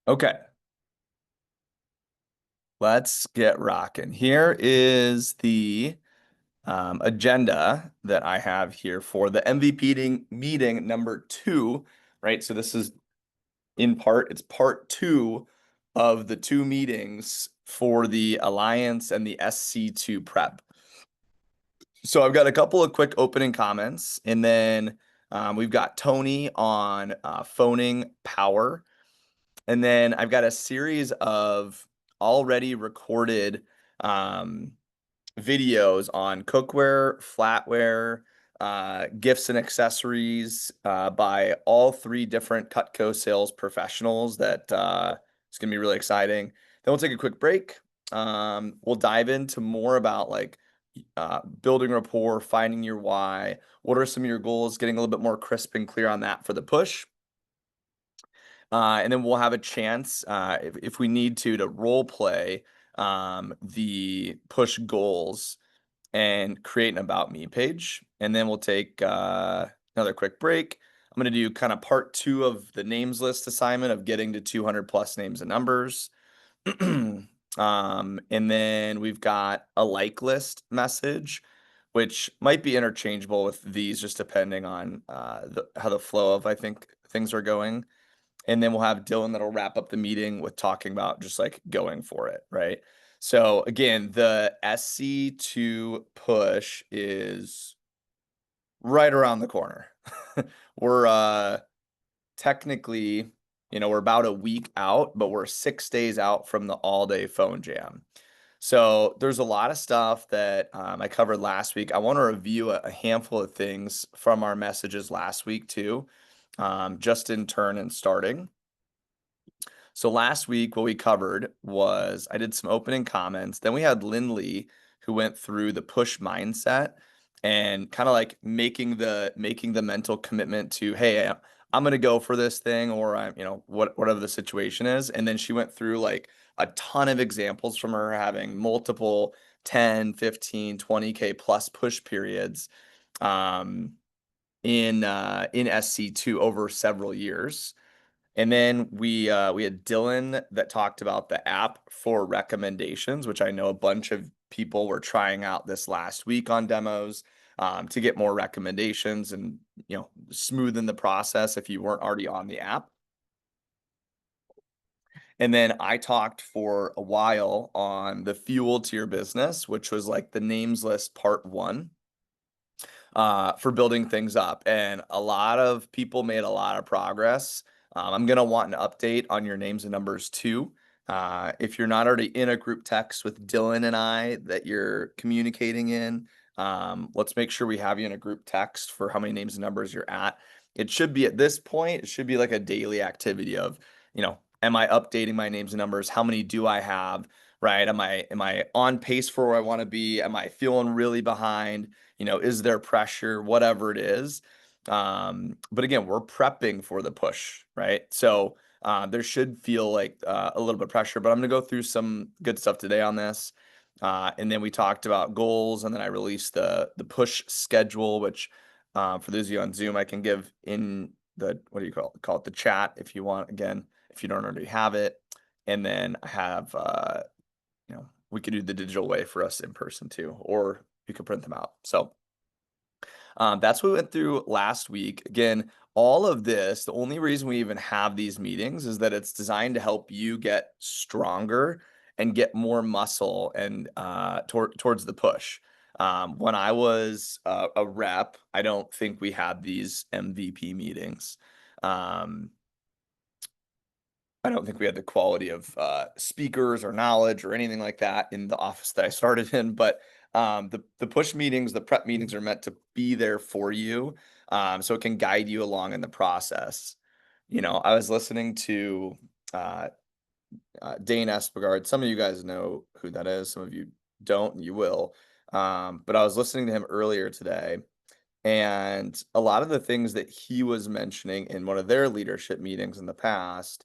Okay, let's get rocking. Here is the agenda that I have here for the meeting number 2, right? So this is it's part 2 of the 2 meetings for the Alliance and the SC2 prep. So I've got a couple of quick opening comments, and then we've got Tony on phoning power. And then I've got a series of already recorded um, videos on cookware, flatware, gifts and accessories by all 3 different Cutco sales professionals that it's going to be really exciting. Then we'll take a quick break. We'll dive into more about like building rapport, finding your why. What are some of your goals? Getting a little bit more crisp and clear on that for the push. And then we'll have a chance, if we need to role play the push goals and create an About Me page. And then we'll take another quick break. I'm going to do kind of part 2 of the names list assignment of getting to 200 plus names and numbers. And then we've got a like list message, which might be interchangeable with these just depending on how the flow of, I think, things are going. And then we'll have Dylan that'll wrap up the meeting with talking about just like going for it, right? So again, the SC2 push is right around the corner. We're technically, we're about a week out, but we're 6 days out from the all-day phone jam. So there's a lot of stuff that I covered last week. I want to review a handful of things from our messages last week too, just in turn and starting. So last week, what we covered was I did some opening comments. Then we had Lindley who went through the push mindset and kind of like making the mental commitment to, hey, I'm gonna go for this thing, or I'm, whatever the situation is. And then she went through like a ton of examples from her having multiple 10, 15, 20K plus push periods in SC2 over several years. And then we had Dylan that talked about the app for recommendations, which I know a bunch of people were trying out this last week on demos to get more recommendations and smoothen the process if you weren't already on the app. And then I talked for a while on the fuel to your business, which was like the names list part 1 for building things up. And a lot of people made a lot of progress. I'm going to want an update on your names and numbers too. If you're not already in a group text with Dylan and I that you're communicating in, let's make sure we have you in a group text for how many names and numbers you're at. It should be at this point, it should be like a daily activity of, am I updating my names and numbers? How many do I have? Right? Am I on pace for where I want to be? Am I feeling really behind? Is there pressure? Whatever it is. But again, we're prepping for the push, right? So there should feel like a little bit of pressure, but I'm gonna go through some good stuff today on this. And then we talked about goals, and then I released the push schedule, which for those of you on Zoom, I can give in the, what do you call it, the chat if you want, again, if you don't already have it. And then I have we could do the digital way for us in person too, or you could print them out. So that's what we went through last week. Again, all of this, the only reason we even have these meetings is that it's designed to help you get stronger and get more muscle and towards the push. When I was a rep, I don't think we had these MVP meetings. I don't think we had the quality of speakers or knowledge or anything like that in the office that I started in. But the push meetings, the prep meetings are meant to be there for you, so it can guide you along in the process. I was listening to Dane Espegard. Some of you guys know who that is. Some of you don't, and you will. But I was listening to him earlier today, and a lot of the things that he was mentioning in one of their leadership meetings in the past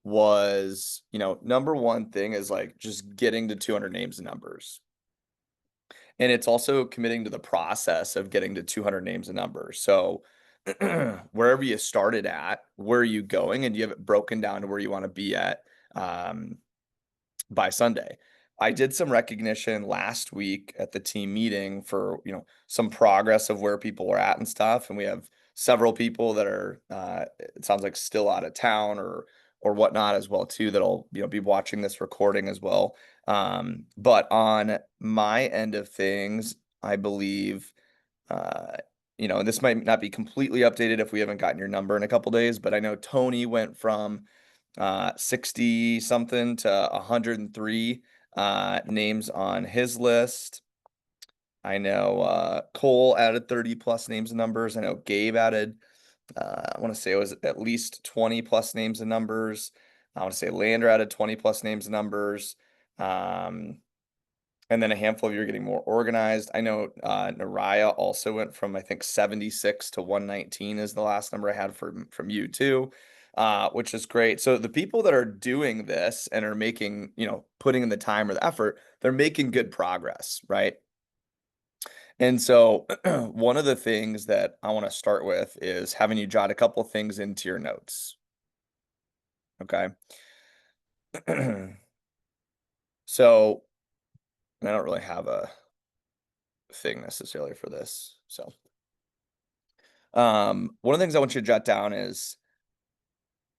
was, number one thing is like just getting to 200 names and numbers. And it's also committing to the process of getting to 200 names and numbers. So wherever you started at, where are you going, and you have it broken down to where you want to be at um, by Sunday. I did some recognition last week at the team meeting for, some progress of where people are at and stuff. And we have several people that are, it sounds like still out of town or whatnot as well too, that'll, be watching this recording as well. But on my end of things, I believe, uh, and this might not be completely updated if we haven't gotten your number in a couple days, but I know Tony went from 60 something to 103 names on his list. I know Cole added 30 plus names and numbers. I know Gabe added, I want to say it was at least 20 plus names and numbers. I want to say Lander added 20 plus names and numbers. Um, and then a handful of you are getting more organized. I know Naraya also went from, I think, 76 to 119 is the last number I had from you too, which is great. So the people that are doing this and are making, putting in the time or the effort, they're making good progress, right? And so one of the things that I want to start with is having you jot a couple things into your notes. Okay. So, and I don't really have a thing necessarily for this. So, one of the things I want you to jot down is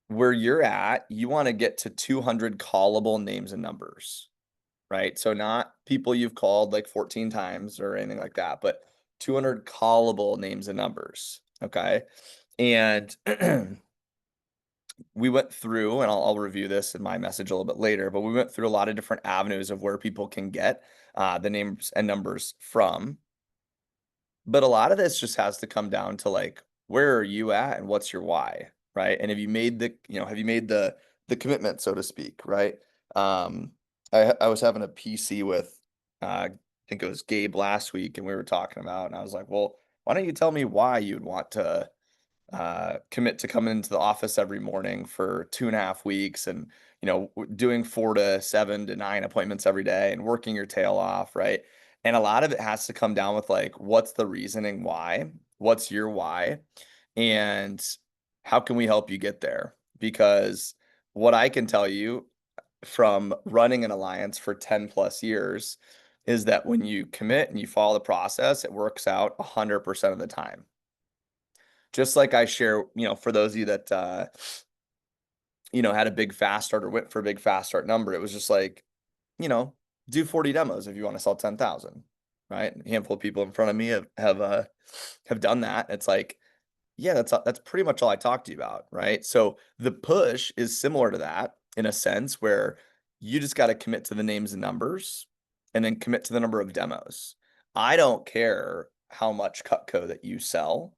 where you're at, you want to get to 200 callable names and numbers, right? So not people you've called like 14 times or anything like that, but 200 callable names and numbers, okay? And we went through, and I'll review this in my message a little bit later, but we went through a lot of different avenues of where people can get the names and numbers from. But a lot of this just has to come down to like, where are you at and what's your why, right? And have you made the commitment, so to speak, right? Um, I was having a PC with I think it was Gabe last week, and we were talking about, and I was like, well, why don't you tell me why you'd want to commit to coming into the office every morning for 2.5 weeks and, doing 4 to 7 to 9 appointments every day and working your tail off, right? And a lot of it has to come down with like, what's the reasoning why? What's your why? And how can we help you get there? Because what I can tell you from running an alliance for 10 plus years is that when you commit and you follow the process, it works out 100% of the time. Just like I share, for those of you that had a big fast start or went for a big fast start number, it was just like, you know, do 40 demos if you want to sell 10,000, right? A handful of people in front of me have done that. It's like, yeah, that's pretty much all I talked to you about, right? So the push is similar to that in a sense where you just got to commit to the names and numbers and then commit to the number of demos. I don't care how much Cutco that you sell.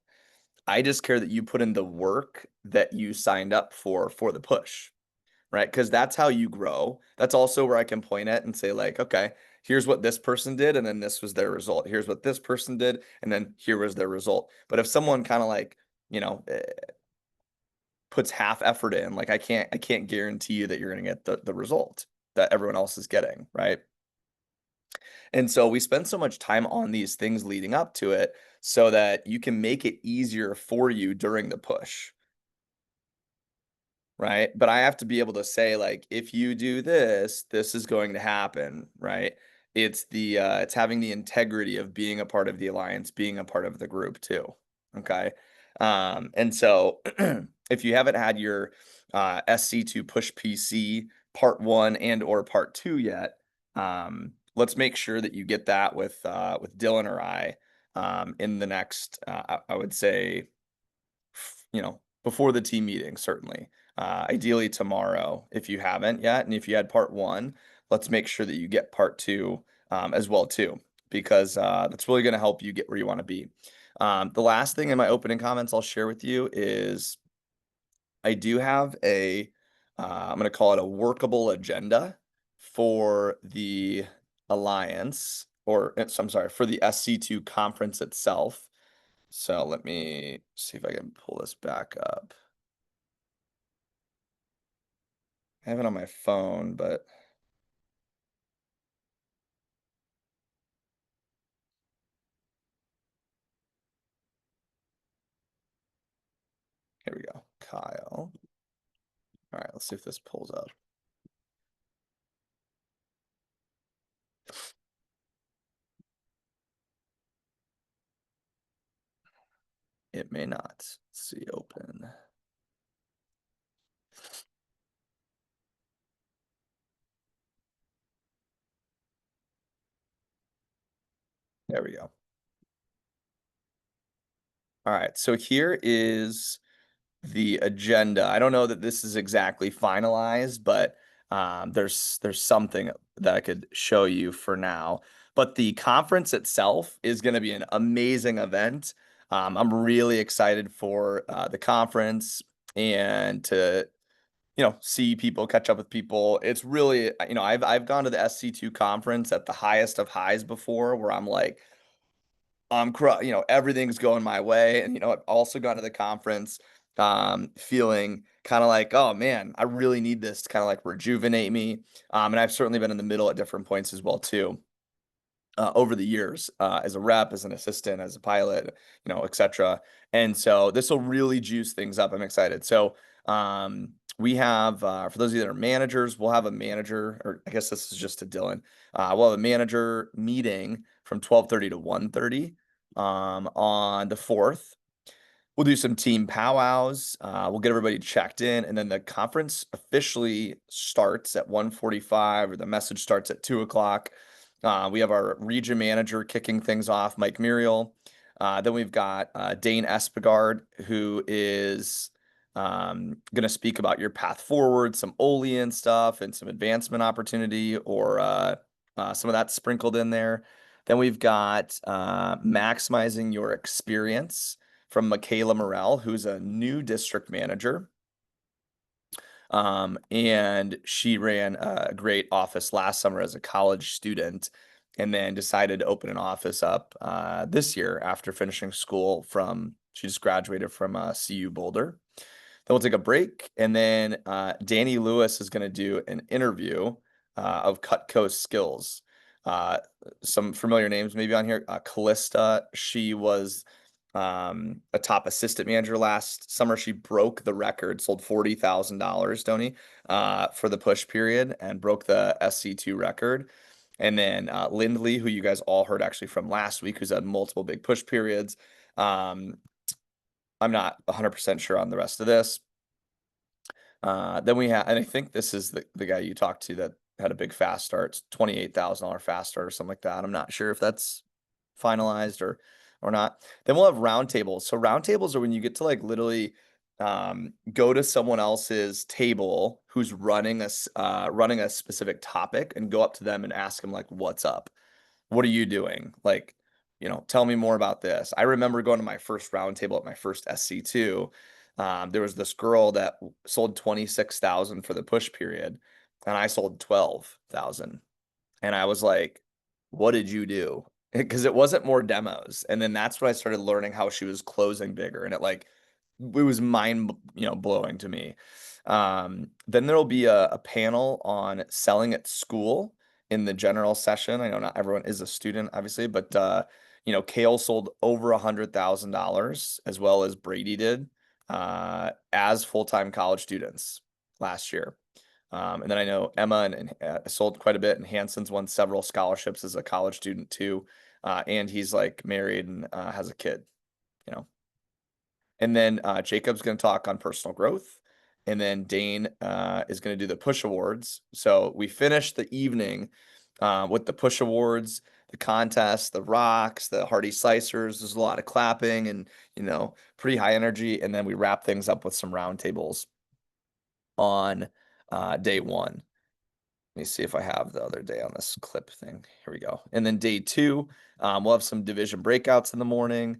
I just care that you put in the work that you signed up for the push, right? Because that's how you grow. That's also where I can point at and say, like, okay, here's what this person did, and then this was their result. Here's what this person did, and then here was their result. But if someone kind of like, puts half effort in, like I can't guarantee you that you're gonna get the result that everyone else is getting, right? And so we spend so much time on these things leading up to it so that you can make it easier for you during the push, right? But I have to be able to say, like, if you do this, this is going to happen, right? It's having the integrity of being a part of the alliance, being a part of the group too. Okay. And so if you haven't had your SC2 push PC part one and or part two yet, let's make sure that you get that with Dylan or I in the next I would say before the team meeting, certainly. Ideally tomorrow, if you haven't yet, and if you had part one, let's make sure that you get part two as well too, because that's really going to help you get where you want to be. The last thing in my opening comments I'll share with you is I do have I'm going to call it a workable agenda for the Alliance, I'm sorry, for the SC2 conference itself. So let me see if I can pull this back up. I have it on my phone, but Here we go, Kyle. All right, let's see if this pulls up. It may not. Let's see, open. There we go. All right, so here is the agenda. I don't know that this is exactly finalized, but there's something that I could show you for now. But the conference itself is going to be an amazing event. I'm really excited for the conference and to see people, catch up with people. It's really, I've gone to the SC2 conference at the highest of highs before, where I'm like, everything's going my way. And, I've also gone to the conference, feeling kind of like, oh man, I really need this to kind of like rejuvenate me. And I've certainly been in the middle at different points as well, too. Over the years, as a rep, as an assistant, as a pilot, etc. And so this will really juice things up. I'm excited. So we have, for those of you that are managers, we'll have a manager, or I guess this is just to Dylan. We'll have a manager meeting from 12:30 to 1:30 on the 4th. We'll do some team powwows. We'll get everybody checked in, and then the conference officially starts at 1:45, or the message starts at 2 o'clock. We have our region manager kicking things off, Mike Muriel. Then we've got Dane Espegard, who is going to speak about your path forward, some Olean stuff, and some advancement opportunity, or some of that sprinkled in there. Then we've got maximizing your experience from Michaela Morell, who's a new district manager. And she ran a great office last summer as a college student, and then decided to open an office up this year after finishing school she just graduated from CU Boulder. Then we'll take a break, and then Danny Lewis is going to do an interview of Cutco skills. Some familiar names maybe on here. Callista, she was a top assistant manager last summer. She broke the record, sold $40,000, Tony, for the push period, and broke the SC2 record. And then Lindley, who you guys all heard actually from last week, who's had multiple big push periods. I'm not 100% sure on the rest of this. Then we have, and I think this is the guy you talked to that had a big fast start. It's $28,000 fast start or something like that. I'm not sure if that's finalized or not. Then we'll have roundtables. So roundtables are when you get to like literally go to someone else's table who's running a specific topic, and go up to them and ask them like, what's up? What are you doing? Like, tell me more about this. I remember going to my first roundtable at my first SC2. There was this girl that sold 26,000 for the push period, and I sold 12,000. And I was like, what did you do? Because it wasn't more demos. And then that's when I started learning how she was closing bigger. And it was mind, blowing to me. Then there'll be a panel on selling at school in the general session. I know not everyone is a student, obviously, but Kale sold over $100,000, as well as Brady did, as full-time college students last year. And then I know Emma and sold quite a bit, and Hanson's won several scholarships as a college student too. And he's like married and has a kid, And then Jacob's going to talk on personal growth. And then Dane is going to do the push awards. So we finished the evening with the push awards, the contest, the rocks, the hearty slicers. There's a lot of clapping and, pretty high energy. And then we wrap things up with some roundtables on day one. Let me see if I have the other day on this clip thing. Here we go. And then day two, we'll have some division breakouts in the morning.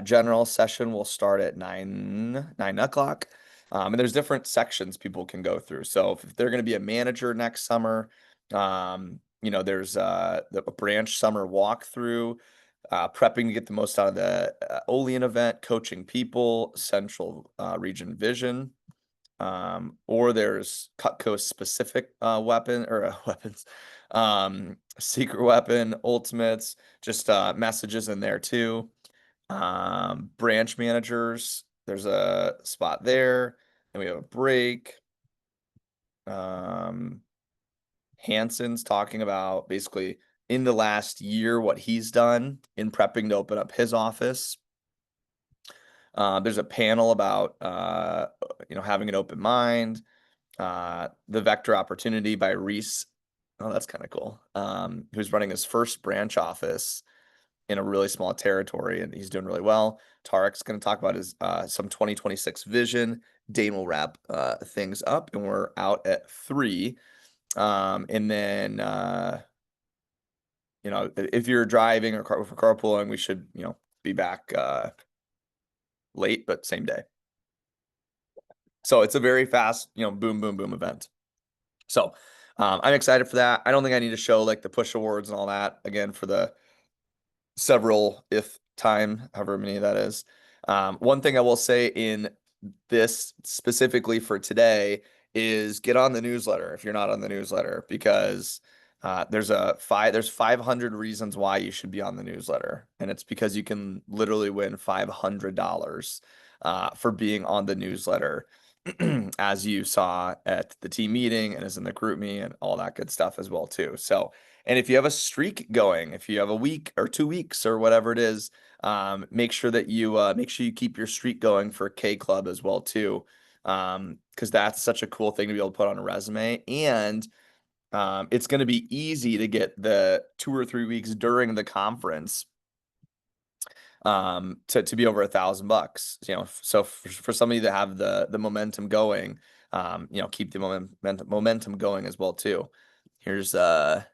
General session will start at 9 o'clock. And there's different sections people can go through. So if they're going to be a manager next summer, there's the branch summer walkthrough, prepping to get the most out of the Olean event, coaching people, central region vision. Or there's Cutco specific weapon or weapons, secret weapon, ultimates, just messages in there too. Branch managers there's a spot there, and we have a break. Hanson's talking about basically in the last year what he's done in prepping to open up his office. There's a panel about having an open mind. The Vector Opportunity by Reese. Oh, that's kind of cool. Who's running his first branch office in a really small territory, and he's doing really well. Tarek's going to talk about his some 2026 vision. Dane will wrap things up, and we're out at 3. And then if you're driving or for carpooling, we should be back late, but same day. So it's a very fast boom boom boom event. So I'm excited for that. I don't think I need to show like the push awards and all that again for the several if time, however many that is. One thing I will say in this specifically for today is get on the newsletter if you're not on the newsletter, because there's 500 reasons why you should be on the newsletter, and it's because you can literally win $500 for being on the newsletter, as you saw at the team meeting and as in the group me and all that good stuff as well too. So, and if you have a streak going, if you have a week or 2 weeks or whatever it is, make sure you keep your streak going for K Club as well too, because that's such a cool thing to be able to put on a resume. And it's going to be easy to get the 2 or 3 weeks during the conference to be over $1,000. So for somebody to have the momentum going, keep the momentum going as well too. Here's the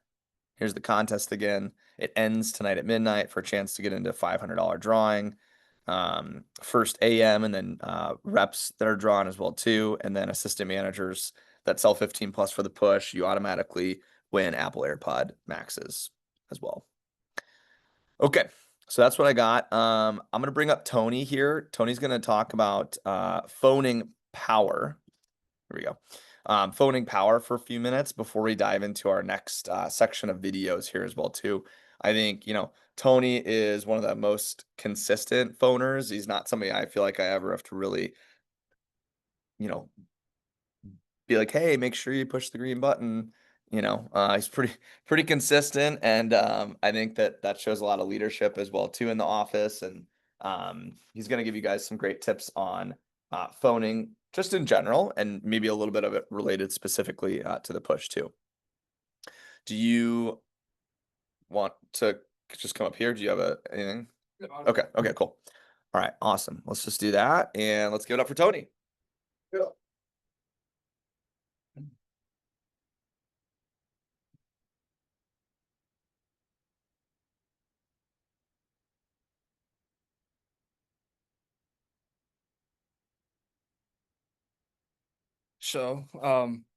contest again. It ends tonight at midnight for a chance to get into $500 drawing. First AM, and then reps that are drawn as well too, and then assistant managers that sell 15 plus for the push. You automatically win Apple AirPod Maxes as well. Okay, so that's what I got. I'm gonna bring up Tony here. Tony's gonna talk about phoning power. Here we go. Phoning power for a few minutes before we dive into our next section of videos here as well too. I think Tony is one of the most consistent phoners. He's not somebody I feel like I ever have to really be like, hey, make sure you push the green button. He's pretty consistent, and I think that shows a lot of leadership as well too in the office. And he's going to give you guys some great tips on phoning just in general, and maybe a little bit of it related specifically to the push too. Do you want to just come up here? Do you have anything? Okay, cool. All right, awesome. Let's just do that, and let's give it up for Tony. Yeah. So,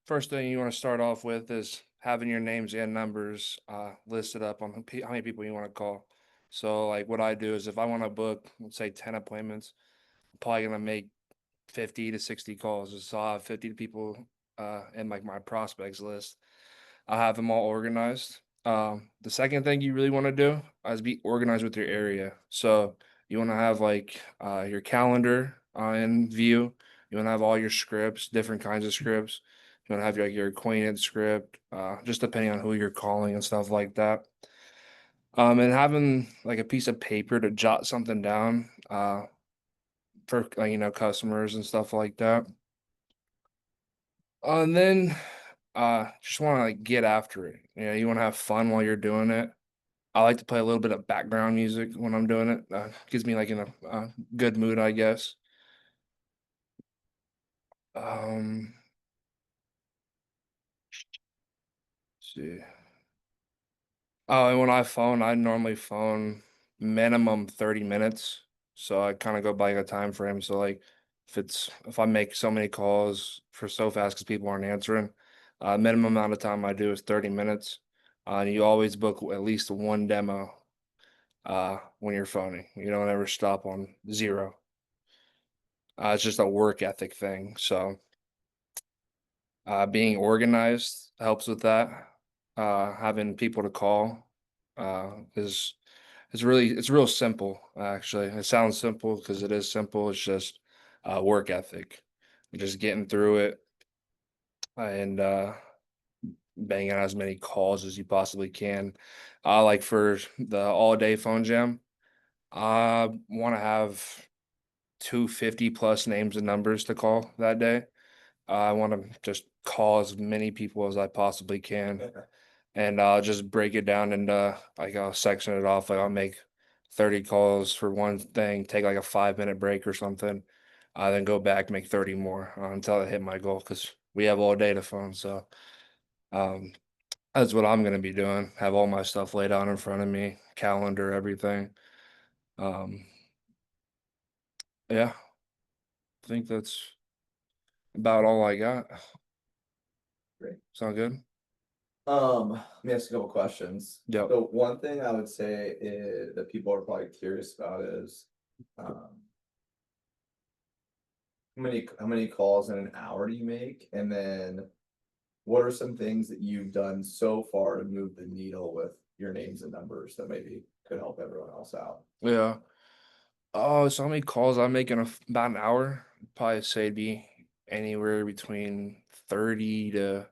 first thing you want to start off with is having your names and numbers listed up on how many people you want to call. So, like what I do is if I want to book, let's say 10 appointments, I'm probably gonna make 50 to 60 calls. So I'll have 50 people in like my prospects list. I'll have them all organized. The second thing you really want to do is be organized with your area. So you want to have like your calendar in view. You want to have all your scripts, different kinds of scripts. You want to have your acquaintance script, just depending on who you're calling and stuff like that. And having like a piece of paper to jot something down for customers and stuff like that. And then just want to like get after it. You want to have fun while you're doing it. I like to play a little bit of background music when I'm doing it. Gives me like in a good mood, I guess. Um, let's see. Oh, and when I normally phone minimum 30 minutes. So I kind of go by a time frame. So like if I make so many calls for so fast because people aren't answering, minimum amount of time I do is 30 minutes. And you always book at least one demo when you're phoning. You don't ever stop on zero. It's just a work ethic thing. So being organized helps with that. Having people to call is it's real simple actually. It sounds simple because it is simple. It's just work ethic, just getting through it and banging out as many calls as you possibly can. Like for the all day phone jam, I want to have 250 plus names and numbers to call that day. I want to just call as many people as I possibly can, and I'll just break it down and like I'll section it off. Like I'll make 30 calls for one thing, take like a 5 minute break or something. Then go back, make 30 more until I hit my goal because we have all day to phone. So um, that's what I'm gonna be doing. Have all my stuff laid out in front of me, calendar, everything. Um, yeah, I think that's about all I got. Great. Sound good? Let me ask a couple questions. Yep. So one thing I would say is that people are probably curious about is, um, how many calls in an hour do you make? And then what are some things that you've done so far to move the needle with your names and numbers that maybe could help everyone else out? Yeah. Oh, so how many calls I make in about an hour? Probably say it'd be anywhere between 30 to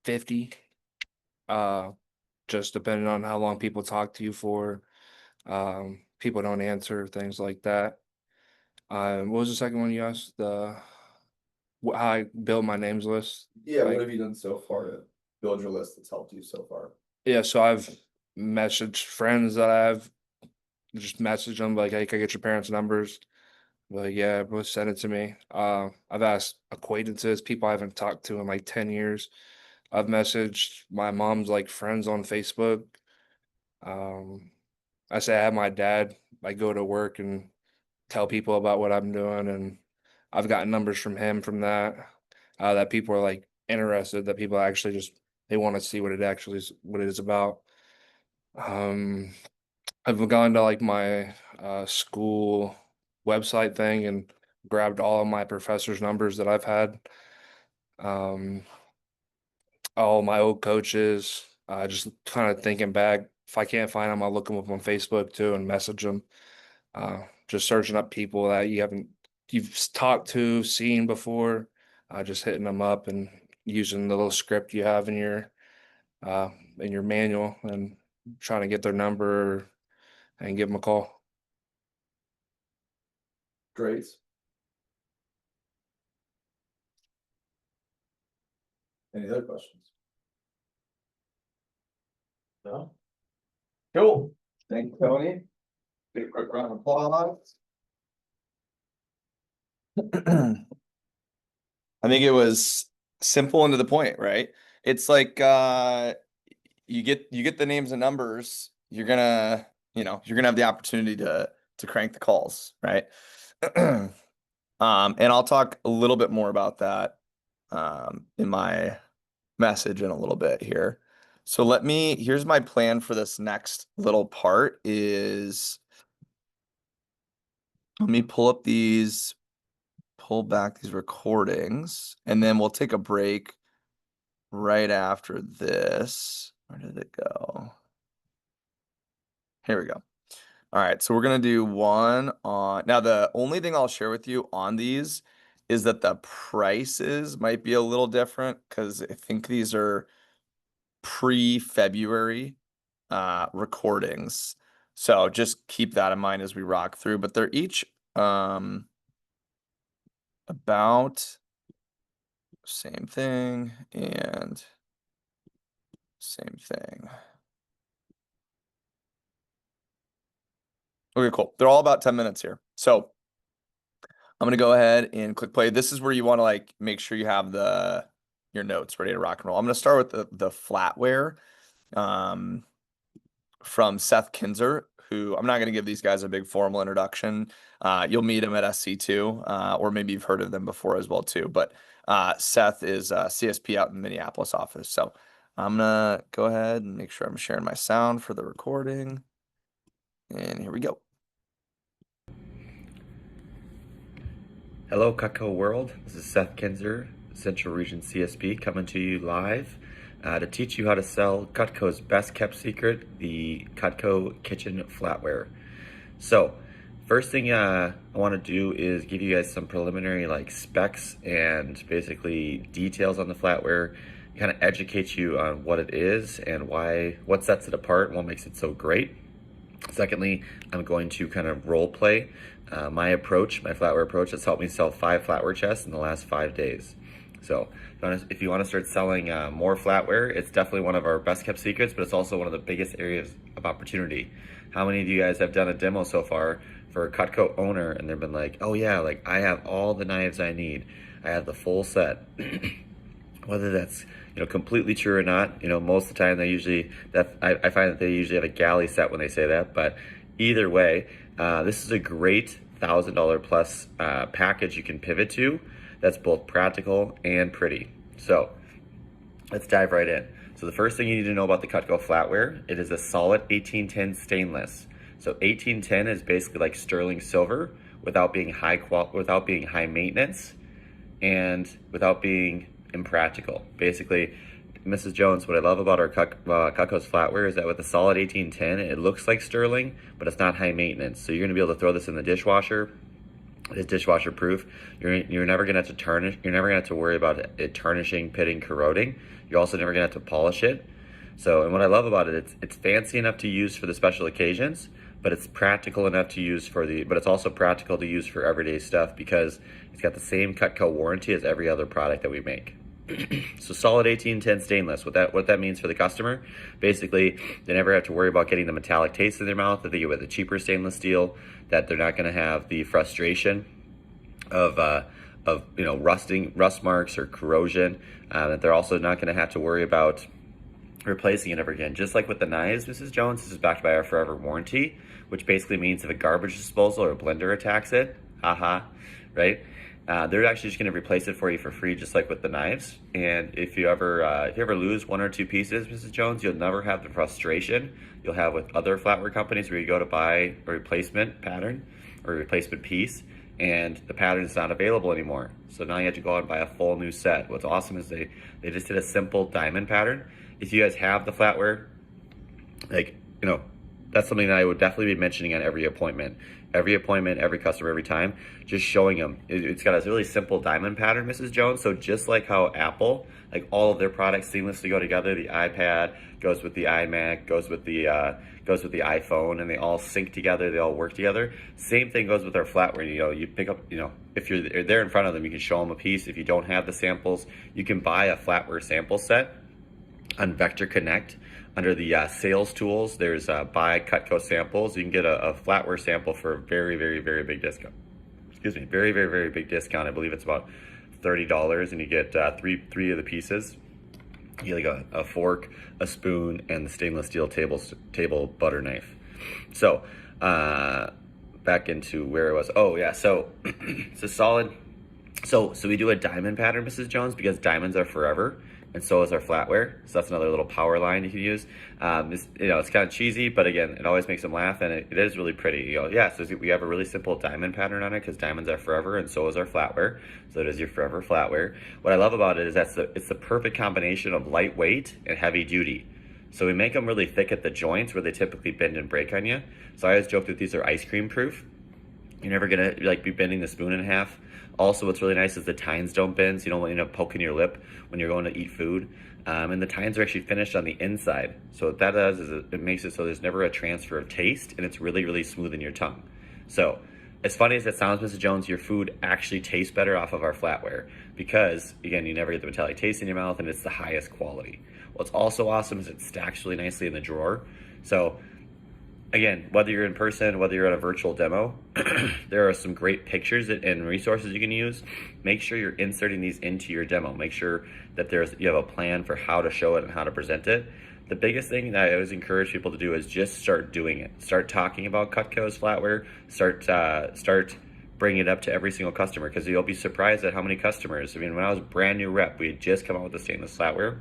50. Uh, just depending on how long people talk to you for. People don't answer, things like that. What was the second one you asked? How I build my names list. Yeah, what Like, have you done so far to build your list that's helped you so far? yeah, so I've messaged friends that I've just messaged them like, hey, can I get your parents' numbers? Like, yeah, bro, send it to me. I've asked acquaintances, people I haven't talked to in like 10 years. I've messaged my mom's like friends on Facebook. Um, I say I have my dad, I go to work and tell people about what I'm doing, and I've gotten numbers from him from that. That people are like interested, that people actually just they want to see what it actually is, what it is about. Um, I've gone to like my school website thing and grabbed all of my professors' numbers that I've had. Um, all my old coaches. Just kind of thinking back. If I can't find them, I'll look them up on Facebook too and message them. Just searching up people that you've talked to, seen before. Just hitting them up and using the little script you have uh, in your manual and trying to get their number and give them a call. Great. Any other questions? No? Cool. Thank you, Tony. Big quick round of applause. I think it was simple and to the point, right? It's like you get the names and numbers, you're gonna have the opportunity to crank the calls, right? And I'll talk a little bit more about that in my message in a little bit here. So here's my plan for this next little part is let me pull back these recordings, and then we'll take a break right after this. Where did it go? Here we go. All right, so we're gonna do one on now. The only thing I'll share with you on these is that the prices might be a little different because I think these are pre-February recordings. So just keep that in mind as we rock through. But they're each about same thing and same thing. Okay, cool. They're all about 10 minutes here. So I'm gonna go ahead and click play. This is where you want to like make sure you have your notes ready to rock and roll. I'm gonna start with the flatware from Seth Kinzer, who I'm not gonna give these guys a big formal introduction. You'll meet him at SC2, or maybe you've heard of them before as well too. But Seth is CSP out in the Minneapolis office. So I'm gonna go ahead and make sure I'm sharing my sound for the recording. And here we go. Hello, Cutco World. This is Seth Kinzer, Central Region CSP, coming to you live to teach you how to sell Cutco's best kept secret, the Cutco kitchen flatware. So, first thing I want to do is give you guys some preliminary like specs and basically details on the flatware, kind of educate you on what it is and what sets it apart and what makes it so great. Secondly, I'm going to kind of role play my approach, my flatware approach that's helped me sell 5 flatware chests in the last 5 days. So if you want to start selling more flatware, it's definitely one of our best kept secrets, but it's also one of the biggest areas of opportunity. How many of you guys have done a demo so far for a Cutco owner and they've been like, oh yeah, like I have all the knives I need. I have the full set. Whether that's completely true or not, most of the time I find that they usually have a galley set when they say that. But either way, this is a great $1,000 plus package you can pivot to. That's both practical and pretty. So let's dive right in. So the first thing you need to know about the Cutco flatware, it is a solid 1810 stainless. So 1810 is basically like sterling silver without being without being high maintenance and without being impractical. Basically, Mrs. Jones, what I love about our Cutco's flatware is that with a solid 1810, it looks like sterling, but it's not high maintenance. So you're gonna be able to throw this in the dishwasher. It's dishwasher proof. You're never gonna have to tarnish. You're never gonna have to worry about it tarnishing, pitting, corroding. You're also never gonna have to polish it. So, and what I love about it, it's fancy enough to use for the special occasions, but it's practical enough to use but it's also practical to use for everyday stuff because it's got the same Cutco warranty as every other product that we make. So solid 1810 stainless, what that means for the customer, basically they never have to worry about getting the metallic taste in their mouth that they get with a cheaper stainless steel, that they're not going to have the frustration of rust marks or corrosion, that they're also not going to have to worry about replacing it ever again. Just like with the knives, Mrs. Jones, this is backed by our forever warranty, which basically means if a garbage disposal or a blender attacks it, right? They're actually just going to replace it for you for free, just like with the knives. And if you ever lose 1 or 2 pieces, Mrs. Jones, you'll never have the frustration you'll have with other flatware companies where you go to buy a replacement pattern or a replacement piece and the pattern is not available anymore. So now you have to go out and buy a full new set. What's awesome is they just did a simple diamond pattern. If you guys have the flatware, that's something that I would definitely be mentioning on every appointment, every customer, every time, just showing them. It's got a really simple diamond pattern, Mrs. Jones. So just like how Apple, like all of their products seamlessly go together, the iPad goes with the iMac, goes with the iPhone, and they all sync together, they all work together. Same thing goes with our flatware. You pick up, if you're there in front of them, you can show them a piece. If you don't have the samples, you can buy a flatware sample set on Vector Connect. Under the sales tools, there's buy Cutco samples. You can get a flatware sample for a very, very, very big discount. Excuse me, very, very, very big discount. I believe it's about $30, and you get three of the pieces. You get like a fork, a spoon, and the stainless steel table butter knife. So back into where I was. Oh yeah, so it's a solid. So we do a diamond pattern, Mrs. Jones, because diamonds are forever. And so is our flatware. So that's another little power line you can use. It's kind of cheesy, but again, it always makes them laugh, and it is really pretty. So we have a really simple diamond pattern on it because diamonds are forever, and so is our flatware. So it is your forever flatware. What I love about it is it's the perfect combination of lightweight and heavy duty. So we make them really thick at the joints where they typically bend and break on you. So I always joke that these are ice cream proof. You're never gonna be bending the spoon in half. Also, what's really nice is the tines don't bend, so you don't end up poking your lip when you're going to eat food. And the tines are actually finished on the inside. So what that does is it makes it so there's never a transfer of taste, and it's really, really smooth in your tongue. So as funny as it sounds, Mrs. Jones, your food actually tastes better off of our flatware because, again, you never get the metallic taste in your mouth, and it's the highest quality. What's also awesome is it stacks really nicely in the drawer. So again, whether you're in person, whether you're at a virtual demo, there are some great pictures and resources you can use. Make sure you're inserting these into your demo. Make sure that you have a plan for how to show it and how to present it. The biggest thing that I always encourage people to do is just start doing it. Start talking about Cutco's flatware. Start bringing it up to every single customer, because you'll be surprised at how many customers. When I was brand new rep, we had just come out with the stainless flatware.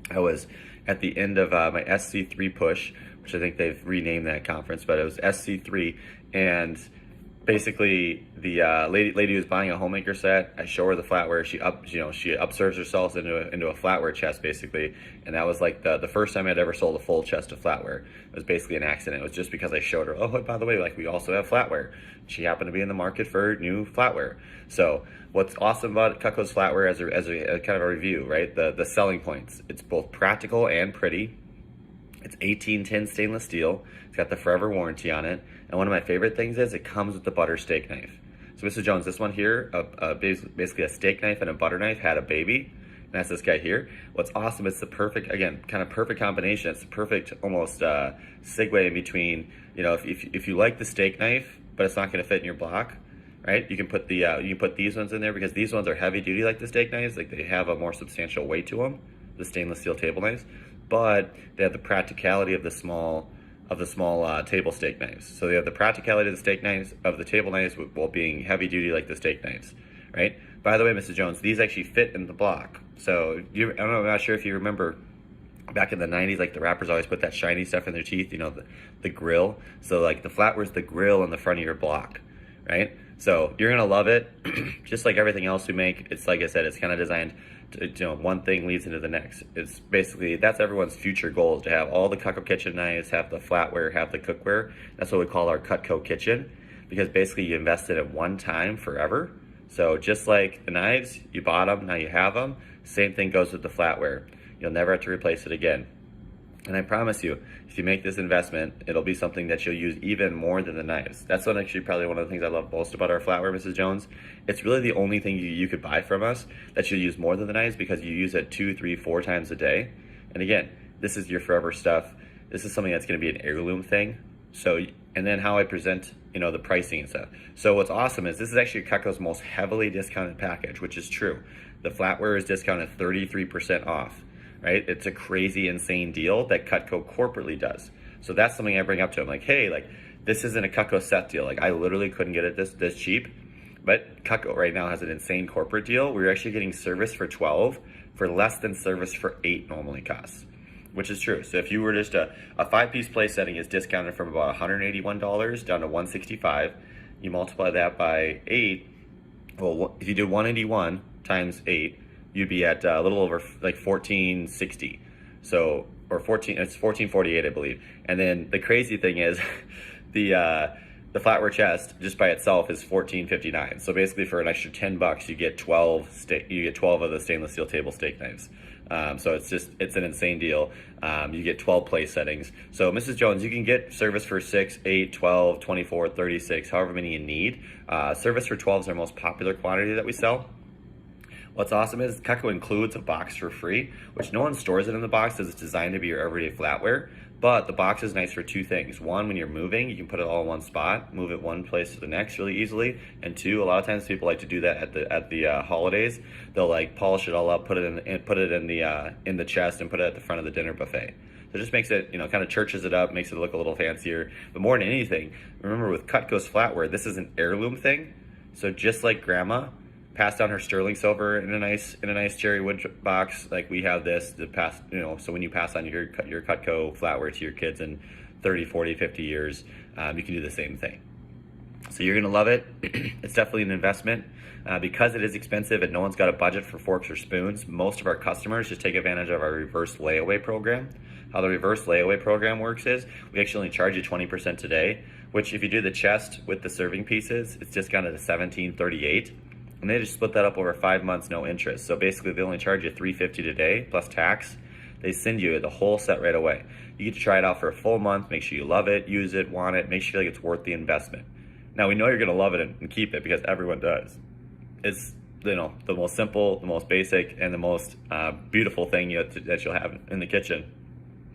I was at the end of my SC3 push, which I think they've renamed that conference, but it was SC3, and basically the lady who's buying a homemaker set, I show her the flatware. She upserves herself into a flatware chest basically, and that was like the first time I'd ever sold a full chest of flatware. It was basically an accident. It was just because I showed her, oh, by the way, like we also have flatware. She happened to be in the market for new flatware. So what's awesome about Cutco's flatware as a kind of a review, right? The selling points. It's both practical and pretty. It's 18 tin stainless steel. It's got the forever warranty on it. And one of my favorite things is it comes with the butter steak knife. So Mrs. Jones, this one here, basically a steak knife and a butter knife had a baby. And that's this guy here. What's awesome, it's the perfect, again, kind of perfect combination. It's the perfect almost segue in between, if you like the steak knife, but it's not gonna fit in your block, right? You can put these ones in there because these ones are heavy duty like the steak knives. Like they have a more substantial weight to them, the stainless steel table knives, but they have the practicality of the small table steak knives. So they have the practicality of the steak knives, of the table knives, while being heavy duty like the steak knives, right? By the way, Mrs. Jones, these actually fit in the block. So I'm not sure if you remember back in the 90s, like the rappers always put that shiny stuff in their teeth, the grill. So like the flatware's the grill in the front of your block, right? So you're gonna love it. Just like everything else we make, it's like I said, it's kind of designed to, one thing leads into the next. It's basically, that's everyone's future goal, is to have all the Cutco kitchen knives, have the flatware, have the cookware. That's what we call our Cutco kitchen, because basically you invested at one time forever. So just like the knives, you bought them, now you have them. Same thing goes with the flatware. You'll never have to replace it again. And I promise you, if you make this investment, it'll be something that you'll use even more than the knives. That's actually probably one of the things I love most about our flatware, Mrs. Jones. It's really the only thing you could buy from us that you'll use more than the knives, because you use it 2, 3, 4 times a day. And again, this is your forever stuff. This is something that's gonna be an heirloom thing. So, and then how I present, the pricing and stuff. So what's awesome is this is actually Cutco's most heavily discounted package, which is true. The flatware is discounted 33% off. Right? It's a crazy, insane deal that Cutco corporately does. So that's something I bring up to them. Like, hey, like this isn't a Cutco set deal. Like I literally couldn't get it this cheap, but Cutco right now has an insane corporate deal. We're actually getting service for 12 for less than service for 8 normally costs, which is true. So if you were just a 5-piece place setting is discounted from about $181 down to $165. You multiply that by 8. Well, if you do 181 times 8, you'd be at a little over like 1460. So, or 1448, I believe. And then the crazy thing is the flatware chest just by itself is $14.59. So basically for an extra $10, you get 12 of the stainless steel table steak knives. So it's an insane deal. You get 12 place settings. So Mrs. Jones, you can get service for 6, 8, 12, 24, 36, however many you need. Service for 12 is our most popular quantity that we sell. What's awesome is Cutco includes a box for free, which no one stores it in the box because it's designed to be your everyday flatware. But the box is nice for 2 things. 1, when you're moving, you can put it all in one spot, move it one place to the next really easily. And 2, a lot of times people like to do that at the holidays. They'll like polish it all up, put it in the chest, and put it at the front of the dinner buffet. So it just makes it, kind of churches it up, makes it look a little fancier. But more than anything, remember with Cutco's flatware, this is an heirloom thing. So just like grandma passed down her sterling silver in a nice cherry wood box, like we have this to pass, so when you pass on your Cutco flatware to your kids in 30, 40, 50 years, you can do the same thing. So you're gonna love it. It's definitely an investment. Because it is expensive and no one's got a budget for forks or spoons, most of our customers just take advantage of our reverse layaway program. How the reverse layaway program works is we actually only charge you 20% today, which if you do the chest with the serving pieces, it's discounted to $17.38. And they just split that up over 5 months, no interest. So basically they only charge you $3.50 today plus tax. They send you the whole set right away. You get to try it out for a full month, make sure you love it, use it, want it, make sure you feel like it's worth the investment. Now we know you're gonna love it and keep it because everyone does. It's the most simple, the most basic, and the most beautiful thing that you'll have in the kitchen.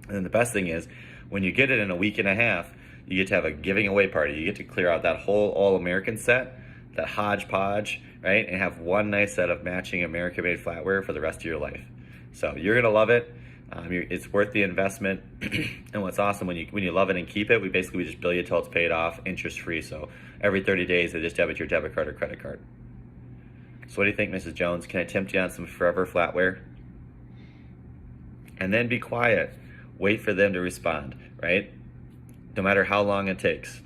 And then the best thing is, when you get it in a week and a half, you get to have a giving away party. You get to clear out that whole all-American set, that hodgepodge, right? And have one nice set of matching American-made flatware for the rest of your life. So you're gonna love it. It's worth the investment. And what's awesome, when you love it and keep it, we just bill you till it's paid off, interest-free. So every 30 days, they just debit your debit card or credit card. So what do you think, Mrs. Jones? Can I tempt you on some forever flatware? And then be quiet. Wait for them to respond, right? No matter how long it takes.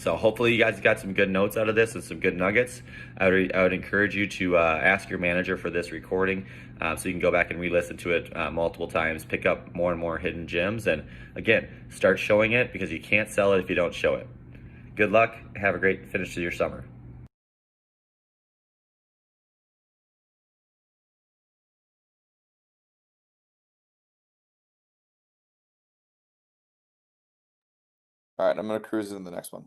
So hopefully you guys got some good notes out of this and some good nuggets. I would encourage you to ask your manager for this recording so you can go back and re-listen to it multiple times, pick up more and more hidden gems, and again, start showing it, because you can't sell it if you don't show it. Good luck. Have a great finish to your summer. All right, I'm gonna cruise into the next one.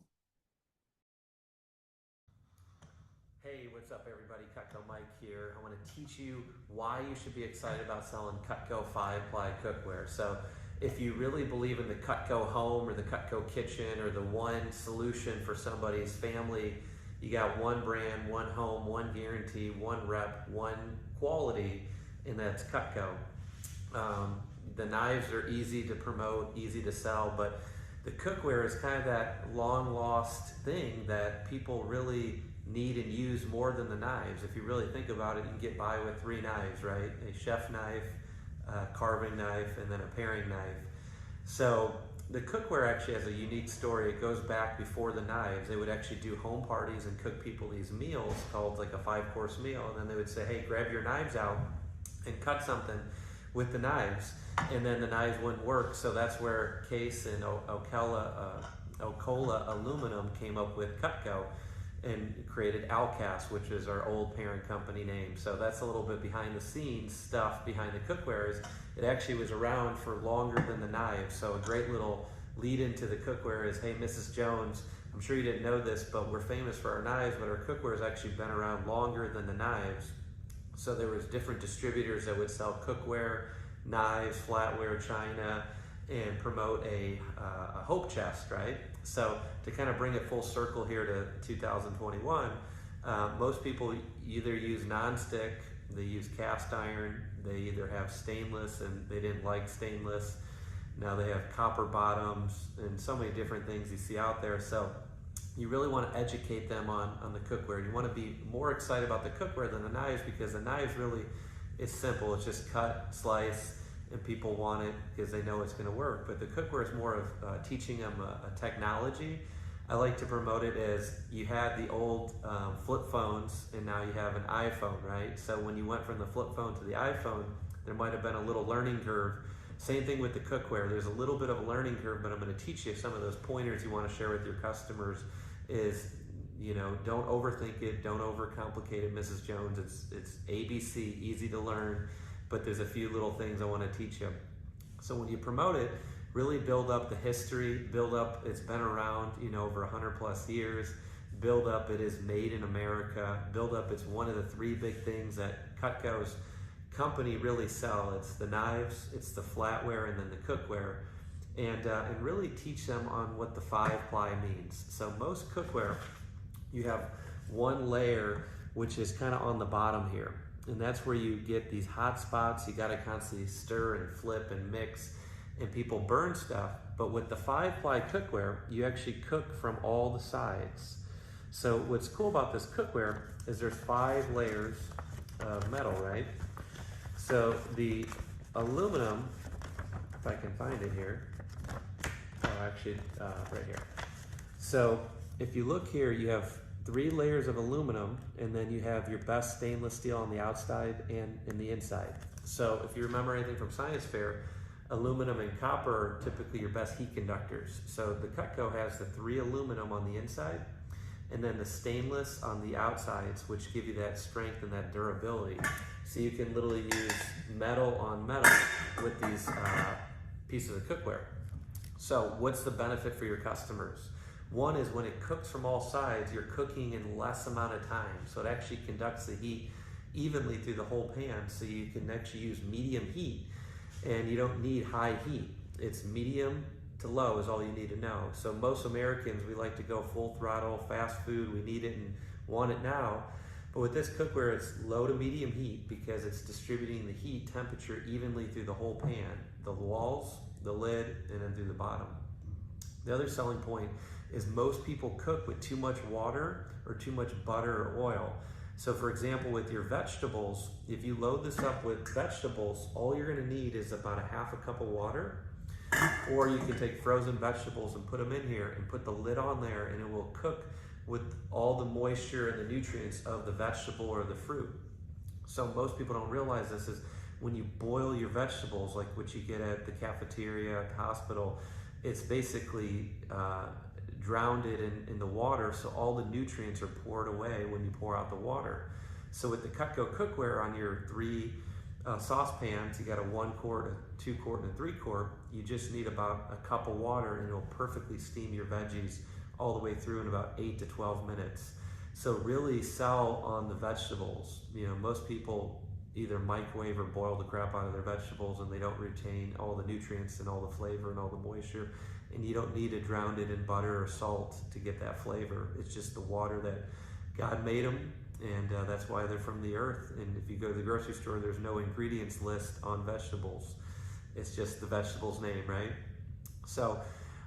Hey, what's up everybody? Cutco Mike here. I want to teach you why you should be excited about selling Cutco 5-ply cookware. So if you really believe in the Cutco home or the Cutco kitchen or the one solution for somebody's family, you got one brand, one home, one guarantee, one rep, one quality, and that's Cutco. The knives are easy to promote, easy to sell, but the cookware is kind of that long lost thing that people really need and use more than the knives. If you really think about it, you can get by with 3 knives, right? A chef knife, a carving knife, and then a paring knife. So the cookware actually has a unique story. It goes back before the knives. They would actually do home parties and cook people these meals called like a 5-course meal, and then they would say, hey, grab your knives out and cut something with the knives, and then the knives wouldn't work. So that's where Case and Ocola Aluminum came up with Cutco and created Alcast, which is our old parent company name. So that's a little bit behind the scenes stuff behind the cookware. Is it actually was around for longer than the knives. So a great little lead into the cookware is, hey, Mrs. Jones, I'm sure you didn't know this, but we're famous for our knives, but our cookware has actually been around longer than the knives. So there was different distributors that would sell cookware, knives, flatware, china, and promote a hope chest, right? So to kind of bring it full circle here to 2021, most people either use nonstick, they use cast iron, they either have stainless and they didn't like stainless. Now they have copper bottoms and so many different things you see out there. So you really want to educate them on the cookware. You want to be more excited about the cookware than the knives, because the knives really, it's simple. It's just cut, slice, and people want it because they know it's going to work. But the cookware is more of teaching them a technology. I like to promote it as you had the old flip phones and now you have an iPhone, right? So when you went from the flip phone to the iPhone, there might have been a little learning curve. Same thing with the cookware. There's a little bit of a learning curve, but I'm going to teach you some of those pointers you want to share with your customers. Is, you know, don't overthink it, don't overcomplicate it, Mrs. Jones. It's ABC, easy to learn, but there's a few little things I want to teach you. So when you promote it, really build up the history, build up, it's been around, you know, over 100+ years, build up it is made in America, build up it's one of the 3 big things that Cutco's company really sell. It's the knives, it's the flatware, and then the cookware. And really teach them on what the 5-ply means. So most cookware, you have one layer which is kind of on the bottom here, and that's where you get these hot spots. You got to constantly stir and flip and mix, and people burn stuff. But with the 5-ply cookware, you actually cook from all the sides. So what's cool about this cookware is there's 5 layers of metal, right? So the aluminum, if I can find it here, actually right here. So if you look here, you have 3 layers of aluminum, and then you have your best stainless steel on the outside and in the inside. So if you remember anything from science fair, aluminum and copper are typically your best heat conductors. So the Cutco has the 3 aluminum on the inside, and then the stainless on the outsides, which give you that strength and that durability. So you can literally use metal on metal with these pieces of cookware. So what's the benefit for your customers? One is when it cooks from all sides, you're cooking in less amount of time. So it actually conducts the heat evenly through the whole pan. So you can actually use medium heat, and you don't need high heat. It's medium to low is all you need to know. So most Americans, we like to go full throttle, fast food. We need it and want it now. But with this cookware, it's low to medium heat because it's distributing the heat temperature evenly through the whole pan, the walls, the lid, and then through the bottom. The other selling point is most people cook with too much water or too much butter or oil. So for example, with your vegetables, if you load this up with vegetables, all you're gonna need is about a 1/2 cup of water, Or you can take frozen vegetables and put them in here and put the lid on there, and it will cook with all the moisture and the nutrients of the vegetable or the fruit. So most people don't realize this is when you boil your vegetables, like what you get at the cafeteria, at the hospital, it's basically drowned it in the water, so all the nutrients are poured away when you pour out the water. So with the Cutco cookware on your 3 saucepans, you got a 1 quart, a 2 quart, and a 3 quart, you just need about a cup of water and it'll perfectly steam your veggies all the way through in about 8 to 12 minutes. So really sell on the vegetables. You know, most people either microwave or boil the crap out of their vegetables and they don't retain all the nutrients and all the flavor and all the moisture. And you don't need to drown it in butter or salt to get that flavor. It's just the water that God made them, and that's why they're from the earth. And if you go to the grocery store, there's no ingredients list on vegetables. It's just the vegetable's name, right? So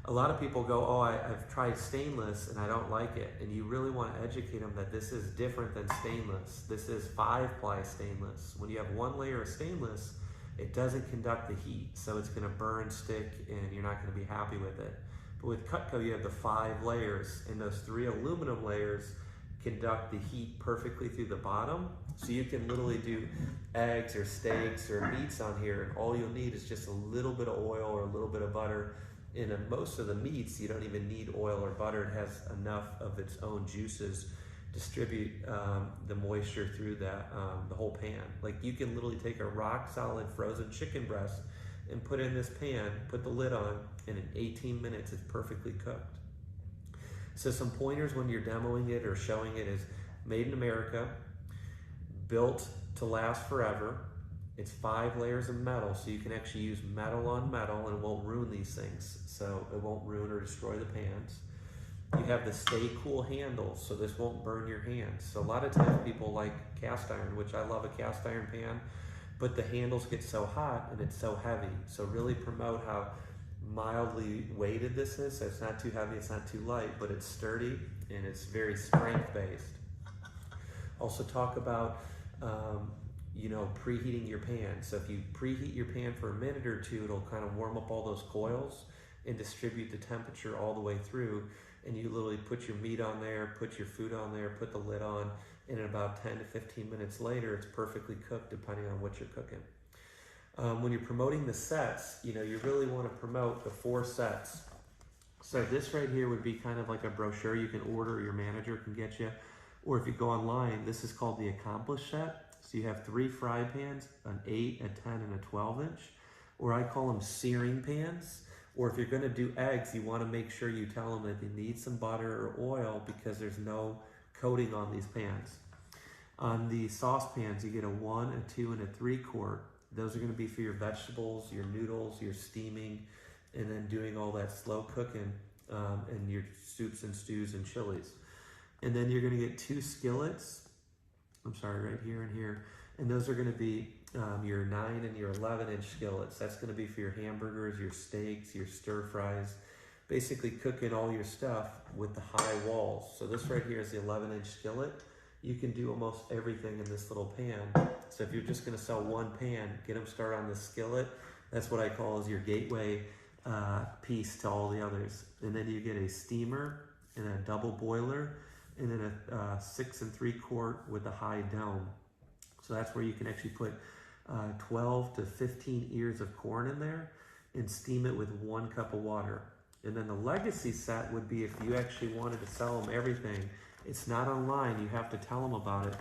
a lot of people go, oh, I've tried stainless and I don't like it. And you really want to educate them that this is different than stainless. This is 5-ply stainless. When you have 1 layer of stainless, it doesn't conduct the heat. So it's going to burn, stick, and you're not going to be happy with it. But with Cutco, you have the 5 layers, and those 3 aluminum layers conduct the heat perfectly through the bottom. So you can literally do eggs or steaks or meats on here, and all you'll need is just a little bit of oil or a little bit of butter. And in most of the meats, you don't even need oil or butter. It has enough of its own juices distribute the moisture through that the whole pan. Like you can literally take a rock solid frozen chicken breast and put it in this pan, put the lid on, and in 18 minutes it's perfectly cooked. So some pointers when you're demoing it or showing it is made in America, built to last forever. It's 5 layers of metal, so you can actually use metal on metal and it won't ruin these things. So it won't ruin or destroy the pans. You have the stay cool handles, so this won't burn your hands. So a lot of times people like cast iron, which I love a cast iron pan, but the handles get so hot and it's so heavy. So really promote how mildly weighted this is. So it's not too heavy, it's not too light, but it's sturdy and it's very strength based. Also talk about you know, preheating your pan. So if you preheat your pan for a minute or 2, it'll kind of warm up all those coils and distribute the temperature all the way through. And you literally put your meat on there, put your food on there, put the lid on, and in about 10 to 15 minutes later, it's perfectly cooked depending on what you're cooking. When you're promoting the sets, you know, you really want to promote the 4 sets. So this right here would be kind of like a brochure you can order, or your manager can get you. Or if you go online, this is called the Accomplished set. So you have 3 fry pans, an 8, a 10, and a 12 inch. Or I call them searing pans. Or if you're going to do eggs, you want to make sure you tell them that they need some butter or oil because there's no coating on these pans. On the saucepans, you get a 1, a 2, and a 3 quart. Those are going to be for your vegetables, your noodles, your steaming, and then doing all that slow cooking and your soups and stews and chilies. And then you're going to get 2 skillets. I'm sorry, right here and here. And those are going to be your 9 and your 11 inch skillets. That's going to be for your hamburgers, your steaks, your stir fries, basically cooking all your stuff with the high walls. So this right here is the 11 inch skillet. You can do almost everything in this little pan. So if you're just going to sell 1 pan, get them started on the skillet. That's what I call is your gateway piece to all the others. And then you get a steamer and a double boiler, and then a 6 3 quart with a high dome. So that's where you can actually put 12 to 15 ears of corn in there and steam it with 1 cup of water. And then the legacy set would be if you actually wanted to sell them everything. It's not online, you have to tell them about it.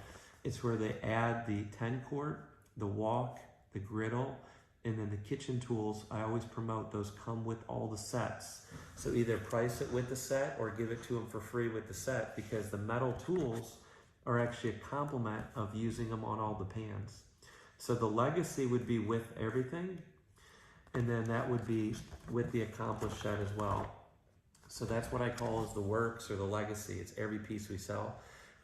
It's where they add the 10 quart, the wok, the griddle, and then the kitchen tools. I always promote those come with all the sets. So either price it with the set or give it to them for free with the set, because the metal tools are actually a complement of using them on all the pans. So the legacy would be with everything, and then that would be with the accomplished set as well. So that's what I call is the works or the legacy. It's every piece we sell.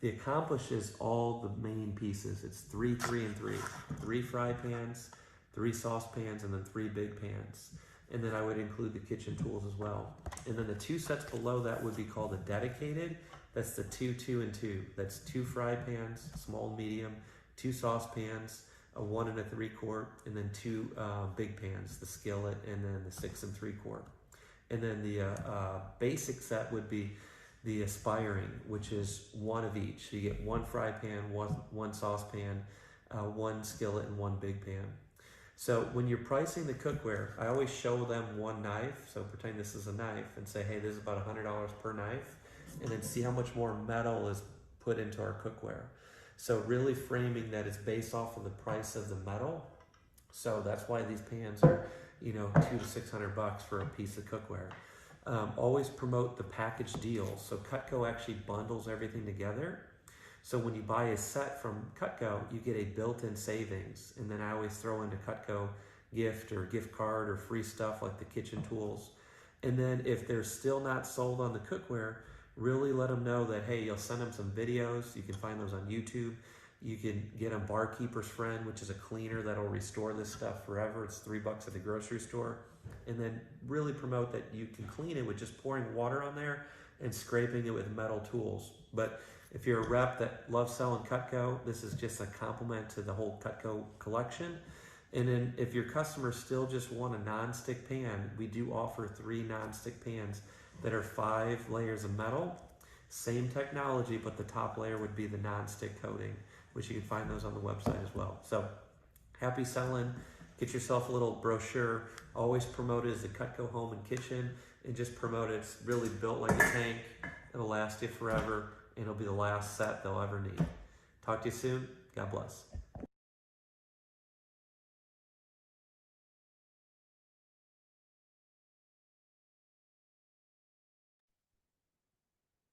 The accomplished is all the main pieces. It's 3, 3, and 3. 3 fry pans, 3 saucepans, and then 3 big pans. And then I would include the kitchen tools as well. And then the 2 sets below that would be called a dedicated. That's the 2, 2, and 2. That's 2 fry pans, small, medium, 2 saucepans, a 1 3 quart, and then two big pans, the skillet and then the 6 3 quart. And then the basic set would be the aspiring, which is one of each. So you get one fry pan, one saucepan, one skillet, and one big pan. So when you're pricing the cookware, I always show them one knife. So pretend this is a knife and say, hey, this is about $100 per knife. And then see how much more metal is put into our cookware. So really framing that it's based off of the price of the metal. So that's why these pans are, you know, $200 to $600 for a piece of cookware. Always promote the package deal. So Cutco actually bundles everything together. So when you buy a set from Cutco, you get a built-in savings. And then I always throw into Cutco gift or gift card or free stuff like the kitchen tools. And then if they're still not sold on the cookware, really let them know that, hey, you'll send them some videos. You can find those on YouTube. You can get them Barkeeper's Friend, which is a cleaner that'll restore this stuff forever. It's $3 at the grocery store. And then really promote that you can clean it with just pouring water on there and scraping it with metal tools. But if you're a rep that loves selling Cutco, this is just a compliment to the whole Cutco collection. And then if your customers still just want a non-stick pan, we do offer 3 non-stick pans that are 5 layers of metal. Same technology, but the top layer would be the non-stick coating, which you can find those on the website as well. So happy selling. Get yourself a little brochure. Always promote it as the Cutco Home and Kitchen, and just promote it. It's really built like a tank. It'll last you forever, and it'll be the last set they'll ever need. Talk to you soon. God bless.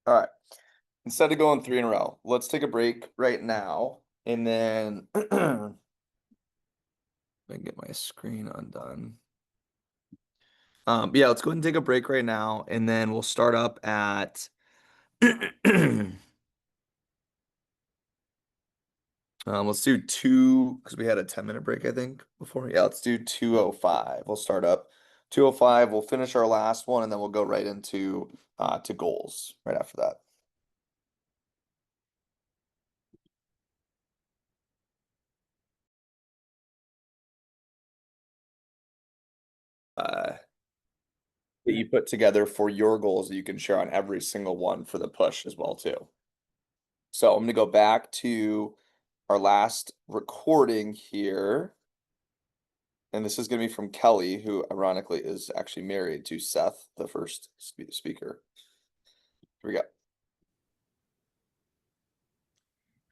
All right. Instead of going 3 in a row, let's take a break right now, and then I can get my screen undone. Yeah, let's go ahead and take a break right now, and then we'll start up at let's do 2, because we had a 10-minute break, I think, before. Yeah, let's do 2:05. We'll start up 2:05. We'll finish our last one, and then we'll go right into to goals right after that. That you put together for your goals that you can share on every single one for the push as well too. So I'm gonna go back to our last recording here. And this is gonna be from Kelly, who ironically is actually married to Seth, the first speaker. Here we go.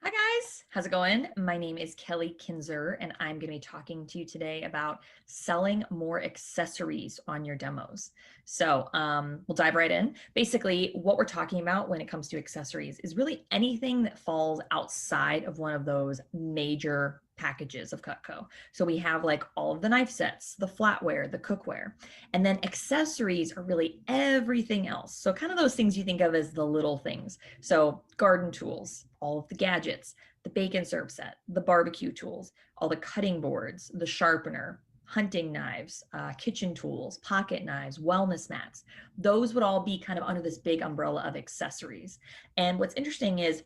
Hi guys, how's it going? My name is Kelly Kinzer, and I'm going to be talking to you today about selling more accessories on your demos. So we'll dive right in. Basically, what we're talking about when it comes to accessories is really anything that falls outside of one of those major packages of Cutco. So we have like all of the knife sets, the flatware, the cookware, and then accessories are really everything else. So kind of those things you think of as the little things. So garden tools, all of the gadgets, the bacon serve set, the barbecue tools, all the cutting boards, the sharpener, hunting knives, kitchen tools, pocket knives, wellness mats. Those would all be kind of under this big umbrella of accessories. And what's interesting is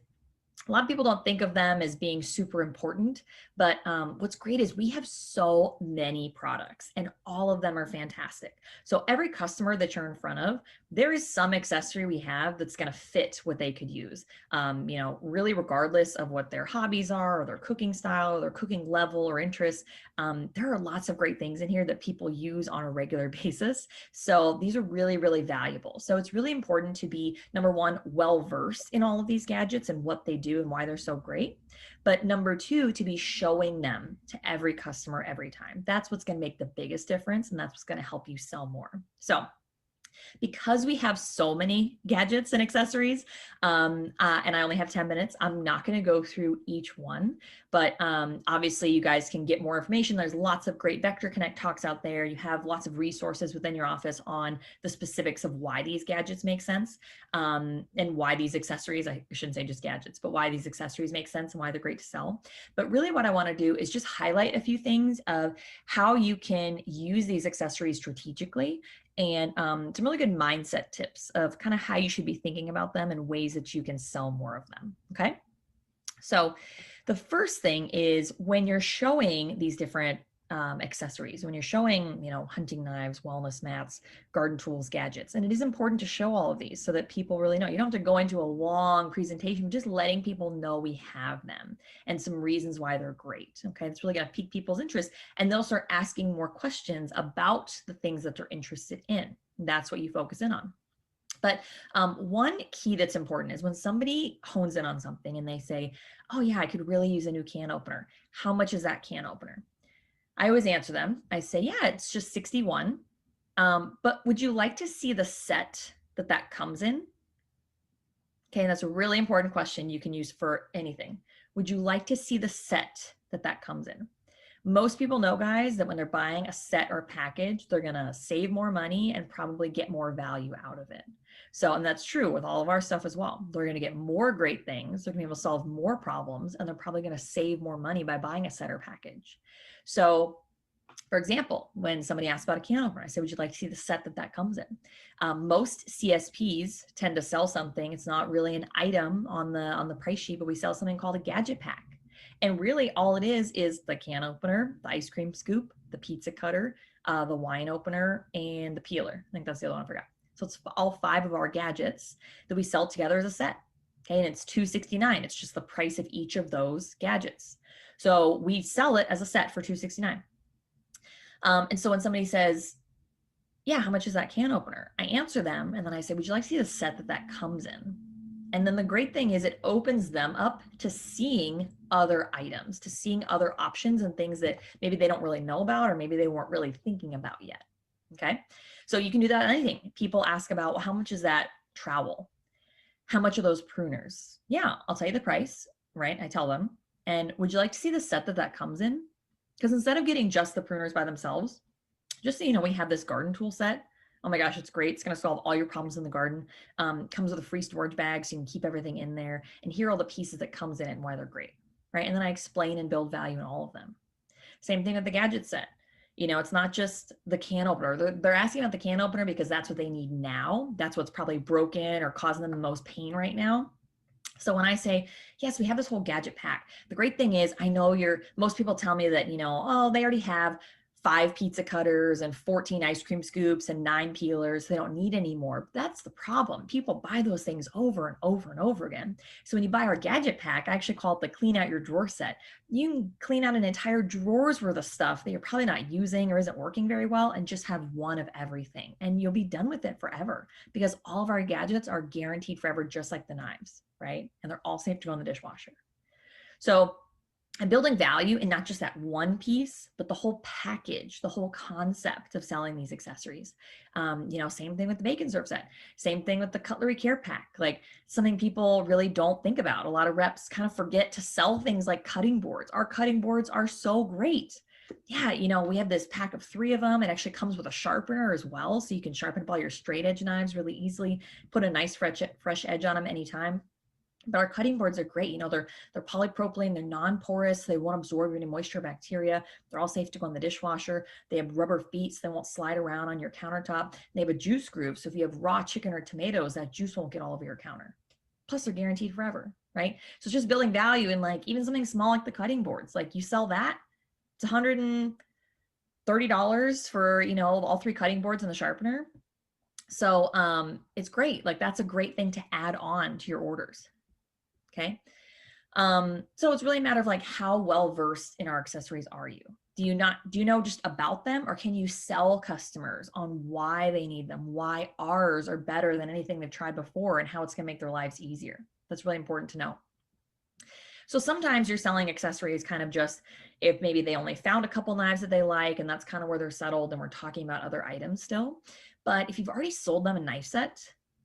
a lot of people don't think of them as being super important, but what's great is we have so many products and all of them are fantastic. So every customer that you're in front of, there is some accessory we have that's going to fit what they could use. You know, really regardless of what their hobbies are or their cooking style or their cooking level or interest, there are lots of great things in here that people use on a regular basis. So these are really, really valuable. So it's really important to be, number one, well-versed in all of these gadgets and what they do and why they're so great. But number two, to be showing them to every customer every time. That's what's going to make the biggest difference, and that's what's going to help you sell more. So because we have so many gadgets and accessories, and I only have 10 minutes, I'm not going to go through each one, but obviously you guys can get more information. There's lots of great Vector Connect talks out there. You have lots of resources within your office on the specifics of why these gadgets make sense, and why these accessories, I shouldn't say just gadgets, but why these accessories make sense and why they're great to sell. But really what I want to do is just highlight a few things of how you can use these accessories strategically, and some really good mindset tips of kind of how you should be thinking about them and ways that you can sell more of them. Okay. So The first thing is when you're showing these different accessories, when you're showing, hunting knives, wellness mats, garden tools, gadgets, and it is important to show all of these so that people really know. You don't have to go into a long presentation, just letting people know we have them and some reasons why they're great. Okay, it's really going to pique people's interest, and they'll start asking more questions about the things that they're interested in. That's what you focus in on. But one key that's important is when somebody hones in on something and they say, oh yeah, I could really use a new can opener. How much is that can opener? I always answer them. I say, yeah, it's just 61. But would you like to see the set that comes in? Okay, and that's a really important question you can use for anything. Would you like to see the set that comes in? Most people know, guys, that when they're buying a set or a package, they're gonna save more money and probably get more value out of it. So, and that's true with all of our stuff as well. They're gonna get more great things, they're gonna be able to solve more problems, and they're probably gonna save more money by buying a set or package. So, for example, when somebody asks about a can opener, I say, would you like to see the set that comes in? Most CSPs tend to sell something. It's not really an item on the price sheet, but we sell something called a gadget pack. And really all it is the can opener, the ice cream scoop, the pizza cutter, the wine opener, and the peeler. I think that's the other one I forgot. So it's all 5 of our gadgets that we sell together as a set. Okay, and it's $269. It's just the price of each of those gadgets. So we sell it as a set for $269. And so when somebody says, yeah, how much is that can opener? I answer them and then I say, would you like to see the set that comes in? And then the great thing is it opens them up to seeing other items, to seeing other options and things that maybe they don't really know about or maybe they weren't really thinking about yet. Okay, so you can do that on anything. People ask about, well, how much is that trowel? How much are those pruners? Yeah, I'll tell you the price, right? I tell them. And would you like to see the set that comes in? Because instead of getting just the pruners by themselves, just so you know, we have this garden tool set. Oh my gosh, it's great. It's going to solve all your problems in the garden. Comes with a free storage bag so you can keep everything in there. And here are all the pieces that comes in it and why they're great, right? And then I explain and build value in all of them. Same thing with the gadget set. It's not just the can opener. They're asking about the can opener because that's what they need now. That's what's probably broken or causing them the most pain right now. So when I say, yes, we have this whole gadget pack, the great thing is I know most people tell me that, oh, they already have 5 pizza cutters and 14 ice cream scoops and 9 peelers. They don't need any more. That's the problem. People buy those things over and over and over again. So when you buy our gadget pack, I actually call it the clean out your drawer set. You can clean out an entire drawer's worth of stuff that you're probably not using or isn't working very well and just have one of everything. And you'll be done with it forever because all of our gadgets are guaranteed forever, just like the knives, right? And they're all safe to go in the dishwasher. So I'm building value in not just that one piece, but the whole package, the whole concept of selling these accessories. Same thing with the bacon serve set, same thing with the cutlery care pack, like something people really don't think about. A lot of reps kind of forget to sell things like cutting boards. Our cutting boards are so great. Yeah, we have this pack of 3 of them. It actually comes with a sharpener as well. So you can sharpen up all your straight edge knives really easily, put a nice fresh edge on them anytime. But our cutting boards are great. They're polypropylene, they're non-porous, they won't absorb any moisture or bacteria. They're all safe to go in the dishwasher. They have rubber feet, so they won't slide around on your countertop. They have a juice groove, so if you have raw chicken or tomatoes, that juice won't get all over your counter. Plus, they're guaranteed forever, right? So it's just building value in like even something small like the cutting boards. Like you sell that, it's $130 for all 3 cutting boards and the sharpener. So it's great. Like that's a great thing to add on to your orders. Okay. So it's really a matter of like how well versed in our accessories are you? Do you know just about them, or can you sell customers on why they need them, why ours are better than anything they've tried before, and how it's going to make their lives easier? That's really important to know. So sometimes you're selling accessories kind of just if maybe they only found a couple knives that they like, and that's kind of where they're settled, and we're talking about other items still. But if you've already sold them a knife set,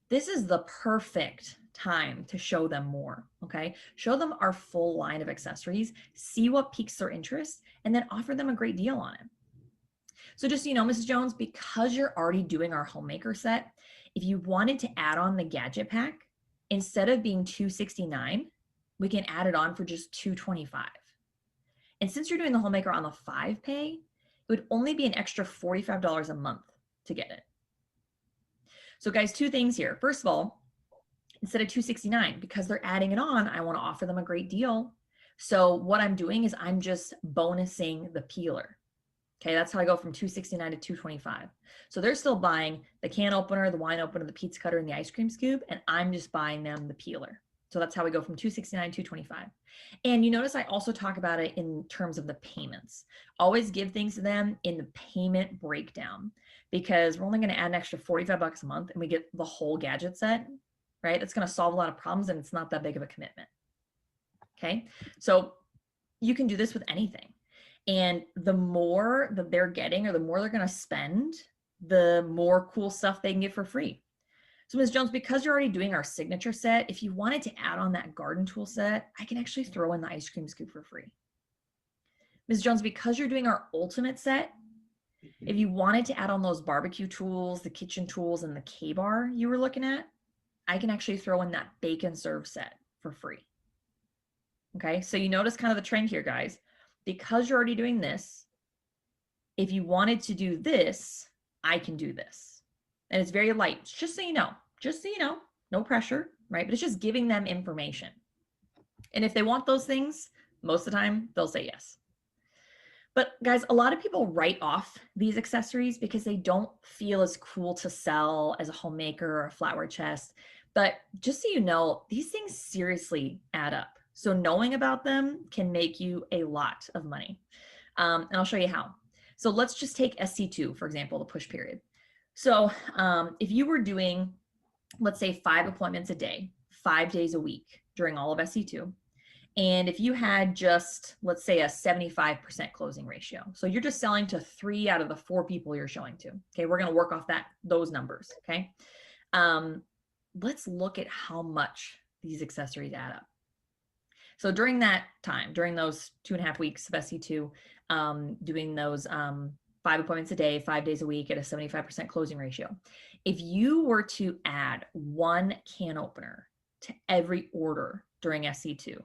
this is the perfect time to show them more. Okay, show them our full line of accessories, see what piques their interest, and then offer them a great deal on it. So just so you know, Mrs. Jones, because you're already doing our homemaker set, if you wanted to add on the gadget pack, instead of being $269, we can add it on for just $225. And since you're doing the homemaker on the 5 pay, it would only be an extra $45 a month to get it. So guys, 2 things here. First of all, instead of $269, because they're adding it on, I want to offer them a great deal. So what I'm doing is I'm just bonusing the peeler. Okay, that's how I go from $269 to $225. So they're still buying the can opener, the wine opener, the pizza cutter, and the ice cream scoop, and I'm just buying them the peeler. So that's how we go from $269 to $225. And you notice I also talk about it in terms of the payments. Always give things to them in the payment breakdown, because we're only going to add an extra $45 a month and we get the whole gadget set, right? That's going to solve a lot of problems and it's not that big of a commitment. Okay, so you can do this with anything. And the more that they're getting, or the more they're going to spend, the more cool stuff they can get for free. So Ms. Jones, because you're already doing our signature set, if you wanted to add on that garden tool set, I can actually throw in the ice cream scoop for free. Ms. Jones, because you're doing our ultimate set, if you wanted to add on those barbecue tools, the kitchen tools, and the K-bar you were looking at, I can actually throw in that bacon serve set for free. Okay, so you notice kind of the trend here, guys. Because you're already doing this, if you wanted to do this, I can do this. And it's very light, just so you know, no pressure, right? But it's just giving them information. And if they want those things, most of the time they'll say yes. But guys, a lot of people write off these accessories because they don't feel as cool to sell as a homemaker or a flatware chest. But just so you know, these things seriously add up. So knowing about them can make you a lot of money. And I'll show you how. So let's just take SC2, for example, the push period. So if you were doing, let's say 5 appointments a day, 5 days a week during all of SC2, and if you had just, let's say, a 75% closing ratio, so you're just selling to 3 out of the 4 people you're showing to. Okay, we're going to work off those numbers. Okay, let's look at how much these accessories add up. So during that time, during those 2.5 weeks of SC2, doing those 5 appointments a day, 5 days a week at a 75% closing ratio, if you were to add 1 can opener to every order during SC2,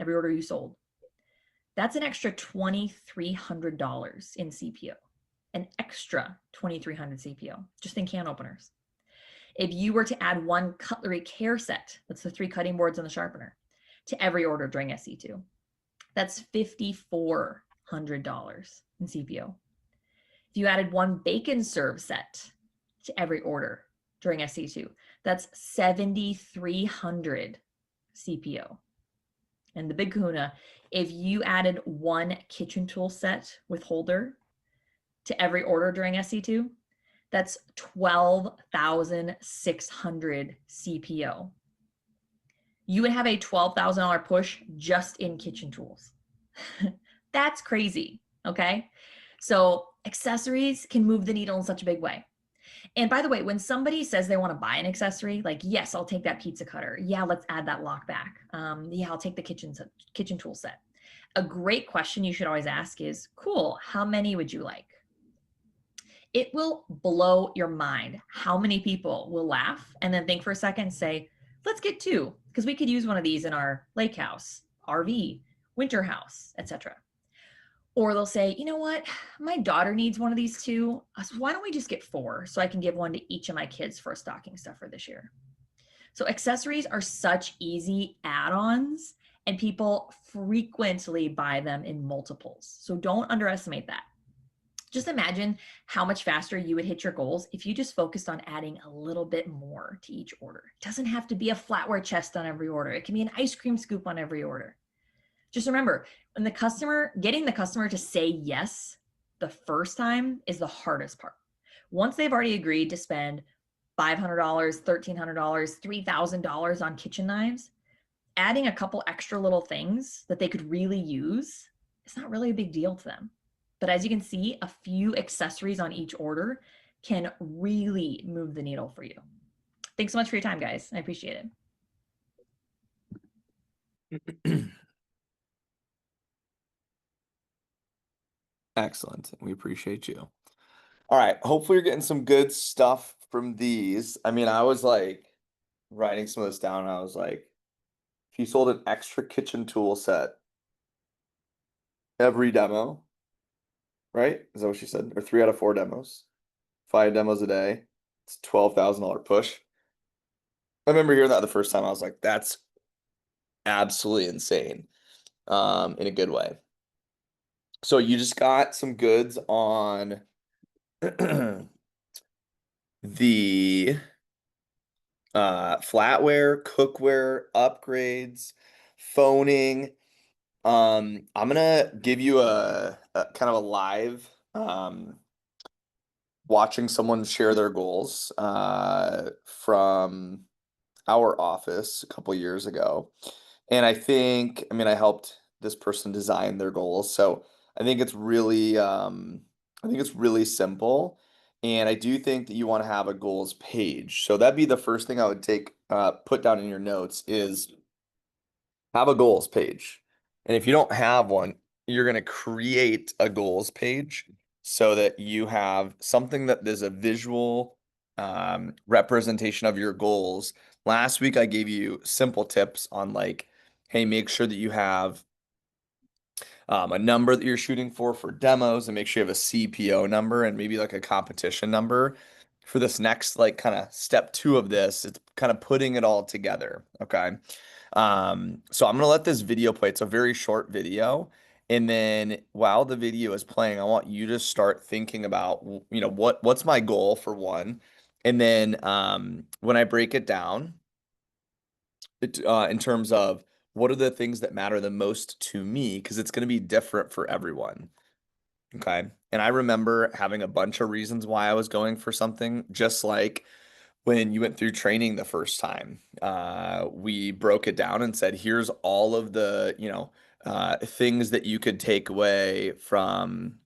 every order you sold, that's an extra $2,300 in CPO, an extra $2,300 CPO, just in can openers. If you were to add 1 cutlery care set, that's the 3 cutting boards and the sharpener, to every order during SC2, that's $5,400 in CPO. If you added 1 bacon serve set to every order during SC2, that's $7,300 CPO. And the big kahuna, if you added 1 kitchen tool set with holder to every order during SC2, that's $12,600 CPO. You would have a $12,000 push just in kitchen tools. That's crazy, okay? So accessories can move the needle in such a big way. And by the way, when somebody says they want to buy an accessory, like, yes, I'll take that pizza cutter. Yeah, let's add that lock back. Yeah, I'll take the kitchen tool set. A great question you should always ask is, cool, how many would you like? It will blow your mind how many people will laugh and then think for a second and say, let's get 2, because we could use one of these in our lake house, RV, winter house, etc. Or they'll say, you know what, my daughter needs one of these too. So why don't we just get 4 so I can give one to each of my kids for a stocking stuffer this year? So accessories are such easy add-ons, and people frequently buy them in multiples. So don't underestimate that. Just imagine how much faster you would hit your goals if you just focused on adding a little bit more to each order. It doesn't have to be a flatware chest on every order. It can be an ice cream scoop on every order. Just remember, when getting the customer to say yes the first time is the hardest part. Once they've already agreed to spend $500, $1,300, $3,000 on kitchen knives, adding a couple extra little things that they could really use, it's not really a big deal to them. But as you can see, a few accessories on each order can really move the needle for you. Thanks so much for your time, guys. I appreciate it. Excellent. We appreciate you. All right. Hopefully you're getting some good stuff from these. I mean, I was like writing some of this down. And I was like, if you sold an extra kitchen tool set every demo, right? Is that what she said? Or 3 out of 4 demos, 5 demos a day. It's $12,000 push. I remember hearing that the first time. I was like, that's absolutely insane. in a good way. So you just got some goods on the flatware, cookware, upgrades, phoning. I'm gonna give you a kind of a live watching someone share their goals from our office a couple years ago. And I mean, I helped this person design their goals. So I think it's really simple. And I do think that you want to have a goals page. So that'd be the first thing I would put down in your notes is have a goals page. And if you don't have one, you're going to create a goals page so that you have something that is a visual representation of your goals. Last week, I gave you simple tips on like, hey, make sure that you have a number that you're shooting for demos, and make sure you have a CPO number and maybe like a competition number. For this next, like kind of step 2 of this, it's kind of putting it all together. Okay. So I'm gonna let this video play. It's a very short video. And then while the video is playing, I want you to start thinking about, what's my goal for one. And then when I break it down, in terms of what are the things that matter the most to me, because it's going to be different for everyone. Okay. And I remember having a bunch of reasons why I was going for something, just like when you went through training the first time. We broke it down and said, here's all of the, things that you could take away from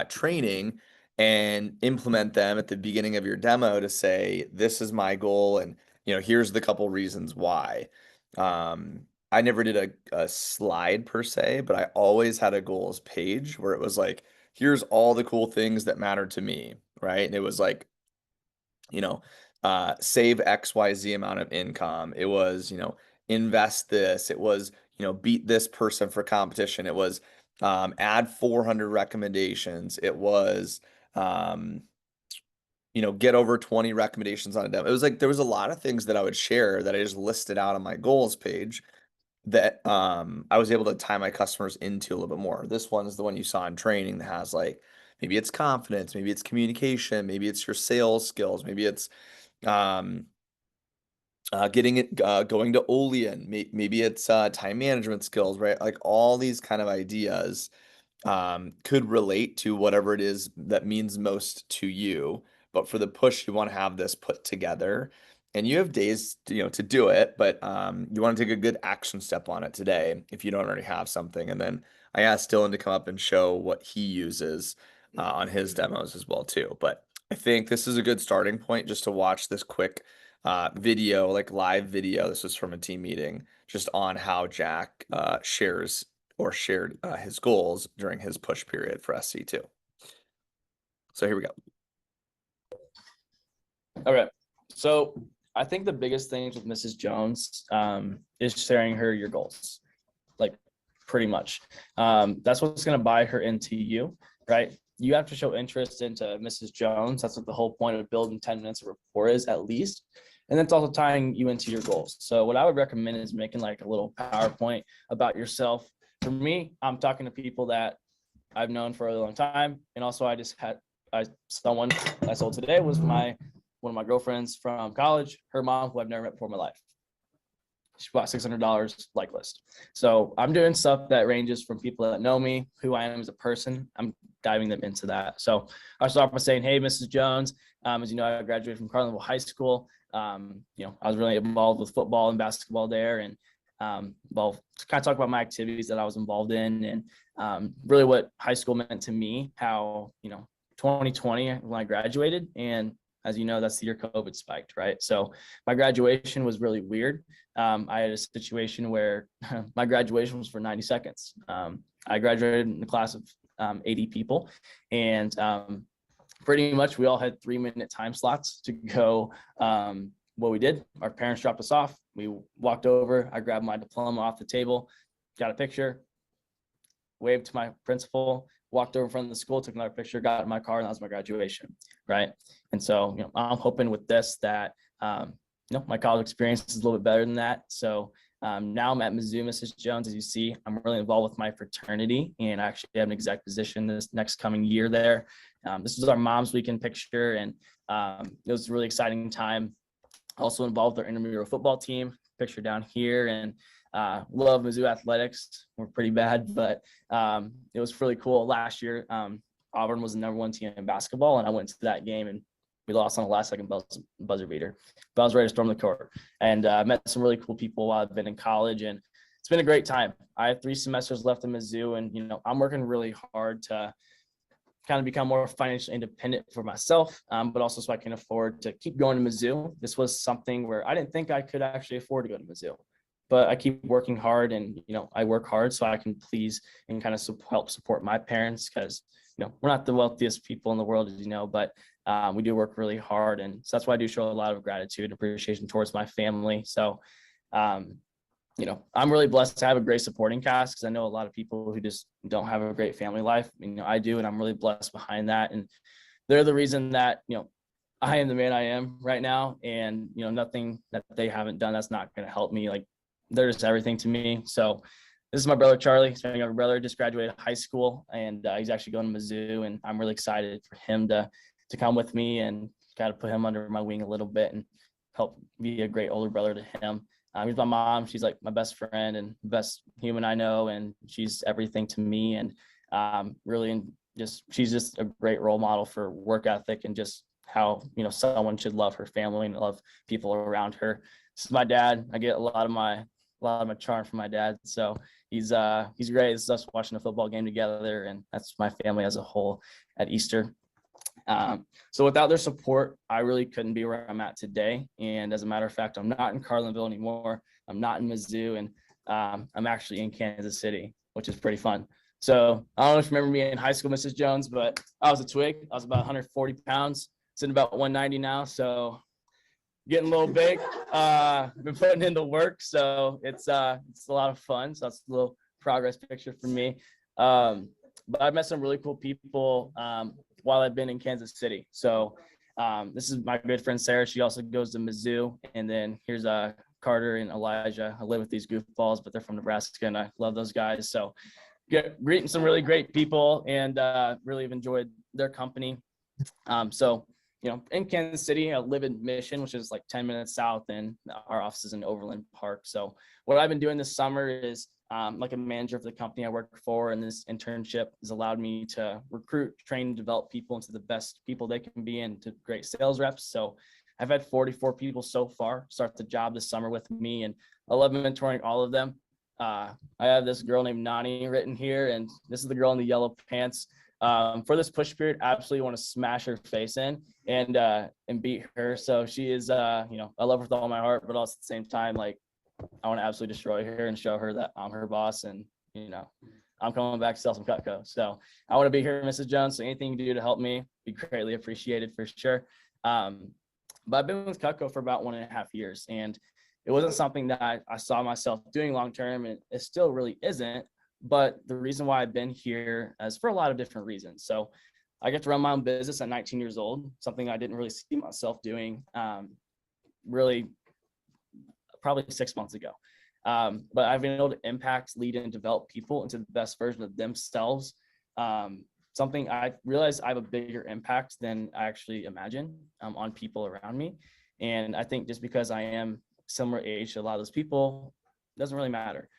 training and implement them at the beginning of your demo to say, this is my goal. And, here's the couple reasons why. I never did a slide per se, but I always had a goals page where it was like, here's all the cool things that matter to me. Right. And it was like, you know, save XYZ amount of income. It was, invest this. It was, beat this person for competition. It was, add 400 recommendations. It was, get over 20 recommendations on a demo. It was like, there was a lot of things that I would share that I just listed out on my goals page that I was able to tie my customers into a little bit more. This one is the one you saw in training that has like, maybe it's confidence, maybe it's communication, maybe it's your sales skills, maybe it's um, getting it going to Olean, maybe it's time management skills, right? Like all these kind of ideas could relate to whatever it is that means most to you. But for the push, you want to have this put together, and you have days to, to do it, but you want to take a good action step on it today if you don't already have something. And then I asked Dylan to come up and show what he uses on his demos as well too. But I think this is a good starting point just to watch this quick video, like live video. This was from a team meeting just on how Jack shared his goals during his push period for SC2. So here we go. Okay, so I think the biggest thing with Mrs. Jones is sharing her your goals, like pretty much. That's what's going to buy her into you, right? You have to show interest into Mrs. Jones. That's what the whole point of building 10 minutes of rapport is, at least. And that's also tying you into your goals. So what I would recommend is making like a little PowerPoint about yourself. For me, I'm talking to people that I've known for a long time. And also someone I sold today was one of my girlfriends from college, her mom, who I've never met before in my life. She bought $600 like list. So I'm doing stuff that ranges from people that know me, who I am as a person. I'm diving them into that. So I start by saying, hey, Mrs. Jones, as you know, I graduated from Carlinville High School. I was really involved with football and basketball there, and kind of talk about my activities that I was involved in, and really what high school meant to me, how, 2020 when I graduated, and as you know, that's the year COVID spiked, right? So my graduation was really weird. I had a situation where my graduation was for 90 seconds. I graduated in a class of 80 people, and pretty much we all had 3-minute time slots to go. What we did, our parents dropped us off. We walked over, I grabbed my diploma off the table, got a picture, waved to my principal, walked over in front of the school, took another picture, got in my car, and that was my graduation, right? And so, I'm hoping with this that, my college experience is a little bit better than that. So Now I'm at Mizzou, Mrs. Jones. As you see, I'm really involved with my fraternity, and I actually have an exec position this next coming year there. This was our mom's weekend picture, and it was a really exciting time. Also involved with our intramural football team, picture down here, and love Mizzou athletics. We're pretty bad, but it was really cool. Last year, Auburn was the #1 team in basketball, and I went to that game, and we lost on the last second buzzer beater. But I was ready to storm the court, and met some really cool people while I've been in college, and it's been a great time. I have 3 semesters left in Mizzou, and I'm working really hard to kind of become more financially independent for myself, but also so I can afford to keep going to Mizzou. This was something where I didn't think I could actually afford to go to Mizzou, but I keep working hard, and I work hard so I can please and kind of help support my parents, because we're not the wealthiest people in the world, as you know, but we do work really hard, and so that's why I do show a lot of gratitude and appreciation towards my family. So I'm really blessed to have a great supporting cast, because I know a lot of people who just don't have a great family life. I do, and I'm really blessed behind that. And they're the reason that, I am the man I am right now. And, nothing that they haven't done that's not going to help me. Like, they're just everything to me. So this is my brother, Charlie. He's my younger brother, just graduated high school, and he's actually going to Mizzou. And I'm really excited for him to come with me, and got to put him under my wing a little bit and help be a great older brother to him. He's my mom. She's like my best friend and best human I know, and she's everything to me. And she's just a great role model for work ethic and just how someone should love her family and love people around her. This is my dad. I get a lot of my charm from my dad. So he's great. It's us watching a football game together, and that's my family as a whole at Easter. So without their support, I really couldn't be where I'm at today. And as a matter of fact, I'm not in Carlinville anymore. I'm not in Mizzou, and I'm actually in Kansas City, which is pretty fun. So I don't know if you remember me in high school, Mrs. Jones, but I was a twig. I was about 140 pounds, sitting about 190 now. So getting a little big. I've been putting in the work, so it's a lot of fun. So that's a little progress picture for me. But I've met some really cool people while I've been in Kansas City. So this is my good friend Sarah. She also goes to Mizzou. And then here's Carter and Elijah. I live with these goofballs, but they're from Nebraska, and I love those guys. So greeting some really great people, and really have enjoyed their company. In Kansas City, I live in Mission, which is like 10 minutes south, and our office is in Overland Park. So what I've been doing this summer is like a manager for the company I work for, and this internship has allowed me to recruit, train, and develop people into the best people they can be, and to great sales reps. So I've had 44 people so far start the job this summer with me, and I love mentoring all of them. I have this girl named Nani written here, and this is the girl in the yellow pants. For this push period, I absolutely want to smash her face in and beat her. So she is, I love her with all my heart, but also at the same time, like, I want to absolutely destroy her and show her that I'm her boss, and I'm coming back to sell some Cutco. So I want to be here, Mrs. Jones. So anything you can do to help me, be greatly appreciated for sure. But I've been with Cutco for about 1.5 years, and it wasn't something that I saw myself doing long term, and it still really isn't. But the reason why I've been here is for a lot of different reasons. So I get to run my own business at 19 years old, something I didn't really see myself doing really probably 6 months ago. But I've been able to impact, lead, and develop people into the best version of themselves. Something I realized I have a bigger impact than I actually imagine on people around me. And I think just because I am similar age to a lot of those people, doesn't really matter.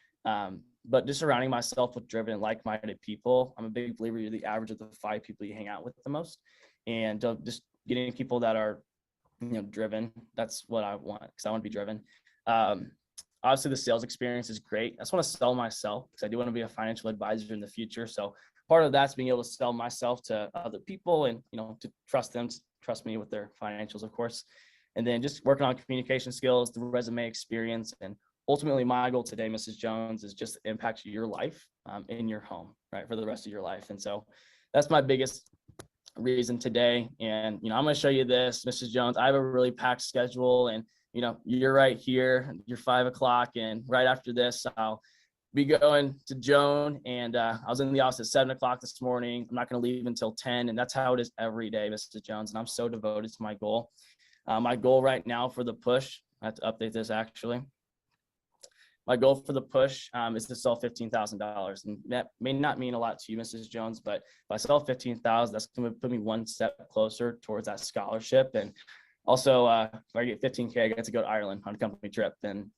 But just surrounding myself with driven and like-minded people, I'm a big believer you're the average of the 5 people you hang out with the most. And just getting people that are, driven, that's what I want, because I want to be driven. Obviously, the sales experience is great. I just want to sell myself, because I do want to be a financial advisor in the future. So part of that's being able to sell myself to other people, and, to trust them, to trust me with their financials, of course. And then just working on communication skills, the resume experience, and ultimately my goal today, Mrs. Jones, is just to impact your life in your home, right, for the rest of your life. And so that's my biggest reason today. And, I'm going to show you this, Mrs. Jones. I have a really packed schedule, and, you're right here, you're 5 o'clock. And right after this, I'll be going to Joan. And I was in the office at 7 o'clock this morning. I'm not going to leave until 10. And that's how it is every day, Mrs. Jones. And I'm so devoted to my goal. My goal right now for the push, I have to update this actually. my goal for the push is to sell $15,000. And that may not mean a lot to you, Mrs. Jones, but if I sell 15,000, that's going to put me one step closer towards that scholarship. And also, if I get 15K, I get to go to Ireland on a company trip. And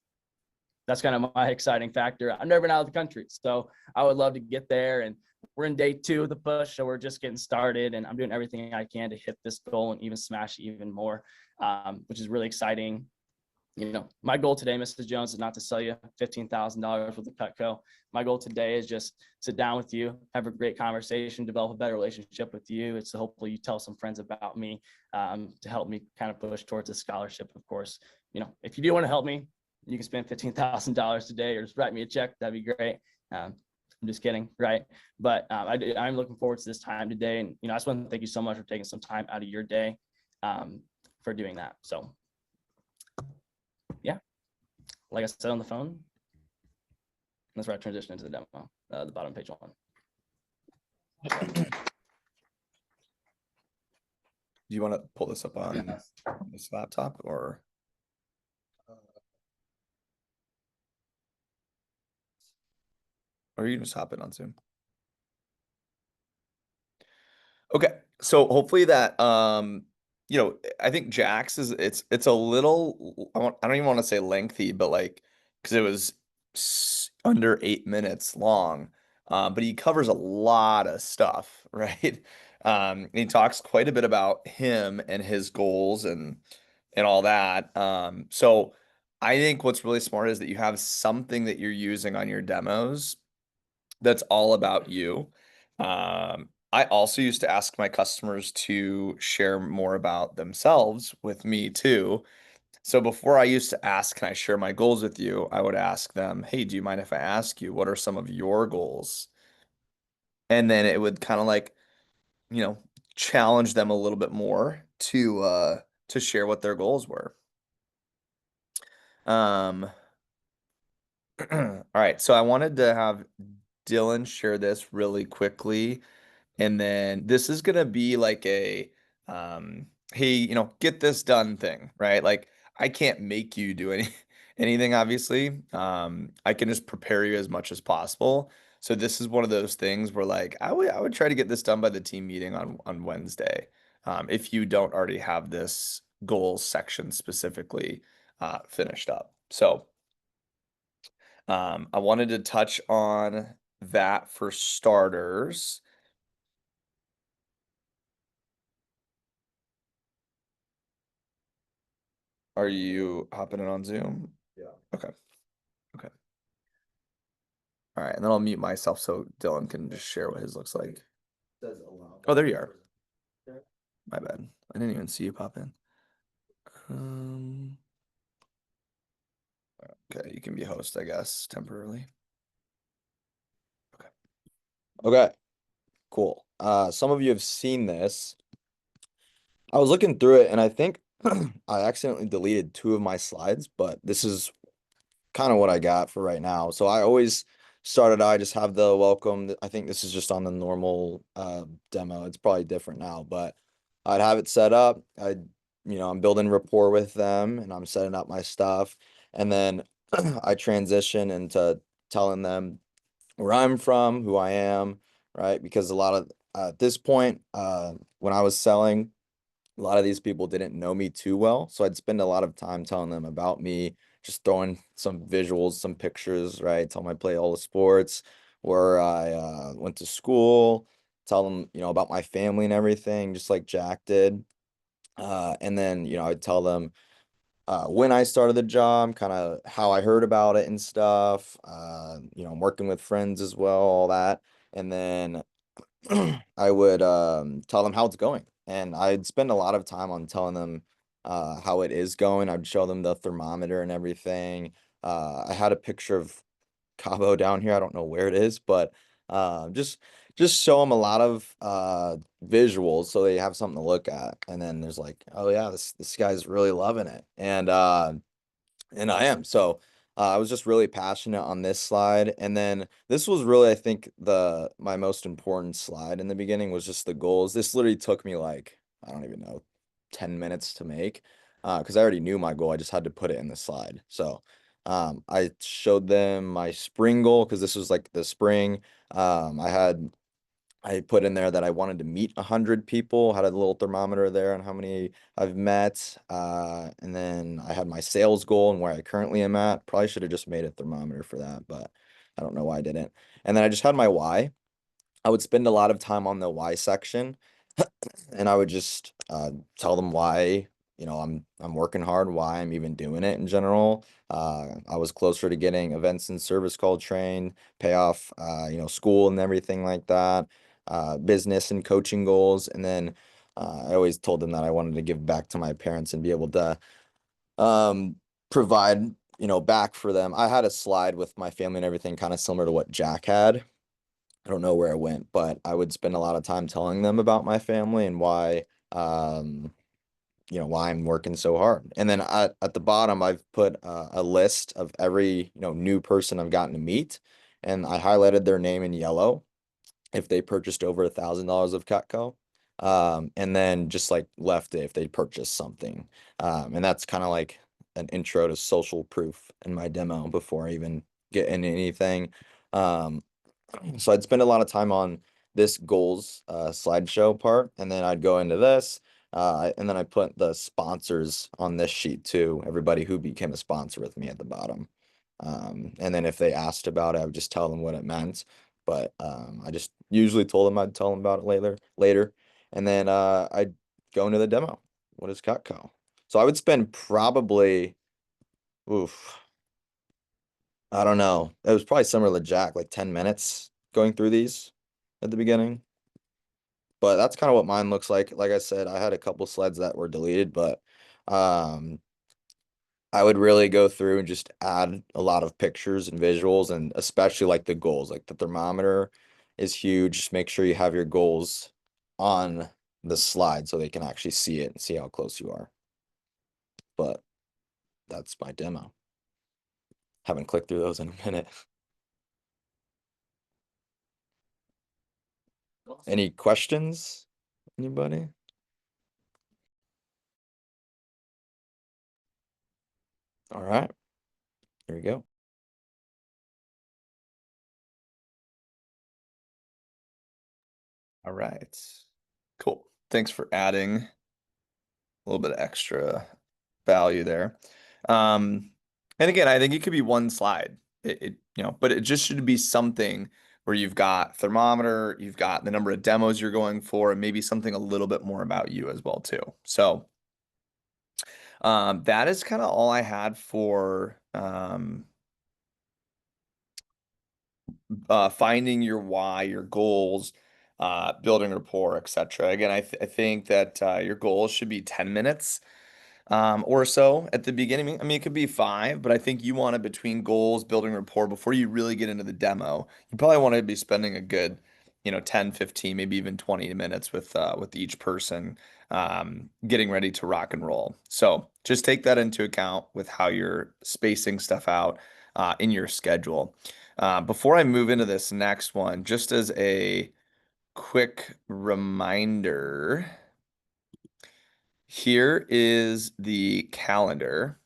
that's kind of my exciting factor. I've never been out of the country, so I would love to get there. And we're in day 2 of the push, so we're just getting started, and I'm doing everything I can to hit this goal and even smash it even more, which is really exciting. You know, my goal today, Mrs. Jones, is not to sell you $15,000 with the Cutco. My goal today is just sit down with you, have a great conversation, develop a better relationship with you. It's to hopefully you tell some friends about me to help me kind of push towards a scholarship. Of course, you know, if you do want to help me, you can spend $15,000 today or just write me a check. That'd be great. I'm just kidding, right? But I'm looking forward to this time today. And, you know, I just want to thank you so much for taking some time out of your day for doing that. So, yeah, like I said on the phone, that's where I transition into the demo, the bottom of page 1. Do you want to pull this up on this laptop or? Or you can just hop in on Zoom. Okay, so hopefully that you know, I think Jax is it's a little I don't even want to say lengthy, but like because it was under 8 minutes long, but he covers a lot of stuff, right? And he talks quite a bit about him and his goals and all that. So I think what's really smart is that you have something that you're using on your demos that's all about you. I also used to ask my customers to share more about themselves with me too. So before I used to ask, can I share my goals with you? I would ask them, hey, do you mind if I ask you, what are some of your goals? And then it would kind of like, you know, challenge them a little bit more to share what their goals were. All right, so I wanted to have Dylan share this really quickly. And then this is gonna be like a hey, you know, get this done thing, right? Like I can't make you do anything, obviously. I can just prepare you as much as possible. So this is one of those things where like I would try to get this done by the team meeting on Wednesday. If you don't already have this goals section specifically finished up. So I wanted to touch on that for starters. Are you hopping in on Zoom? Yeah. Okay. Okay. All right, and then I'll mute myself so Dylan can just share what his looks like. Says allow. Oh, there you are. My bad. I didn't even see you pop in. Okay, you can be host, I guess, temporarily. Okay, cool. Some of you have seen this. I was looking through it and I think I accidentally deleted 2 of my slides, but this is kind of what I got for right now. So I always started, I just have the welcome. I think this is just on the normal demo. It's probably different now, but I'd have it set up. I'm building rapport with them and I'm setting up my stuff. And then I transition into telling them where I'm from, who I am, right? Because a lot of at this point, when I was selling, a lot of these people didn't know me too well. So I'd spend a lot of time telling them about me, just throwing some visuals, some pictures, right? Tell them I play all the sports, where I went to school, tell them, about my family and everything, just like Jack did. And then, I'd tell them when I started the job, kind of how I heard about it and stuff. I'm working with friends as well, all that. And then I would tell them how it's going. And I'd spend a lot of time on telling them how it is going. I'd show them the thermometer and everything. I had a picture of Cabo down here. I don't know where it is, but just show them a lot of visuals so they have something to look at. And then there's like, oh yeah, this guy's really loving it. And I am. So I was just really passionate on this slide. And then this was really, I think, my most important slide in the beginning was just the goals. This literally took me like, I don't even know, 10 minutes to make because I already knew my goal. I just had to put it in the slide. So I showed them my spring goal because this was like the spring. I put in there that I wanted to meet 100 people, had a little thermometer there on how many I've met. And then I had my sales goal and where I currently am at. Probably should have just made a thermometer for that, but I don't know why I didn't. And then I just had my why. I would spend a lot of time on the why section and I would just tell them why, I'm working hard, why I'm even doing it in general. I was closer to getting events and service call trained, pay off school and everything like that, business and coaching goals. And then I always told them that I wanted to give back to my parents and be able to um provide, back for them. I had a slide with my family and everything kind of similar to what Jack had. I don't know where I went, but I would spend a lot of time telling them about my family and um, why I'm working so hard. And then at the bottom, I've put a list of every, new person I've gotten to meet, and I highlighted their name in yellow if they purchased over $1,000 of Cutco. And then just like left it if they purchased something. And that's kind of like an intro to social proof in my demo before I even get into anything. Um, so I'd spend a lot of time on this goals slideshow part, and then I'd go into this, and then I put the sponsors on this sheet too, everybody who became a sponsor with me at the bottom. And then if they asked about it, I would just tell them what it meant. But I just usually told them I'd tell them about it later. And then I'd go into the demo. What is Cutco? So I would spend probably, oof, I don't know. It was probably similar to Jack, like 10 minutes going through these at the beginning. But that's kind of what mine looks like. Like I said, I had a couple slides that were deleted, but um I would really go through and just add a lot of pictures and visuals and especially like the goals. Like the thermometer is huge. Just make sure you have your goals on the slide so they can actually see it and see how close you are. But that's my demo. Haven't clicked through those in a minute. Any questions? Anybody? All right, here we go. All right. Cool. Thanks for adding a little bit of extra value there. And again, I think it could be one slide. But it just should be something where you've got thermometer, you've got the number of demos you're going for, and maybe something a little bit more about you as well too. So that is kind of all I had for finding your why, your goals, building rapport, etc. Again, I think that your goals should be 10 minutes or so at the beginning. I mean, it could be 5, but I think you want it between goals, building rapport before you really get into the demo. You probably want to be spending a good, 10, 15, maybe even 20 minutes with each person, getting ready to rock and roll. So just take that into account with how you're spacing stuff out in your schedule. Before I move into this next one, just as a quick reminder, here is the calendar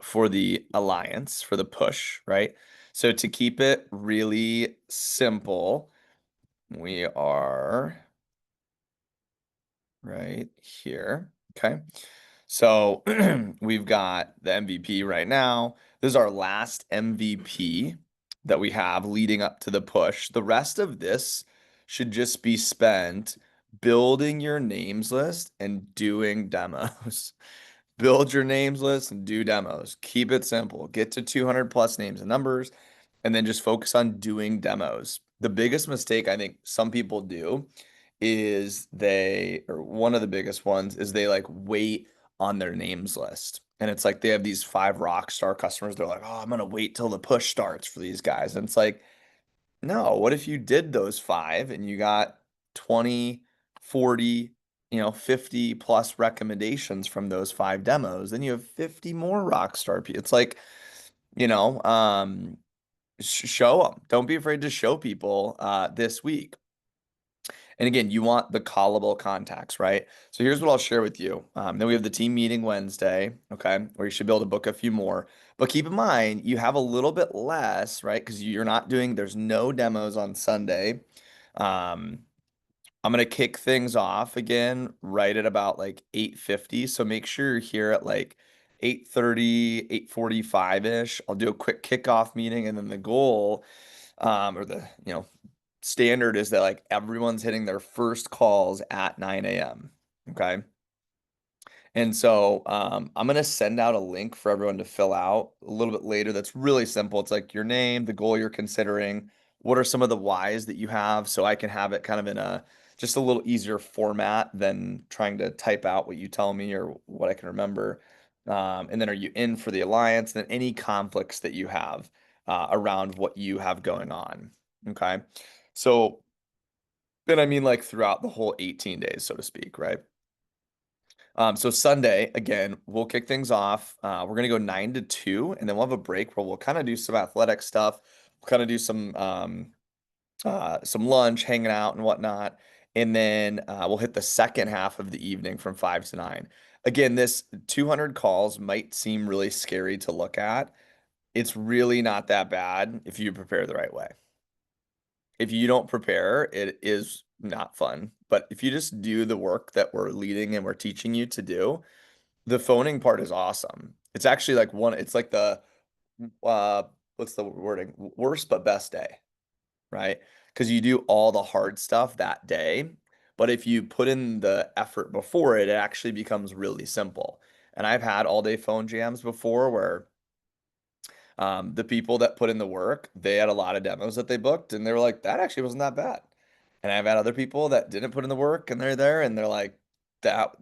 for the alliance, for the push, right? So to keep it really simple, we are right here. Okay. So we've got the MVP right now. This is our last MVP that we have leading up to the push. The rest of this should just be spent building your names list and doing demos. Build your names list and do demos. Keep it simple. Get to 200 plus names and numbers, and then just focus on doing demos. The biggest mistake I think some people do is or one of the biggest ones is they like wait on their names list. And it's like they have these 5 rock star customers. They're like, oh, I'm gonna wait till the push starts for these guys. And it's like, no, what if you did those 5 and you got 20, 40, 50 plus recommendations from those 5 demos? Then you have 50 more rock star people. It's like, you know, show them. Don't be afraid to show people this week. And again, you want the callable contacts, right? So here's what I'll share with you. Then we have the team meeting Wednesday, okay, where you should be able to book a few more. But keep in mind, you have a little bit less, right? Because you're not doing, there's no demos on Sunday. Um, I'm gonna kick things off again right at about like 8:50. So make sure you're here at like 8:30, 8:45-ish. I'll do a quick kickoff meeting, and then the goal, or the, standard is that like everyone's hitting their first calls at 9 a.m. Okay. And so I'm going to send out a link for everyone to fill out a little bit later. That's really simple. It's like your name, the goal you're considering, what are some of the whys that you have, so I can have it kind of in a just a little easier format than trying to type out what you tell me or what I can remember. And then are you in for the alliance? And then any conflicts that you have around what you have going on. Okay. So then I mean like throughout the whole 18 days, so to speak, right? So Sunday, again, we'll kick things off. We're gonna go 9 to 2, and then we'll have a break where we'll kind of do some athletic stuff. We'll kind of do some lunch, hanging out and whatnot, and then we'll hit the second half of the evening from 5 to 9. Again, this 200 calls might seem really scary to look at. It's really not that bad if you prepare the right way. If you don't prepare, it is not fun. But if you just do the work that we're leading and we're teaching you to do, the phoning part is awesome. It's actually like it's like the, uh, what's the wording? Worst but best day, right? Because you do all the hard stuff that day. But if you put in the effort before it, it actually becomes really simple. And I've had all day phone jams before where the people that put in the work, they had a lot of demos that they booked, and they were like, that actually wasn't that bad. And I've had other people that didn't put in the work, and they're there, and they're like, that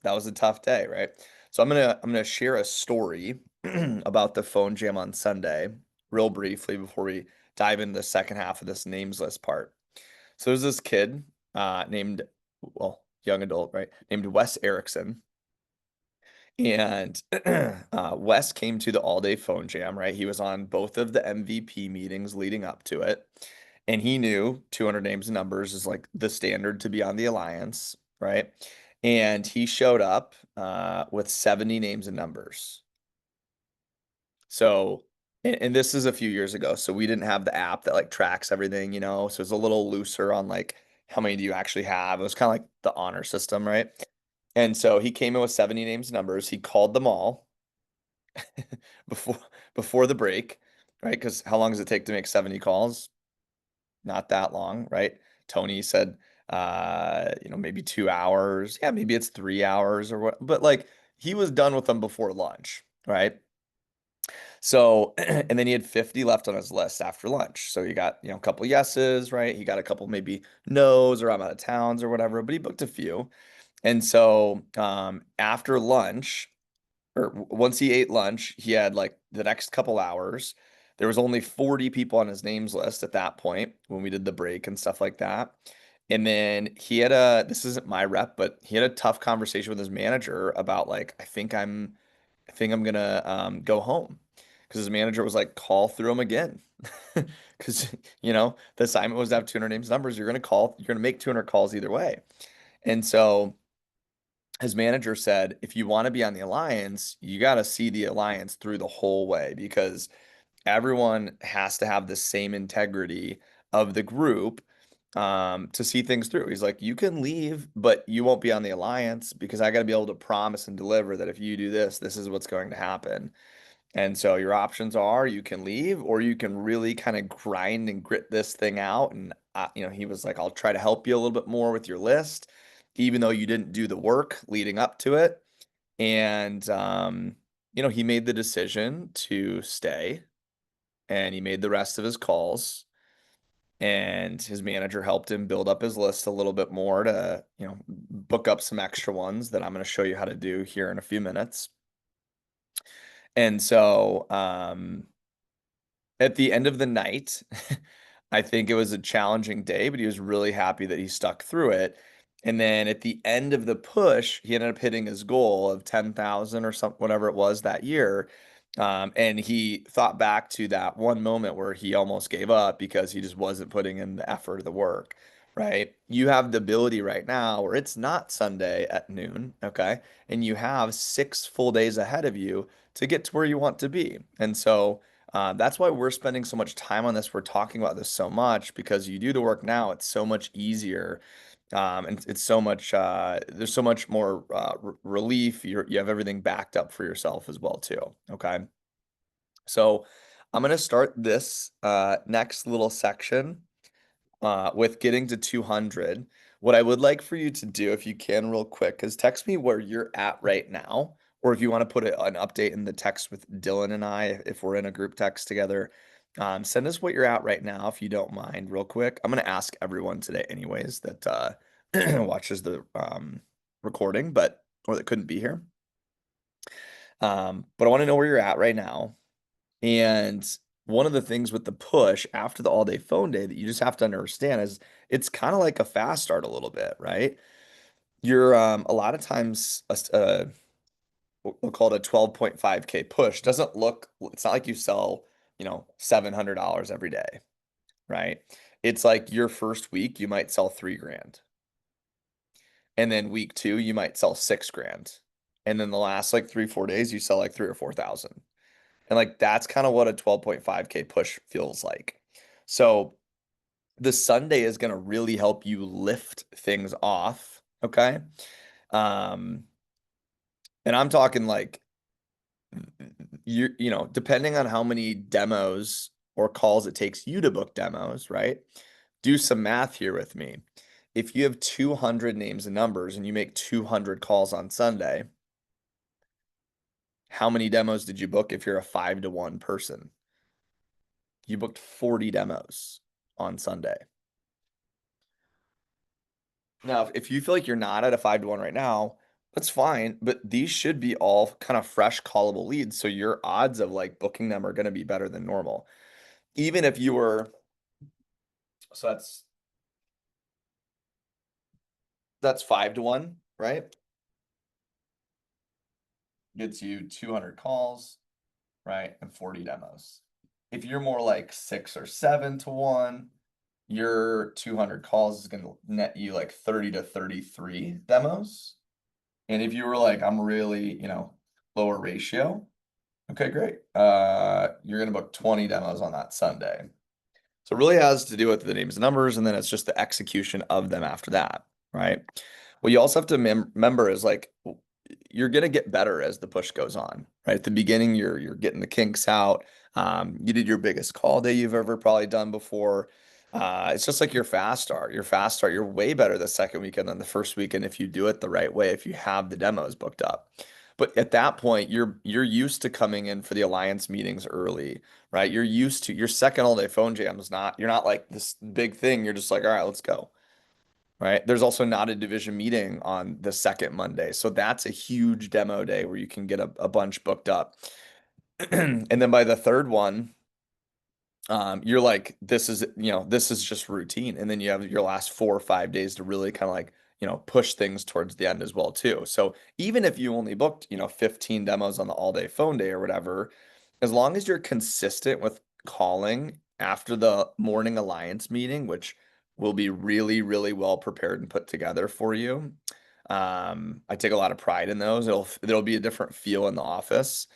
was a tough day, right? So I'm gonna share a story about the phone jam on Sunday, real briefly, before we dive into the second half of this names list part. So there's this kid named, well, young adult, right? Named Wes Erickson. And Wes came to the all-day phone jam, right? He was on both of the MVP meetings leading up to it. And he knew 200 names and numbers is like the standard to be on the alliance, right? And he showed up with 70 names and numbers. So, and this is a few years ago. So we didn't have the app that like tracks everything, So it's a little looser on like how many do you actually have. It was kind of like the honor system, right? And so he came in with 70 names and numbers. He called them all before before the break, right? Because how long does it take to make 70 calls? Not that long, right? Tony said, maybe 2 hours. Yeah, maybe it's 3 hours or what, but like he was done with them before lunch, right? So, and then he had 50 left on his list after lunch. So he got, a couple yeses, right? He got a couple maybe no's or I'm out of towns or whatever, but he booked a few. And so, after lunch, or once he ate lunch, he had like the next couple hours. There was only 40 people on his names list at that point when we did the break and stuff like that. And then this isn't my rep, but he had a tough conversation with his manager about like, I think I'm gonna go home. Because his manager was like, call through them again. Because, the assignment was to have 200 names numbers. You're gonna make 200 calls either way. And so his manager said, if you want to be on the alliance, you got to see the alliance through the whole way because everyone has to have the same integrity of the group to see things through. He's like, you can leave, but you won't be on the alliance because I got to be able to promise and deliver that if you do this, this is what's going to happen. And so your options are you can leave or you can really kind of grind and grit this thing out. And, he was like, I'll try to help you a little bit more with your list, even though you didn't do the work leading up to it. And, he made the decision to stay and he made the rest of his calls. And his manager helped him build up his list a little bit more to, book up some extra ones that I'm going to show you how to do here in a few minutes. And so, at the end of the night, I think it was a challenging day, but he was really happy that he stuck through it. And then at the end of the push, he ended up hitting his goal of 10,000 or something, whatever it was that year. And he thought back to that one moment where he almost gave up because he just wasn't putting in the effort of the work. right? You have the ability right now where it's not Sunday at noon, okay? And you have 6 full days ahead of you to get to where you want to be. And so that's why we're spending so much time on this. We're talking about this so much because you do the work now, it's so much easier. And it's so much, there's so much more relief. You have everything backed up for yourself as well, too. Okay. So I'm going to start this next little section with getting to 200. What I would like for you to do, if you can, real quick, is text me where you're at right now, or if you want to put an update in the text with Dylan and I, if we're in a group text together. Send us what you're at right now, if you don't mind, real quick. I'm going to ask everyone today, anyways, that watches the recording, or that couldn't be here. But I want to know where you're at right now. And one of the things with the push after the all-day phone day that you just have to understand is it's kind of like a fast start a little bit, right? You're a lot of times we'll call it a 12.5K push doesn't look, it's not like you sell, $700 every day, right? It's like your first week you might sell 3 grand. And then week 2 you might sell 6 grand. And then the last like 3-4 days you sell like 3 or 4,000. And like that's kind of what a 12.5K push feels like. So the Sunday is going to really help you lift things off. Okay. And I'm talking like depending on how many demos or calls it takes you to book demos, right? Do some math here with me. If you have 200 names and numbers and you make 200 calls on Sunday, how many demos did you book if you're a 5-to-1 person? You booked 40 demos on Sunday. Now, if you feel like you're not at a 5-to-1 right now, that's fine, but these should be all kind of fresh callable leads. So your odds of like booking them are going to be better than normal. Even if you were, so that's 5-to-1, right? Gets you 200 calls, right? And 40 demos. If you're more like 6 or 7-to-1, your 200 calls is going to net you like 30 to 33 demos. And if you were like, I'm really, lower ratio, okay, great. You're going to book 20 demos on that Sunday. So it really has to do with the names and numbers, and then it's just the execution of them after that, right? What you also have to remember is like you're gonna get better as the push goes on, right? At the beginning, you're getting the kinks out. You did your biggest call day you've ever probably done before. It's just like your fast start. Your fast start, you're way better the second weekend than the first weekend if you do it the right way, if you have the demos booked up. But at that point, you're used to coming in for the alliance meetings early, right? You're used to your second all day phone jam is not, you're not like this big thing. You're just like, all right, let's go. Right. There's also not a division meeting on the second Monday. So that's a huge demo day where you can get a bunch booked up. And then by the third one, you're like, this is just routine. And then you have your last 4 or 5 days to really kind of like, push things towards the end as well too. So even if you only booked, 15 demos on the all day phone day or whatever, as long as you're consistent with calling after the morning alliance meeting, which will be really, really well prepared and put together for you. I take a lot of pride in those. There'll be a different feel in the office.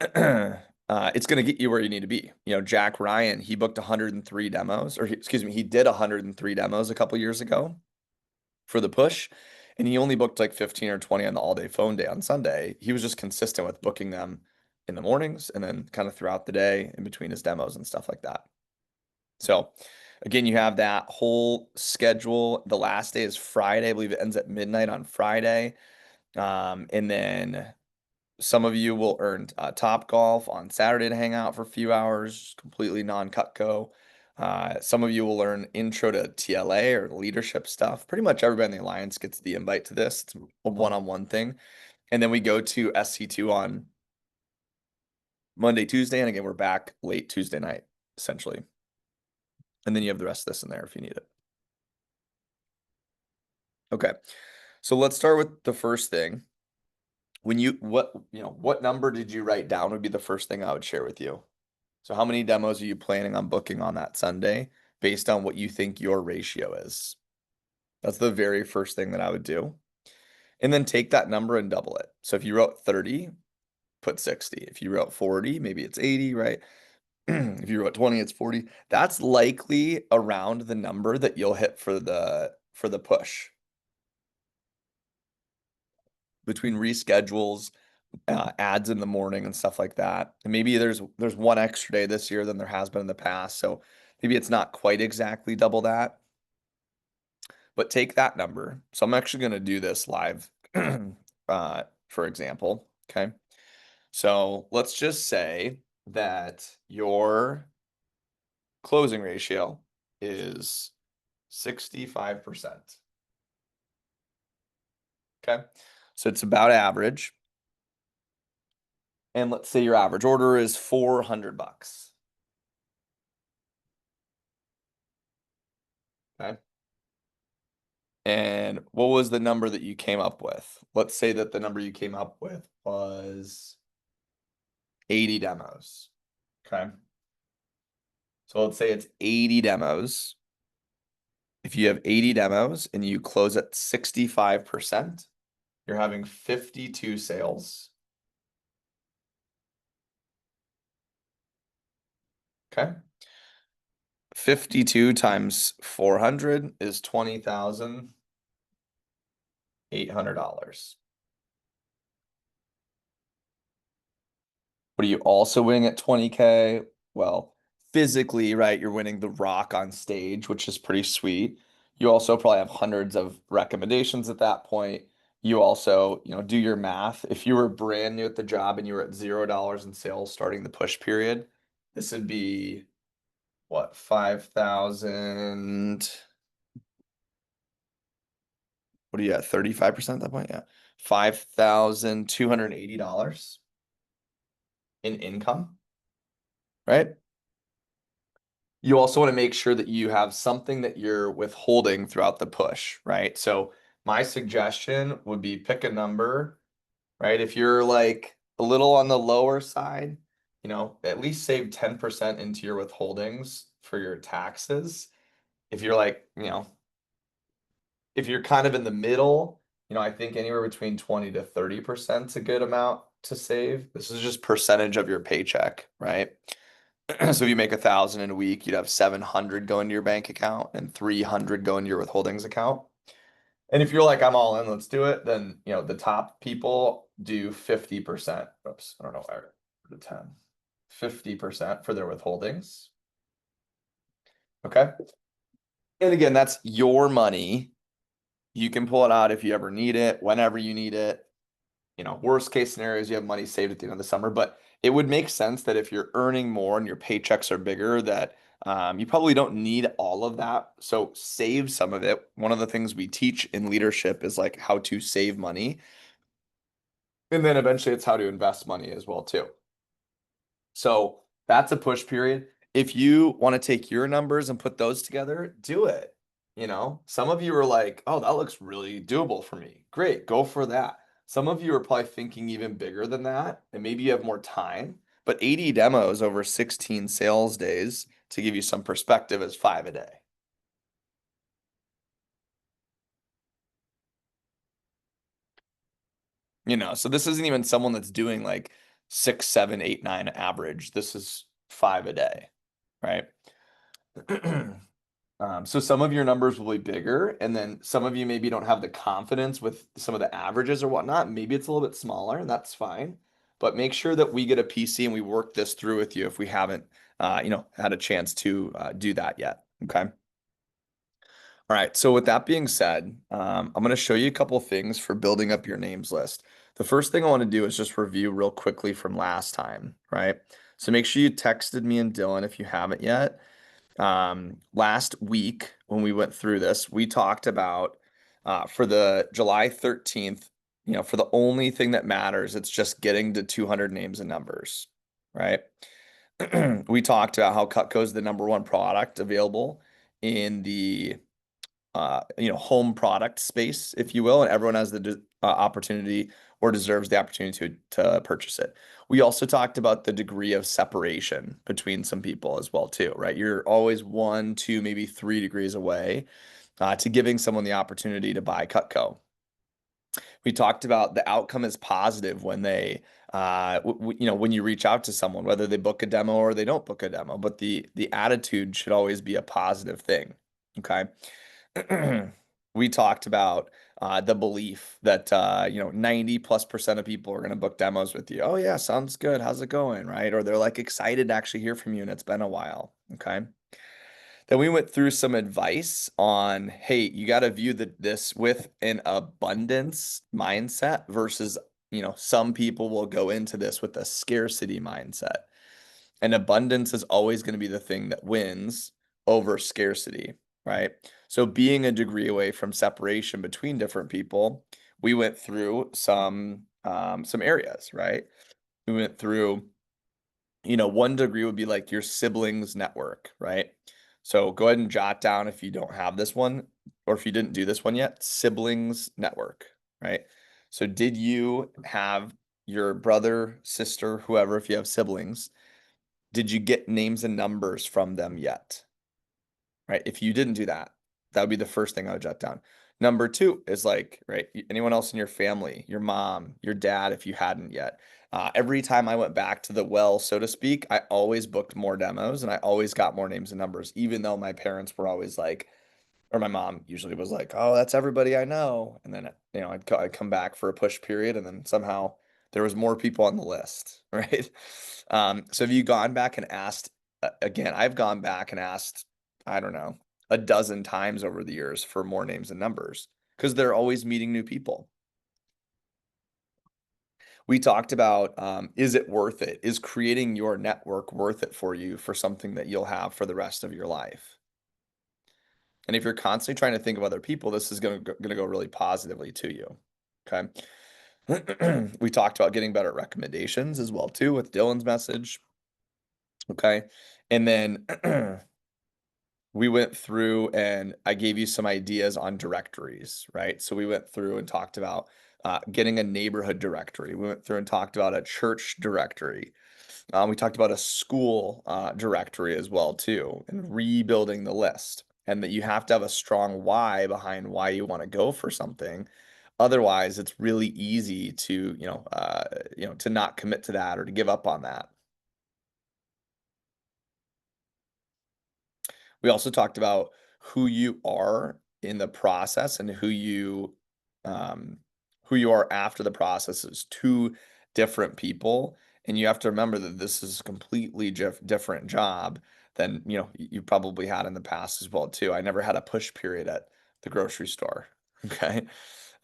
It's going to get you where you need to be. Jack Ryan, he booked 103 demos, he did 103 demos a couple years ago for the push, and he only booked like 15 or 20 on the all day phone day on Sunday. He was just consistent with booking them in the mornings and then kind of throughout the day in between his demos and stuff like that. So again, you have that whole schedule. The last day is Friday. I believe it ends at midnight on Friday. And then some of you will earn Top Golf on Saturday to hang out for a few hours, completely non-Cutco. Some of you will learn intro to TLA or leadership stuff. Pretty much everybody in the alliance gets the invite to this. It's a one-on-one thing. And then we go to SC2 on Monday, Tuesday. And again, we're back late Tuesday night, essentially. And then you have the rest of this in there if you need it. Okay. So let's start with the first thing. What number did you write down would be the first thing I would share with you. So how many demos are you planning on booking on that Sunday? based on what you think your ratio is. That's the very first thing that I would do. And then take that number and double it. So if you wrote 30, put 60. If you wrote 40, maybe it's 80, right? If you wrote 20, it's 40. That's likely around the number that you'll hit for the push. Between reschedules, ads in the morning and stuff like that. And maybe there's one extra day this year than there has been in the past. So maybe it's not quite exactly double that. But take that number. So I'm actually going to do this live, for example. Okay. So let's just say that your closing ratio is 65%. Okay. So it's about average. And let's say your average order is $400. Okay. And what was the number that you came up with? Let's say that the number you came up with was 80 demos. Okay. So let's say it's 80 demos. If you have 80 demos and you close at 65%, you're having 52 sales. Okay. 52 times 400 is $20,800. What are you also winning at 20K? Well, physically, right, you're winning the rock on stage, which is pretty sweet. You also probably have hundreds of recommendations at that point. You also, do your math. If you were brand new at the job and you were at $0 in sales starting the push period, this would be what, 5,000? What are you at? 35% at that point? Yeah. $5,280 in income, right? You also want to make sure that you have something that you're withholding throughout the push, right? So my suggestion would be pick a number, right? If you're like a little on the lower side, at least save 10% into your withholdings for your taxes. If you're like, if you're kind of in the middle, I think anywhere between 20 to 30% is a good amount to save. This is just percentage of your paycheck, right? So if you make 1,000 in a week, you'd have 700 go into your bank account and 300 go into your withholdings account. And if you're like, I'm all in, let's do it, then the top people do 50%. Oops, I don't know why I wrote 10. 50% for their withholdings. Okay. And again, that's your money. You can pull it out if you ever need it, whenever you need it. Worst case scenarios, you have money saved at the end of the summer, but it would make sense that if you're earning more and your paychecks are bigger, that you probably don't need all of that. So save some of it. One of the things we teach in leadership is like how to save money. And then eventually it's how to invest money as well too. So that's a push period. If you want to take your numbers and put those together, do it. Some of you are like, oh, that looks really doable for me. Great, go for that. Some of you are probably thinking even bigger than that, and maybe you have more time, but 80 demos over 16 sales days, to give you some perspective, is 5 a day. So this isn't even someone that's doing like 6, 7, 8, 9 average. This is 5 a day, right? So some of your numbers will be bigger, and then some of you maybe don't have the confidence with some of the averages or whatnot. Maybe it's a little bit smaller, and that's fine. But make sure that we get a PC and we work this through with you if we haven't, had a chance to do that yet. Okay. All right. So with that being said, I'm going to show you a couple things for building up your names list. The first thing I want to do is just review real quickly from last time, right? So make sure you texted me and Dylan if you haven't yet. Last week when we went through this, we talked about for the July 13th, for the only thing that matters, it's just getting to 200 names and numbers, right? We talked about how Cutco is the #1 product available in the home product space, if you will, and everyone has the opportunity or deserves the opportunity to purchase it. We also talked about the degree of separation between some people as well too, right? You're always 1, 2, maybe 3 degrees away to giving someone the opportunity to buy Cutco. We talked about the outcome is positive when they when you reach out to someone, whether they book a demo or they don't book a demo, but the attitude should always be a positive thing. Okay. We talked about the belief that 90+% of people are going to book demos with you. Oh yeah, sounds good. How's it going? Right? Or they're like excited to actually hear from you and it's been a while. Okay. Then we went through some advice on, hey, you got to view this with an abundance mindset versus, some people will go into this with a scarcity mindset. And abundance is always going to be the thing that wins over scarcity, right? So being a degree away from separation between different people, we went through some areas, right? We went through 1 degree would be like your siblings network, right? So go ahead and jot down if you don't have this one or if you didn't do this one yet, siblings network, right? So did you have your brother, sister, whoever, if you have siblings, did you get names and numbers from them yet? Right? If you didn't do that, that would be the first thing I would jot down. Number 2 is like, right, anyone else in your family, your mom, your dad, if you hadn't yet. Every time I went back to the well, so to speak, I always booked more demos and I always got more names and numbers, even though my parents were always like, or my mom usually was like, oh, that's everybody I know. And then, I'd come back for a push period and then somehow there was more people on the list, right? So have you gone back and asked, again, I've gone back and asked, I don't know, a dozen times over the years for more names and numbers because they're always meeting new people. We talked about, is it worth it? Is creating your network worth it for you for something that you'll have for the rest of your life? And if you're constantly trying to think of other people, this is going to go really positively to you. Okay. We talked about getting better at recommendations as well too with Dylan's message. Okay. And then we went through and I gave you some ideas on directories, right? So we went through and talked about getting a neighborhood directory. We went through and talked about a church directory. We talked about a school directory as well too, and rebuilding the list. And that you have to have a strong why behind why you want to go for something. Otherwise, it's really easy to to not commit to that or to give up on that. We also talked about who you are in the process and who you are after the process is 2 different people. And you have to remember that this is a completely different job than, you probably had in the past as well too. I never had a push period at the grocery store. Okay.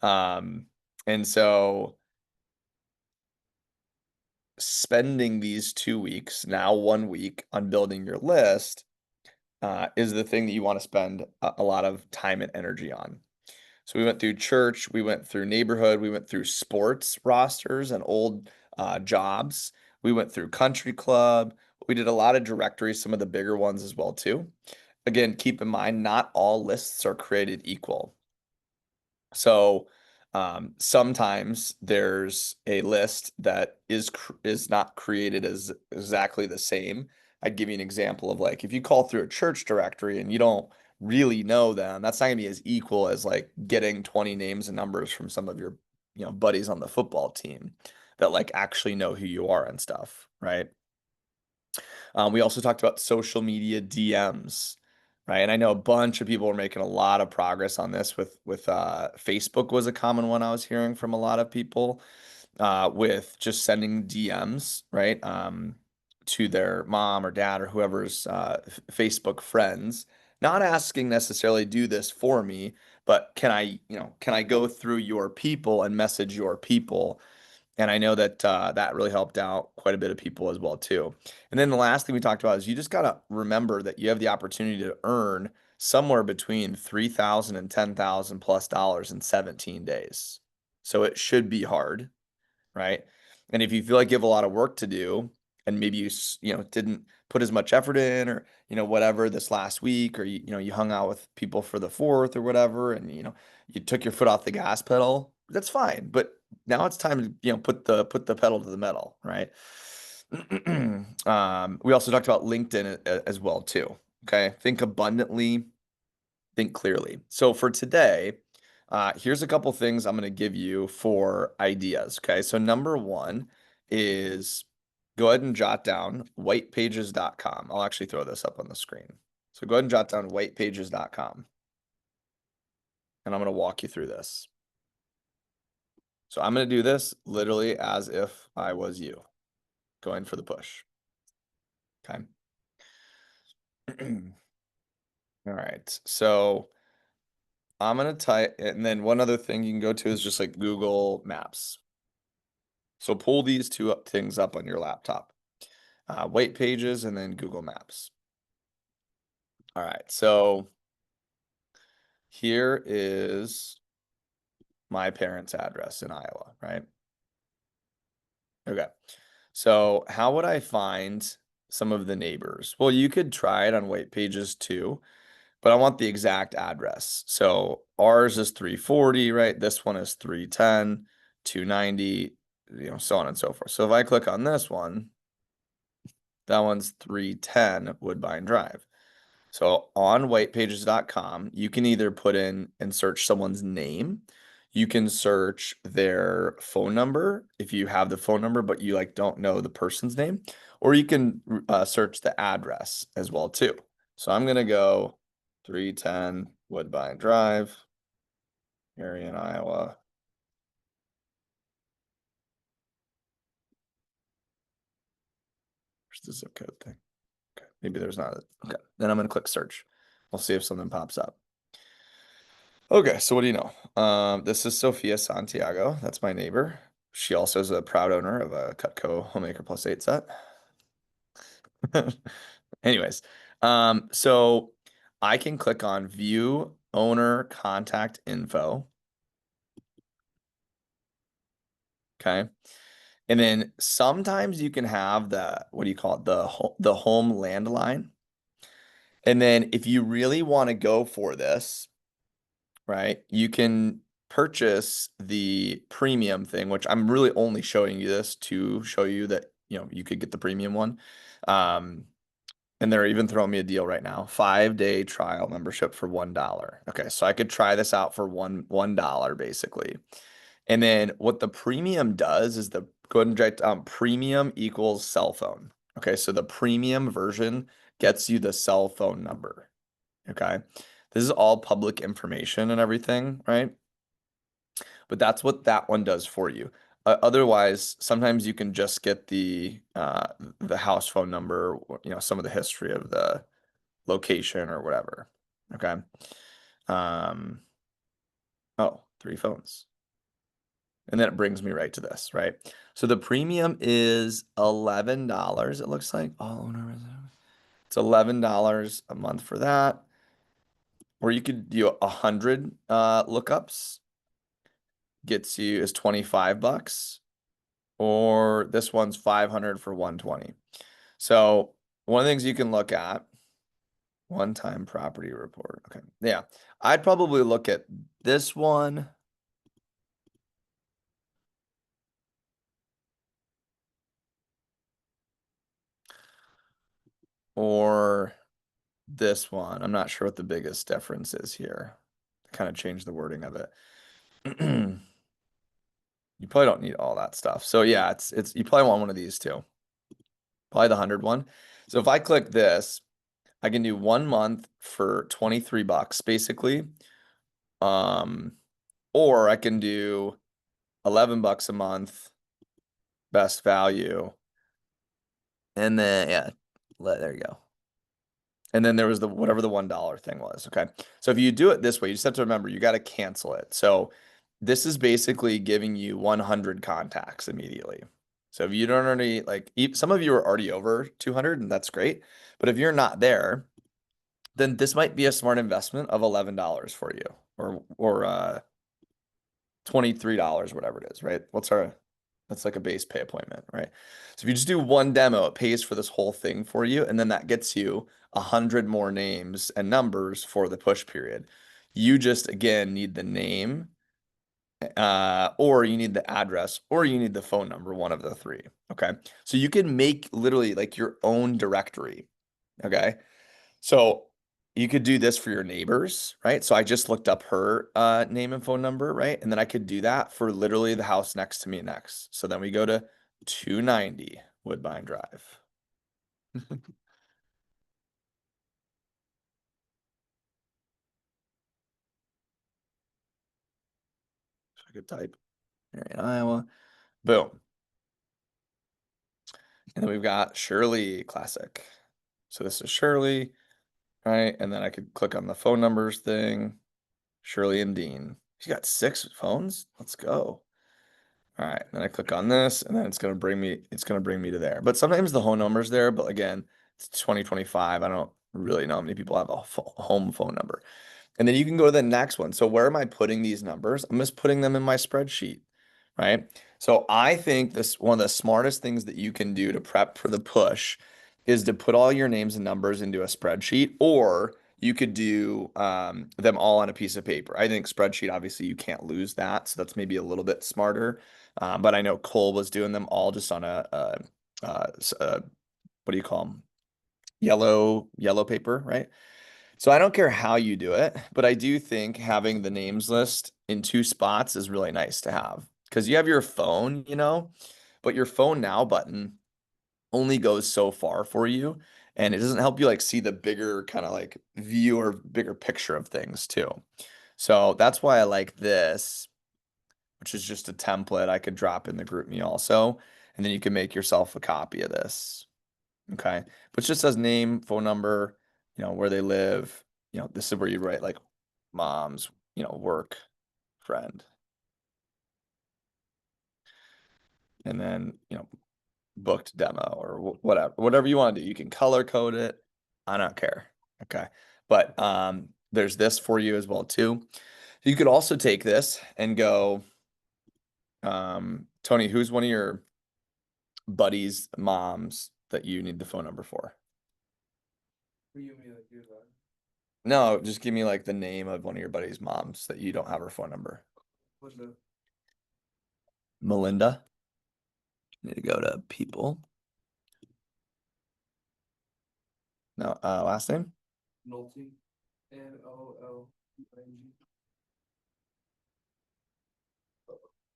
And so spending these 2 weeks, now 1 week on building your list is the thing that you want to spend a lot of time and energy on. So we went through church, we went through neighborhood, we went through sports rosters and old jobs. We went through country club. We did a lot of directories, some of the bigger ones as well too. Again, keep in mind, not all lists are created equal. So sometimes there's a list that is not created as exactly the same. I'd give you an example of like if you call through a church directory and you don't really know them, that's not gonna be as equal as like getting 20 names and numbers from some of your buddies on the football team that like actually know who you are and stuff, right? We also talked about social media DMs, right? And I know a bunch of people were making a lot of progress on this with Facebook was a common one I was hearing from a lot of people with just sending DMs, right? To their mom or dad or whoever's Facebook friends, not asking necessarily do this for me, but can I go through your people and message your people? And I know that that really helped out quite a bit of people as well too. And then the last thing we talked about is you just got to remember that you have the opportunity to earn somewhere between 3,000 and 10,000 plus dollars in 17 days. So it should be hard, right? And if you feel like you have a lot of work to do, and maybe you didn't put as much effort in, or whatever, this last week, or you hung out with people for the 4th or whatever, and you took your foot off the gas pedal. That's fine, but now it's time to put the pedal to the metal, right? We also talked about LinkedIn as well too. Okay, think abundantly, think clearly. So for today, here's a couple things I'm going to give you for ideas. Okay, so number one is go ahead and jot down whitepages.com. I'll actually throw this up on the screen. So go ahead and jot down whitepages.com. And I'm going to walk you through this. So I'm going to do this literally as if I was you going for the push. Okay. All right. So I'm going to type, and then one other thing you can go to is just like Google Maps. So pull these two things up on your laptop, White Pages and then Google Maps. All right. So here is my parents' address in Iowa, right? Okay. So how would I find some of the neighbors? Well, you could try it on White Pages too, but I want the exact address. So ours is 340, right? This one is 310, 290, so on and so forth. So if I click on this one, that one's 310 Woodbine Drive. So on whitepages.com, you can either put in and search someone's name. You can search their phone number if you have the phone number, but you don't know the person's name, or you can search the address as well too. So I'm going to go 310 Woodbine Drive, Marion, Iowa. Where's the zip code thing? Okay, maybe there's not. Okay, then I'm going to click search. We'll see if something pops up. Okay, so what do you know? This is Sophia Santiago. That's my neighbor. She also is a proud owner of a Cutco Homemaker Plus 8 set. Anyways, so I can click on View Owner Contact Info. Okay. And then sometimes you can have what do you call it? The home landline. And then if you really want to go for this, right, you can purchase the premium thing, which I'm really only showing you this to show you that, you could get the premium one. And they're even throwing me a deal right now, 5-day trial membership for $1. Okay, so I could try this out for $1 basically. And then what the premium does is go ahead and write premium equals cell phone. Okay, so the premium version gets you the cell phone number. Okay, this is all public information and everything, right? But that's what that one does for you. Otherwise, sometimes you can just get the house phone number, some of the history of the location or whatever. Okay. Oh, 3 phones. And then it brings me right to this, right? So the premium is $11, it looks like. All owner resident. It's $11 a month for that. Or you could do 100 lookups. Gets you is $25. Or this one's 500 for 120. So one of the things you can look at, one-time property report. Okay. Yeah. I'd probably look at this one. Or this one. I'm not sure what the biggest difference is here. Kind of change the wording of it. You probably don't need all that stuff. So yeah, it's you probably want one of these too. Probably the 100 one. So if I click this, I can do 1 month for $23 basically. Or I can do $11 a month, best value. And then yeah, there you go. And then there was whatever the $1 thing was. Okay. So if you do it this way, you just have to remember you got to cancel it. So this is basically giving you 100 contacts immediately. So if you don't already some of you are already over 200 and that's great. But if you're not there, then this might be a smart investment of $11 for you or $23, whatever it is, right? What's our That's like a base pay appointment, right? So if you just do one demo, it pays for this whole thing for you, and then that gets you 100 more names and numbers for the push period. You just again need the name, or you need the address, or you need the phone number, one of the three. Okay. So you can make literally like your own directory. Okay. So you could do this for your neighbors, right? So I just looked up her name and phone number, right? And then I could do that for literally the house next to me next. So then we go to 290 Woodbine Drive. So I could type Marion, Iowa. Boom. And then we've got Shirley Classic. So this is Shirley, right? And then I could click on the phone numbers thing. Shirley and Dean. You got 6 phones? Let's go. All right, then I click on this, and then it's gonna bring me to there. But sometimes the home number's there, but again, it's 2025. I don't really know how many people have a home phone number. And then you can go to the next one. So where am I putting these numbers? I'm just putting them in my spreadsheet, right? So I think this one of the smartest things that you can do to prep for the push is to put all your names and numbers into a spreadsheet, or you could do them all on a piece of paper. I think spreadsheet, obviously, you can't lose that. So that's maybe a little bit smarter. But I know Cole was doing them all just on what do you call them? Yellow paper, right? So I don't care how you do it, but I do think having the names list in 2 spots is really nice to have because you have your phone, but your phone now button only goes so far for you, and it doesn't help you like see the bigger kind of like view or bigger picture of things too. So that's why I like this, which is just a template I could drop in the group me also, and then you can make yourself a copy of this. Okay. But it just says name, phone number, where they live. This is where you write like mom's, work, friend. And then, booked demo or whatever you want to do. You can color code it. I don't care. Okay. But there's this for you as well too. You could also take this and go, Tony, who's one of your buddies' moms that you need the phone number for? No, just give me like the name of one of your buddies' moms that you don't have her phone number. Melinda. Need to go to people. No, last name? Nolte. Nolte.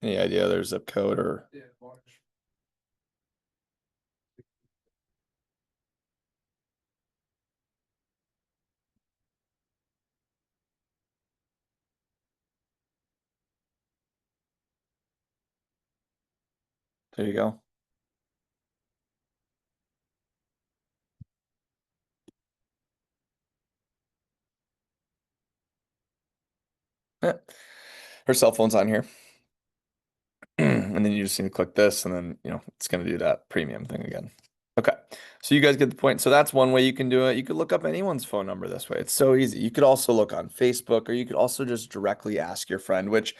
Any idea their zip code or? Yeah, There you go. Yeah. Her cell phone's on here. And then you just need to click this, and then, it's going to do that premium thing again. Okay. So you guys get the point. So that's one way you can do it. You could look up anyone's phone number this way. It's so easy. You could also look on Facebook, or you could also just directly ask your friend, which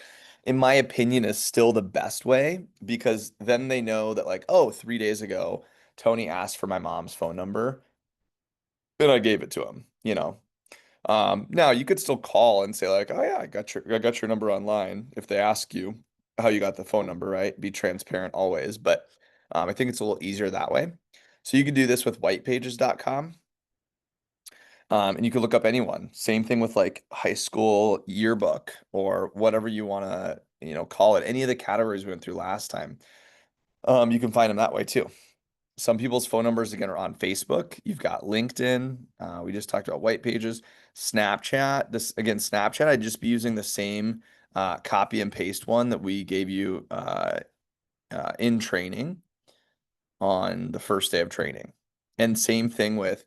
in my opinion is still the best way, because then they know that like, oh, 3 days ago, Tony asked for my mom's phone number and I gave it to him. Now you could still call and say like, oh yeah, I got your number online. If they ask you how you got the phone number, right? Be transparent always. But I think it's a little easier that way. So you can do this with whitepages.com. And you could look up anyone. Same thing with like high school yearbook or whatever you want to, call it. Any of the categories we went through last time. You can find them that way too. Some people's phone numbers again are on Facebook. You've got LinkedIn. We just talked about white pages. Snapchat. Snapchat. I'd just be using the same copy and paste one that we gave you in training on the first day of training. And same thing with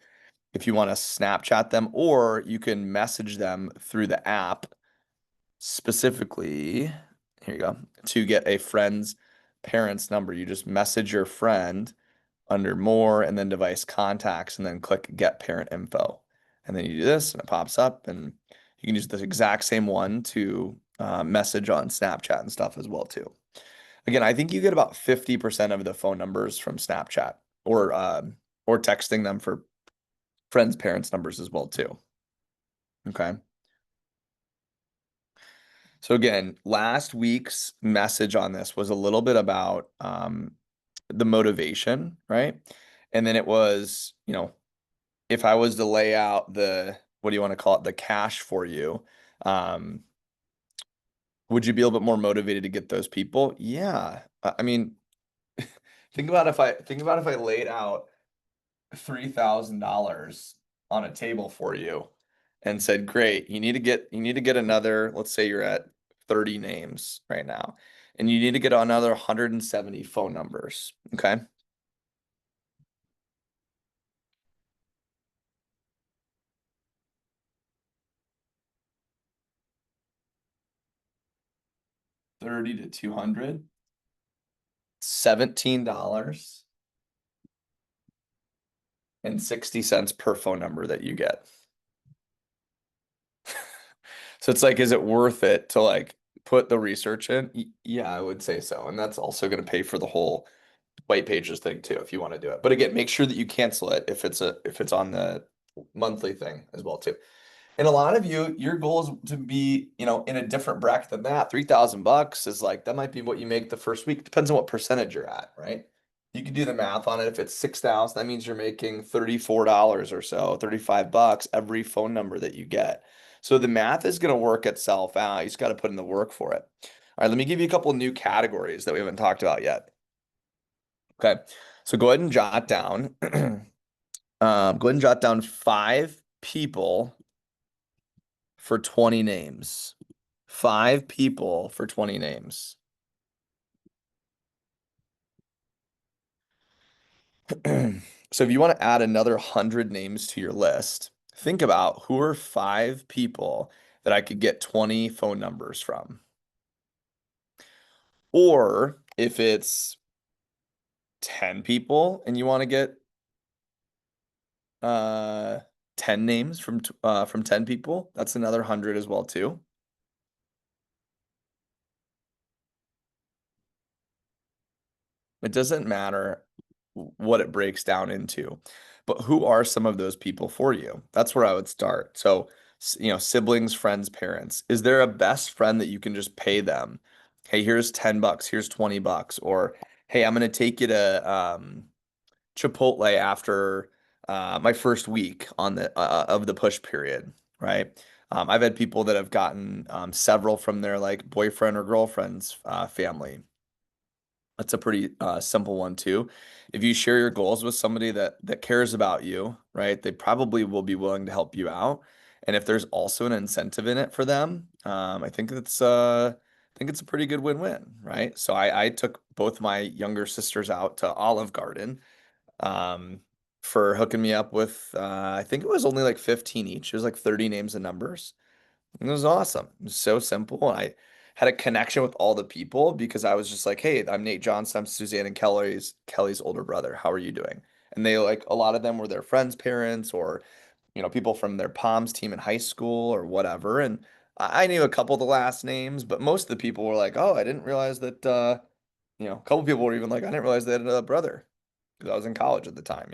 if you want to Snapchat them, or you can message them through the app specifically. Here you go. To get a friend's parent's number, you just message your friend under more and then device contacts and then click get parent info. And then you do this and it pops up, and you can use the exact same one to message on Snapchat and stuff as well too. Again, I think you get about 50% of the phone numbers from Snapchat or texting them for friends, parents' numbers as well too. Okay. So again, last week's message on this was a little bit about the motivation, right? And then it was, if I was to lay out what do you want to call it, the cash for you, would you be a little bit more motivated to get those people? Yeah. I mean, think about if I laid out $3,000 on a table for you and said, great, you need to get another, let's say you're at 30 names right now, and you need to get another 170 phone numbers. Okay. $30 to 200, $17 and 60 cents per phone number that you get. So it's like, is it worth it to like put the research in? Yeah, I would say so. And that's also going to pay for the whole white pages thing too, if you want to do it. But again, make sure that you cancel it if it's on the monthly thing as well too. And a lot of you, your goal is to be, in a different bracket than that. $3,000 is like, that might be what you make the first week. Depends on what percentage you're at, right? You can do the math on it. If it's 6,000, that means you're making $34 or so, $35 every phone number that you get. So the math is going to work itself out. You just got to put in the work for it. All right, let me give you a couple of new categories that we haven't talked about yet. Okay, so go ahead and jot down. Go ahead and jot down 5 people for 20 names. 5 people for 20 names. So if you want to add another 100 names to your list, think about who are 5 people that I could get 20 phone numbers from. Or if it's 10 people and you want to get 10 names from 10 people, that's another 100 as well too. It doesn't matter what it breaks down into, but who are some of those people for you? That's where I would start. So, siblings, friends, parents. Is there a best friend that you can just pay them? Hey, here's $10, here's $20, or hey, I'm gonna take you to Chipotle after my first week on the of the push period, right? I've had people that have gotten several from their like boyfriend or girlfriend's family. That's a pretty simple one too. If you share your goals with somebody that cares about you, right, they probably will be willing to help you out. And if there's also an incentive in it for them, I think it's a pretty good win-win, right? So I took both my younger sisters out to Olive Garden um, for hooking me up with I think it was only like 15 each. It was like 30 names and numbers. It was awesome. It was so simple. And I had a connection with all the people because I was just like, hey, I'm Nate Johnson. I'm Suzanne and Kelly's older brother. How are you doing? And they like a lot of them were their friends' parents or, people from their Palms team in high school or whatever. And I knew a couple of the last names, but most of the people were like, oh, I didn't realize that, a couple people were even like, I didn't realize they had a brother because I was in college at the time.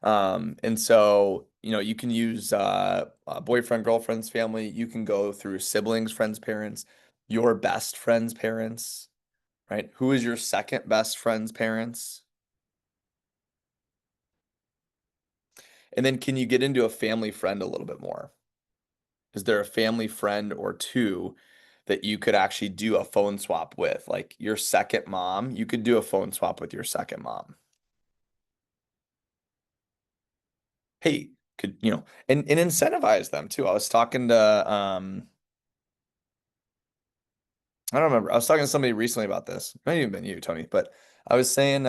And so, you can use boyfriend, girlfriend's family. You can go through siblings, friends, parents, your best friend's parents, right? Who is your second best friend's parents? And then can you get into a family friend a little bit more? Is there a family friend or two that you could actually do a phone swap with? Like your second mom, you could do a phone swap with your second mom. Hey, and incentivize them too. I was talking to I don't remember. I was talking to somebody recently about this. It might even been you, Tony, but I was saying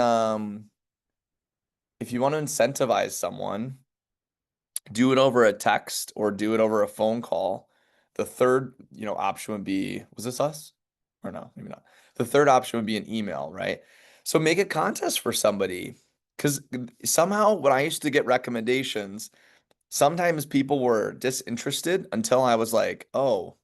if you want to incentivize someone, do it over a text or do it over a phone call. The third, option would be, was this us? Or no, maybe not. The third option would be an email, right? So make a contest for somebody. Because somehow when I used to get recommendations, sometimes people were disinterested until I was like, oh,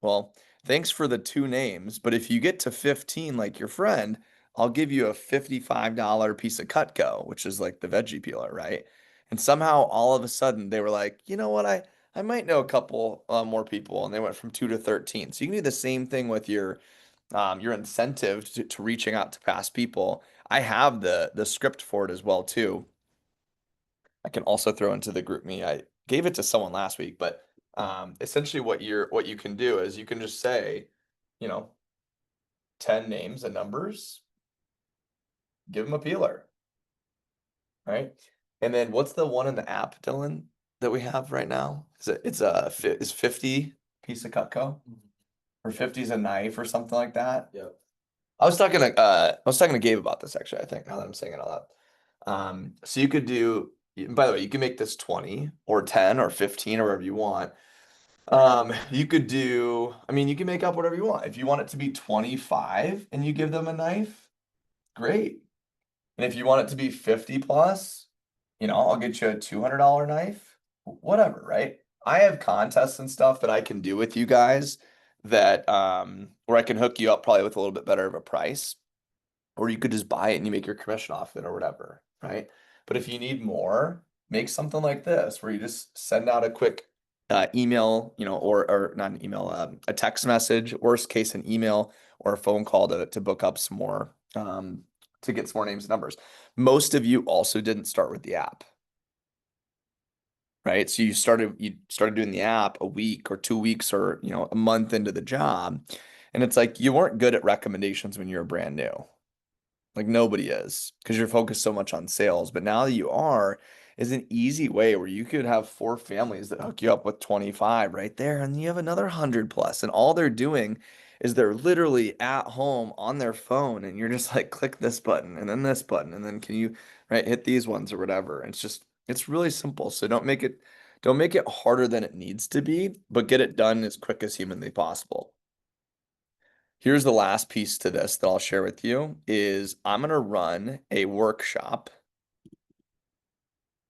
well, thanks for the 2 names, but if you get to 15 like your friend, I'll give you a $55 piece of Cutco, which is like the veggie peeler, right? And somehow all of a sudden they were like, you know what, I might know a couple more people, and they went from 2 to 13. So you can do the same thing with your incentive to reaching out to past people. I have the script for it as well too. I can also throw into the group me. I gave it to someone last week, but essentially what you can do is you can just say, you know, 10 names and numbers, give them a peeler, right? And then what's the one in the app, Dylan, that we have right now? Is 50 piece of Cutco or 50 is a knife or something like that? Yep. I was talking to Gabe about this actually, I think, now that I'm saying it all out. So you could do, by the way, you can make this 20 or 10 or 15 or whatever you want. You could do, I mean, you can make up whatever you want. If you want it to be 25 and you give them a knife, great. And if you want it to be 50 plus, I'll get you a $200 knife, whatever, right? I have contests and stuff that I can do with you guys that, where I can hook you up probably with a little bit better of a price, or you could just buy it and you make your commission off it or whatever, right? But if you need more, make something like this where you just send out a quick email, or not an email, a text message, worst case, an email or a phone call to book up some more, to get some more names and numbers. Most of you also didn't start with the app, right? So you started doing the app a week or 2 weeks or, a month into the job. And it's like you weren't good at recommendations when you were brand new. Like nobody is, because you're focused so much on sales. But now that you are, is an easy way where you could have 4 families that hook you up with 25 right there, and you have another 100 plus, and all they're doing is they're literally at home on their phone, and you're just like, click this button and then this button, and then can you, right, hit these ones or whatever. It's really simple. So don't make it harder than it needs to be, but get it done as quick as humanly possible. Here's the last piece to this that I'll share with you is I'm going to run a workshop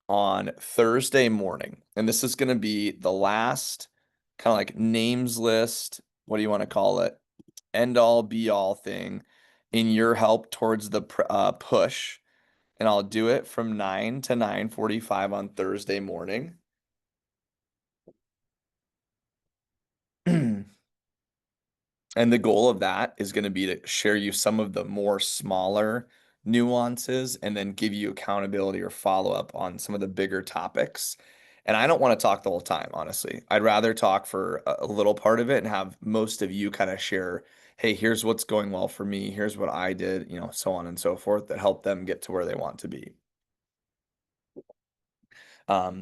on Thursday morning. And this is going to be the last kind of like names list, what do you want to call it? End all be all thing in your help towards the push. And I'll do it from 9 to 9:45 on Thursday morning. And the goal of that is going to be to share you some of the more smaller nuances and then give you accountability or follow up on some of the bigger topics. And I don't want to talk the whole time, honestly. I'd rather talk for a little part of it and have most of you kind of share, hey, here's what's going well for me. Here's what I did, so on and so forth, that help them get to where they want to be.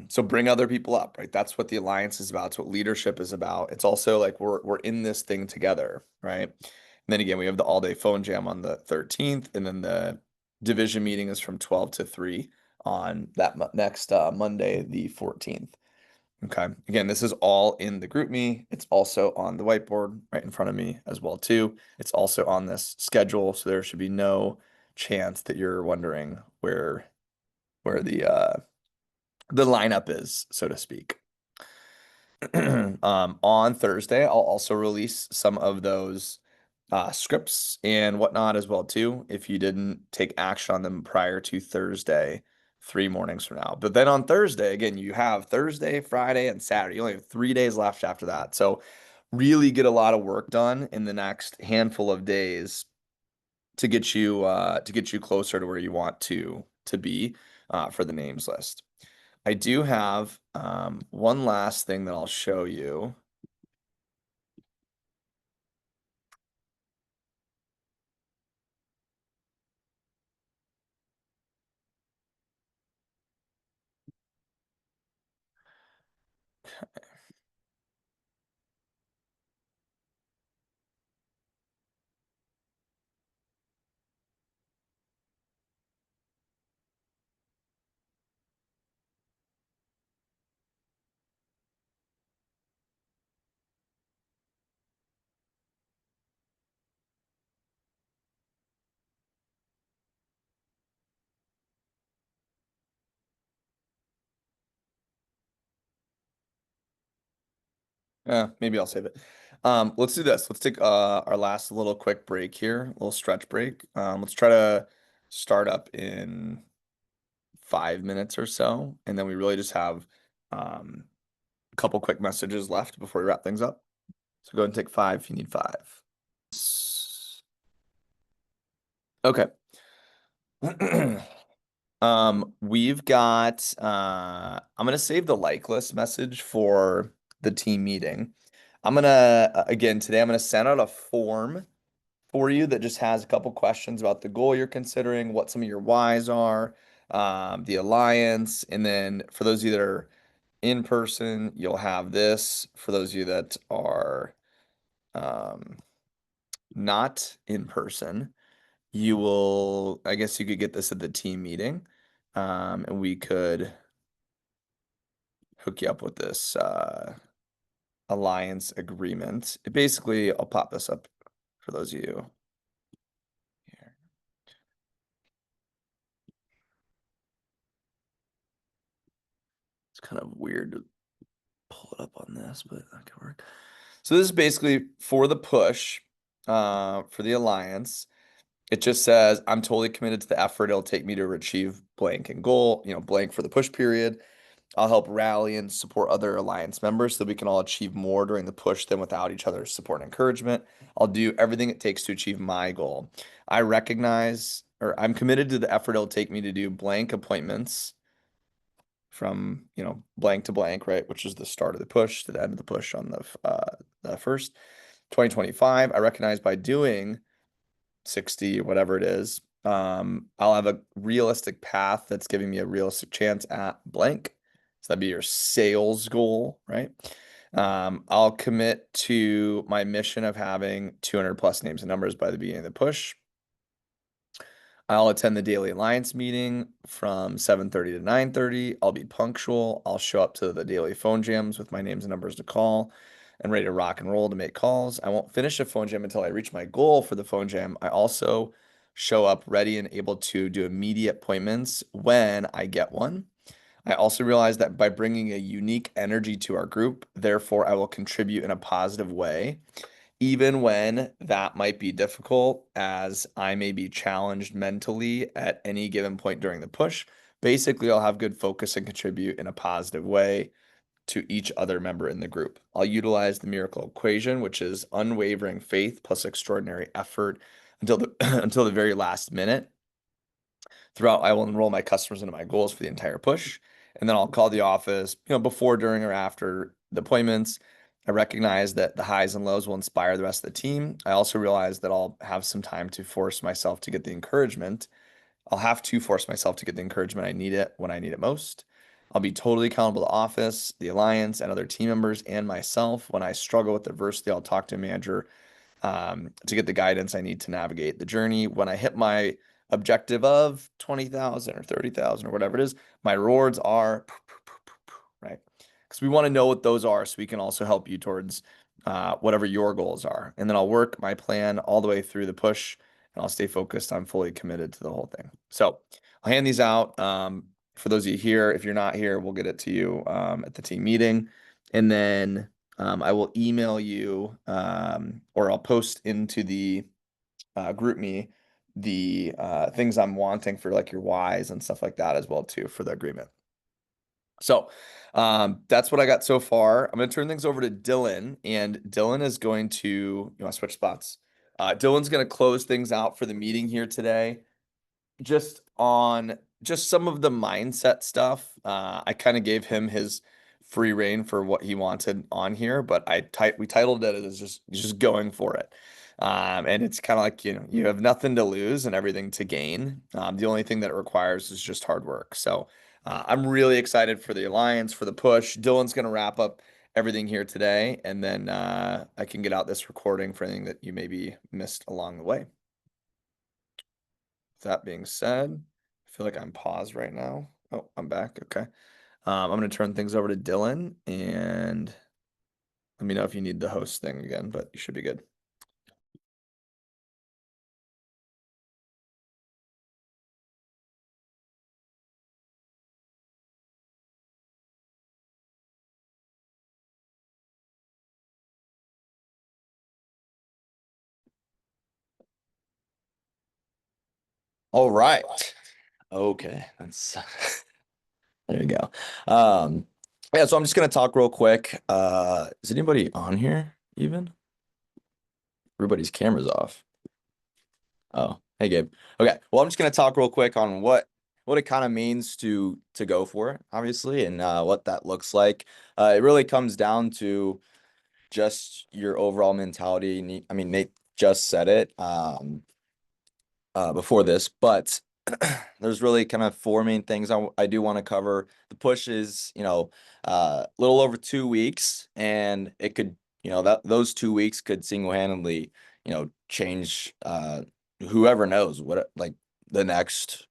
So bring other people up, right? That's what the alliance is about. It's what leadership is about. It's also like we're in this thing together, right? And then again, we have the all day phone jam on the 13th, and then the division meeting is from 12 to 3 on that next Monday, the 14th. Okay. Again, this is all in the group me. It's also on the whiteboard right in front of me as well too. It's also on this schedule, so there should be no chance that you're wondering where the lineup is, so to speak. On Thursday, I'll also release some of those scripts and whatnot as well too, if you didn't take action on them prior to Thursday, 3 mornings from now. But then on Thursday, again, you have Thursday, Friday, and Saturday. You only have 3 days left after that. So really get a lot of work done in the next handful of days to get you closer to where you want to be for the names list. I do have one last thing that I'll show you. Maybe I'll save it. Let's do this. Let's take our last little quick break here, a little stretch break. Let's try to start up in 5 minutes or so, and then we really just have a couple quick messages left before we wrap things up. So go ahead and take 5 if you need 5. Okay. We've got I'm gonna save the like list message for the team meeting. I'm gonna again today I'm gonna send out a form for you that just has a couple questions about the goal you're considering, what some of your whys are, the alliance, and then for those of you that are in person, you'll have this. For those of you that are not in person, you will, I guess you could get this at the team meeting, and we could hook you up with this alliance agreement. Basically, I'll pop this up for those of you here. It's kind of weird to pull it up on this, but that could work. So this is basically for the push, for the alliance. It just says, I'm totally committed to the effort it'll take me to achieve blank and goal, blank for the push period. I'll help rally and support other alliance members so we can all achieve more during the push than without each other's support and encouragement. I'll do everything it takes to achieve my goal. I recognize, or I'm committed to the effort it'll take me to do blank appointments from, blank to blank, right? Which is the start of the push to the end of the push on the first 2025. I recognize by doing 60, whatever it is, I'll have a realistic path that's giving me a realistic chance at blank. So that'd be your sales goal, right? I'll commit to my mission of having 200 plus names and numbers by the beginning of the push. I'll attend the daily alliance meeting from 7:30 to 9:30. I'll be punctual. I'll show up to the daily phone jams with my names and numbers to call and ready to rock and roll to make calls. I won't finish a phone jam until I reach my goal for the phone jam. I also show up ready and able to do immediate appointments when I get one. I also realize that by bringing a unique energy to our group, therefore I will contribute in a positive way even when that might be difficult, as I may be challenged mentally at any given point during the push. Basically, I'll have good focus and contribute in a positive way to each other member in the group. I'll utilize the miracle equation, which is unwavering faith plus extraordinary effort until the until the very last minute. Throughout, I will enroll my customers into my goals for the entire push, and then I'll call the office, before, during, or after the appointments. I recognize that the highs and lows will inspire the rest of the team. I also realize that I'll have some time to force myself to get the encouragement. I'll have to force myself to get the encouragement I need it when I need it most. I'll be totally accountable to office, the alliance, and other team members and myself. When I struggle with adversity, I'll talk to a manager to get the guidance I need to navigate the journey. When I hit my objective of 20,000 or 30,000 or whatever it is, my rewards are right. Because we want to know what those are so we can also help you towards whatever your goals are. And then I'll work my plan all the way through the push and I'll stay focused. I'm fully committed to the whole thing. So I'll hand these out. For those of you here, if you're not here, we'll get it to you at the team meeting. And then I will email you or I'll post into the group me the things I'm wanting for like your whys and stuff like that as well too for the agreement. So that's what I got so far. I'm going to turn things over to Dylan, and Dylan is going to, you want to switch spots? Dylan's going to close things out for the meeting here today. Just on just some of the mindset stuff. I kind of gave him his free reign for what he wanted on here, but we titled it as just going for it. And it's kind of like, you have nothing to lose and everything to gain. The only thing that it requires is just hard work. So I'm really excited for the alliance, for the push. Dylan's going to wrap up everything here today, and then I can get out this recording for anything that you maybe missed along the way. That being said, I feel like I'm paused right now. Oh, I'm back. Okay. I'm going to turn things over to Dylan and let me know if you need the host thing again, but you should be good. All right. Okay. That's there you go. Yeah, so I'm just gonna talk real quick. Is anybody on here even? Everybody's camera's off. Oh, hey Gabe. Okay. Well, I'm just gonna talk real quick on what it kind of means to go for it, obviously, and what that looks like. It really comes down to just your overall mentality. I mean, Nate just said it before this, but there's really kind of four main things I do want to cover. The push is, a little over 2 weeks, and it could, that those 2 weeks could single-handedly, change whoever knows what like the next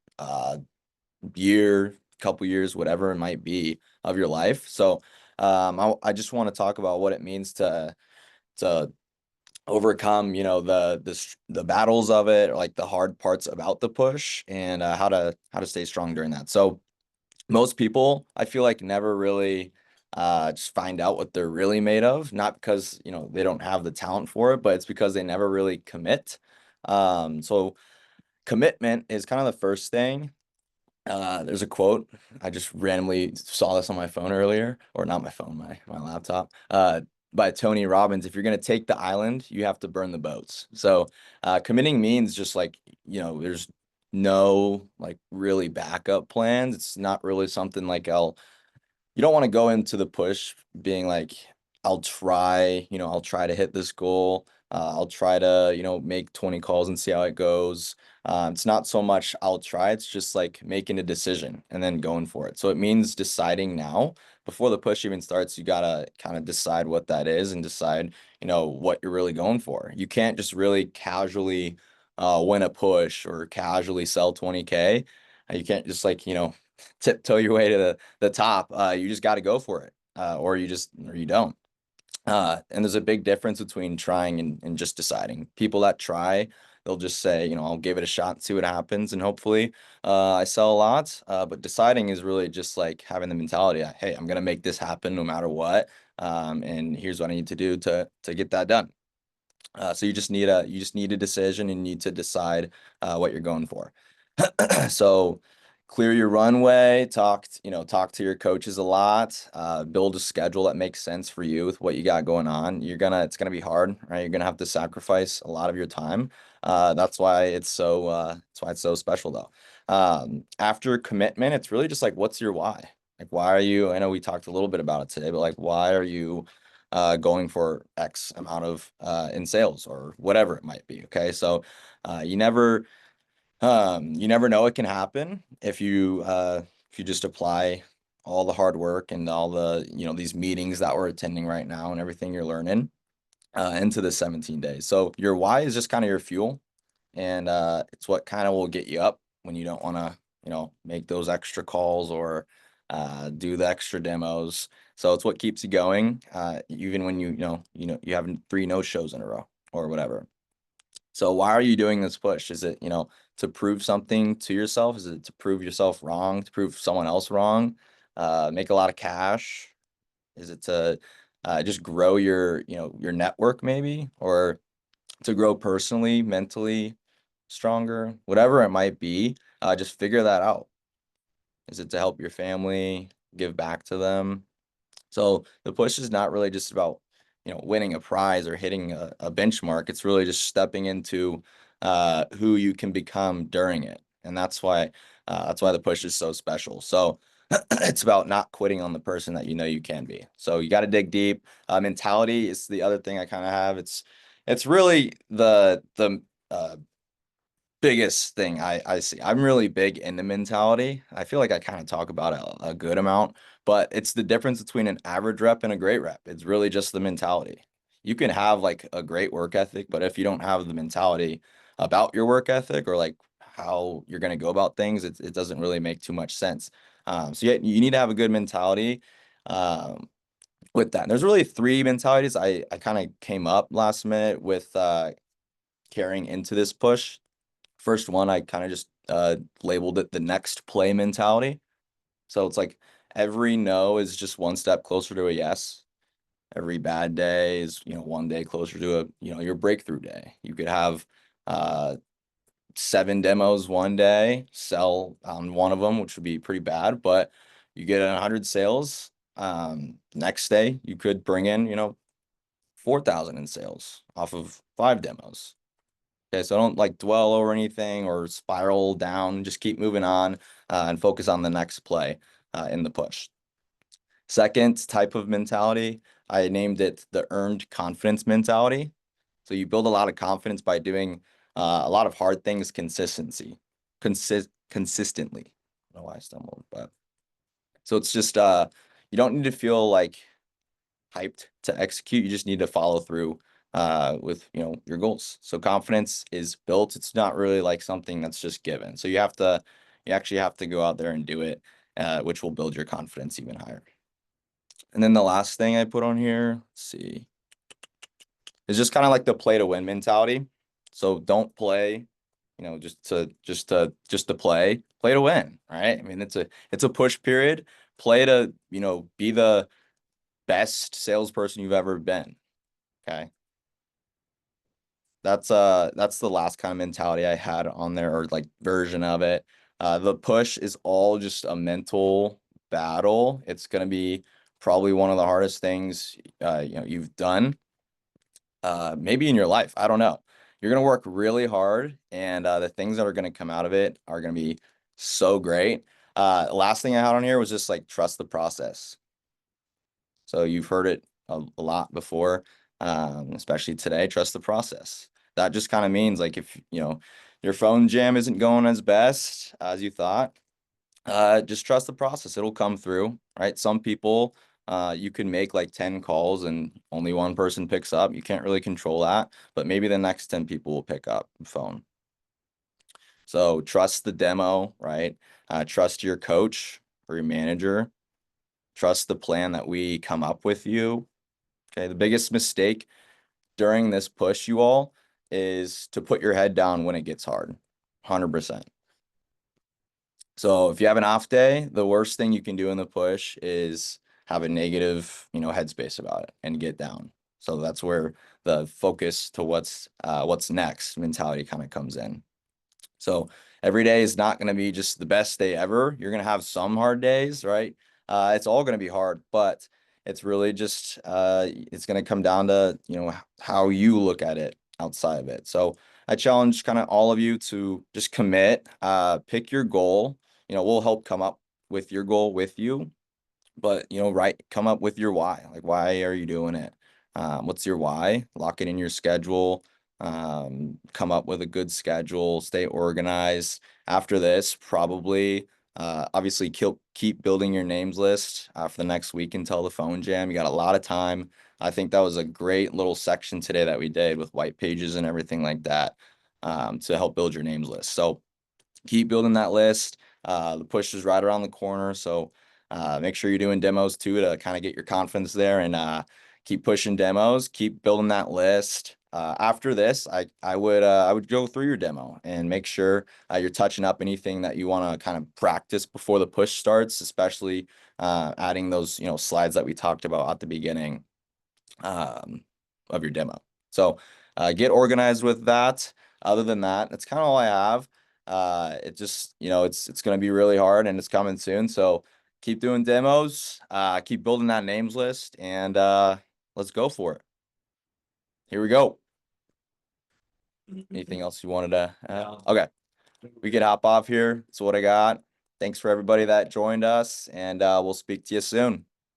year, couple years, whatever it might be of your life. So I just want to talk about what it means to overcome, the battles of it, or like the hard parts about the push, and how to stay strong during that. So most people, I feel like, never really just find out what they're really made of, not because, they don't have the talent for it, but it's because they never really commit. So commitment is kind of the first thing. There's a quote. I just randomly saw this on my phone earlier, or not my phone, my laptop. By Tony Robbins. If you're gonna take the island, you have to burn the boats. So, committing means just like, there's no like really backup plans. It's not really something like you don't want to go into the push being like, I'll try to hit this goal. I'll try to, make 20 calls and see how it goes. It's not so much I'll try, it's just like making a decision and then going for it. So it means deciding now before the push even starts. You gotta kind of decide what that is and decide, what you're really going for. You can't just really casually win a push or casually sell 20K. You can't just like, tiptoe your way to the top. You just got to go for it, or you don't. And there's a big difference between trying and just deciding. People that try, they'll just say, I'll give it a shot and see what happens, and hopefully I sell a lot. But deciding is really just like having the mentality, hey, I'm gonna make this happen no matter what. And here's what I need to do to get that done. So you just need a decision, and you need to decide what you're going for. So clear your runway, talk to your coaches a lot, build a schedule that makes sense for you with what you got going on. It's gonna be hard, right? You're gonna have to sacrifice a lot of your time. That's why it's so special though. After commitment, it's really just like, what's your why? Like, why are you, I know we talked a little bit about it today, but like, why are you going for X amount of in sales or whatever it might be. Okay. So you never know it can happen if you just apply all the hard work and all the, these meetings that we're attending right now and everything you're learning into the 17 days. So your why is just kind of your fuel, and it's what kind of will get you up when you don't want to, make those extra calls or do the extra demos. So it's what keeps you going, even when you have 3 no shows in a row or whatever. So why are you doing this push? Is it, to prove something to yourself? Is it to prove yourself wrong, to prove someone else wrong, make a lot of cash? Is it to just grow your network maybe, or to grow personally, mentally stronger, whatever it might be? Just figure that out. Is it to help your family, give back to them? So the push is not really just about, winning a prize or hitting a benchmark. It's really just stepping into who you can become during it. And that's why the push is so special. So it's about not quitting on the person that you know you can be. So you got to dig deep. Mentality is the other thing I kind of have. It's really the biggest thing I see. I'm really big into mentality. I feel like I kind of talk about it a good amount, but it's the difference between an average rep and a great rep. It's really just the mentality. You can have like a great work ethic, but if you don't have the mentality about your work ethic, or like how you're going to go about things, it doesn't really make too much sense. So yeah, you need to have a good mentality with that. And there's really 3 mentalities I kind of came up last minute with carrying into this push. First one, I kind of just labeled it the next play mentality. So it's like every no is just one step closer to a yes. Every bad day is, one day closer to your breakthrough day. You could have 7 demos one day, sell on one of them, which would be pretty bad, but you get 100 sales. Next day you could bring in, 4,000 in sales off of 5 demos. Okay, so don't like dwell over anything or spiral down. Just keep moving on and focus on the next play in the push. Second type of mentality, I named it the earned confidence mentality. So you build a lot of confidence by doing a lot of hard things consistently. I don't know why I stumbled, but so it's just you don't need to feel like hyped to execute. You just need to follow through with your goals. So confidence is built. It's not really like something that's just given. So you actually have to go out there and do it, which will build your confidence even higher. And then the last thing I put on here, let's see, is just kind of like the play to win mentality. So don't play, just to play to win, right? I mean, it's a push period. Play to, be the best salesperson you've ever been. Okay. That's the last kind of mentality I had on there, or like version of it. The push is all just a mental battle. It's gonna be probably one of the hardest things you've done maybe in your life. I don't know. You're gonna work really hard, and the things that are gonna come out of it are gonna be so great. Last thing I had on here was just like trust the process. So you've heard it a lot before, especially today. Trust the process. That just kind of means like if your phone jam isn't going as best as you thought, just trust the process. It'll come through, right? Some people, you can make like 10 calls and only one person picks up. You can't really control that, but maybe the next 10 people will pick up the phone. So trust the demo, right? Trust your coach or your manager. Trust the plan that we come up with you. Okay, the biggest mistake during this push, you all, is to put your head down when it gets hard. 100%. So if you have an off day, the worst thing you can do in the push is have a negative, headspace about it and get down. So that's where the focus to what's next mentality kind of comes in. So every day is not going to be just the best day ever. You're going to have some hard days, right? It's all going to be hard, but it's really just it's going to come down to how you look at it outside of it. So I challenge kind of all of you to just commit, pick your goal. We'll help come up with your goal with you, but come up with your why. Like, why are you doing it? What's your why? Lock it in your schedule. Come up with a good schedule, stay organized. After this, probably obviously keep building your names list for the next week until the phone jam. You got a lot of time. I think that was a great little section today that we did with white pages and everything like that to help build your names list. So keep building that list. The push is right around the corner, so make sure you're doing demos too to kind of get your confidence there, and keep pushing demos, keep building that list. After this, I would go through your demo and make sure you're touching up anything that you want to kind of practice before the push starts, especially adding those slides that we talked about at the beginning of your demo. So get organized with that. Other than that, that's kind of all I have. It just it's going to be really hard, and it's coming soon. So keep doing demos, keep building that names list, and let's go for it. Here we go. Anything else you wanted to add? Okay, we can hop off here. That's what I got. Thanks for everybody that joined us, and we'll speak to you soon.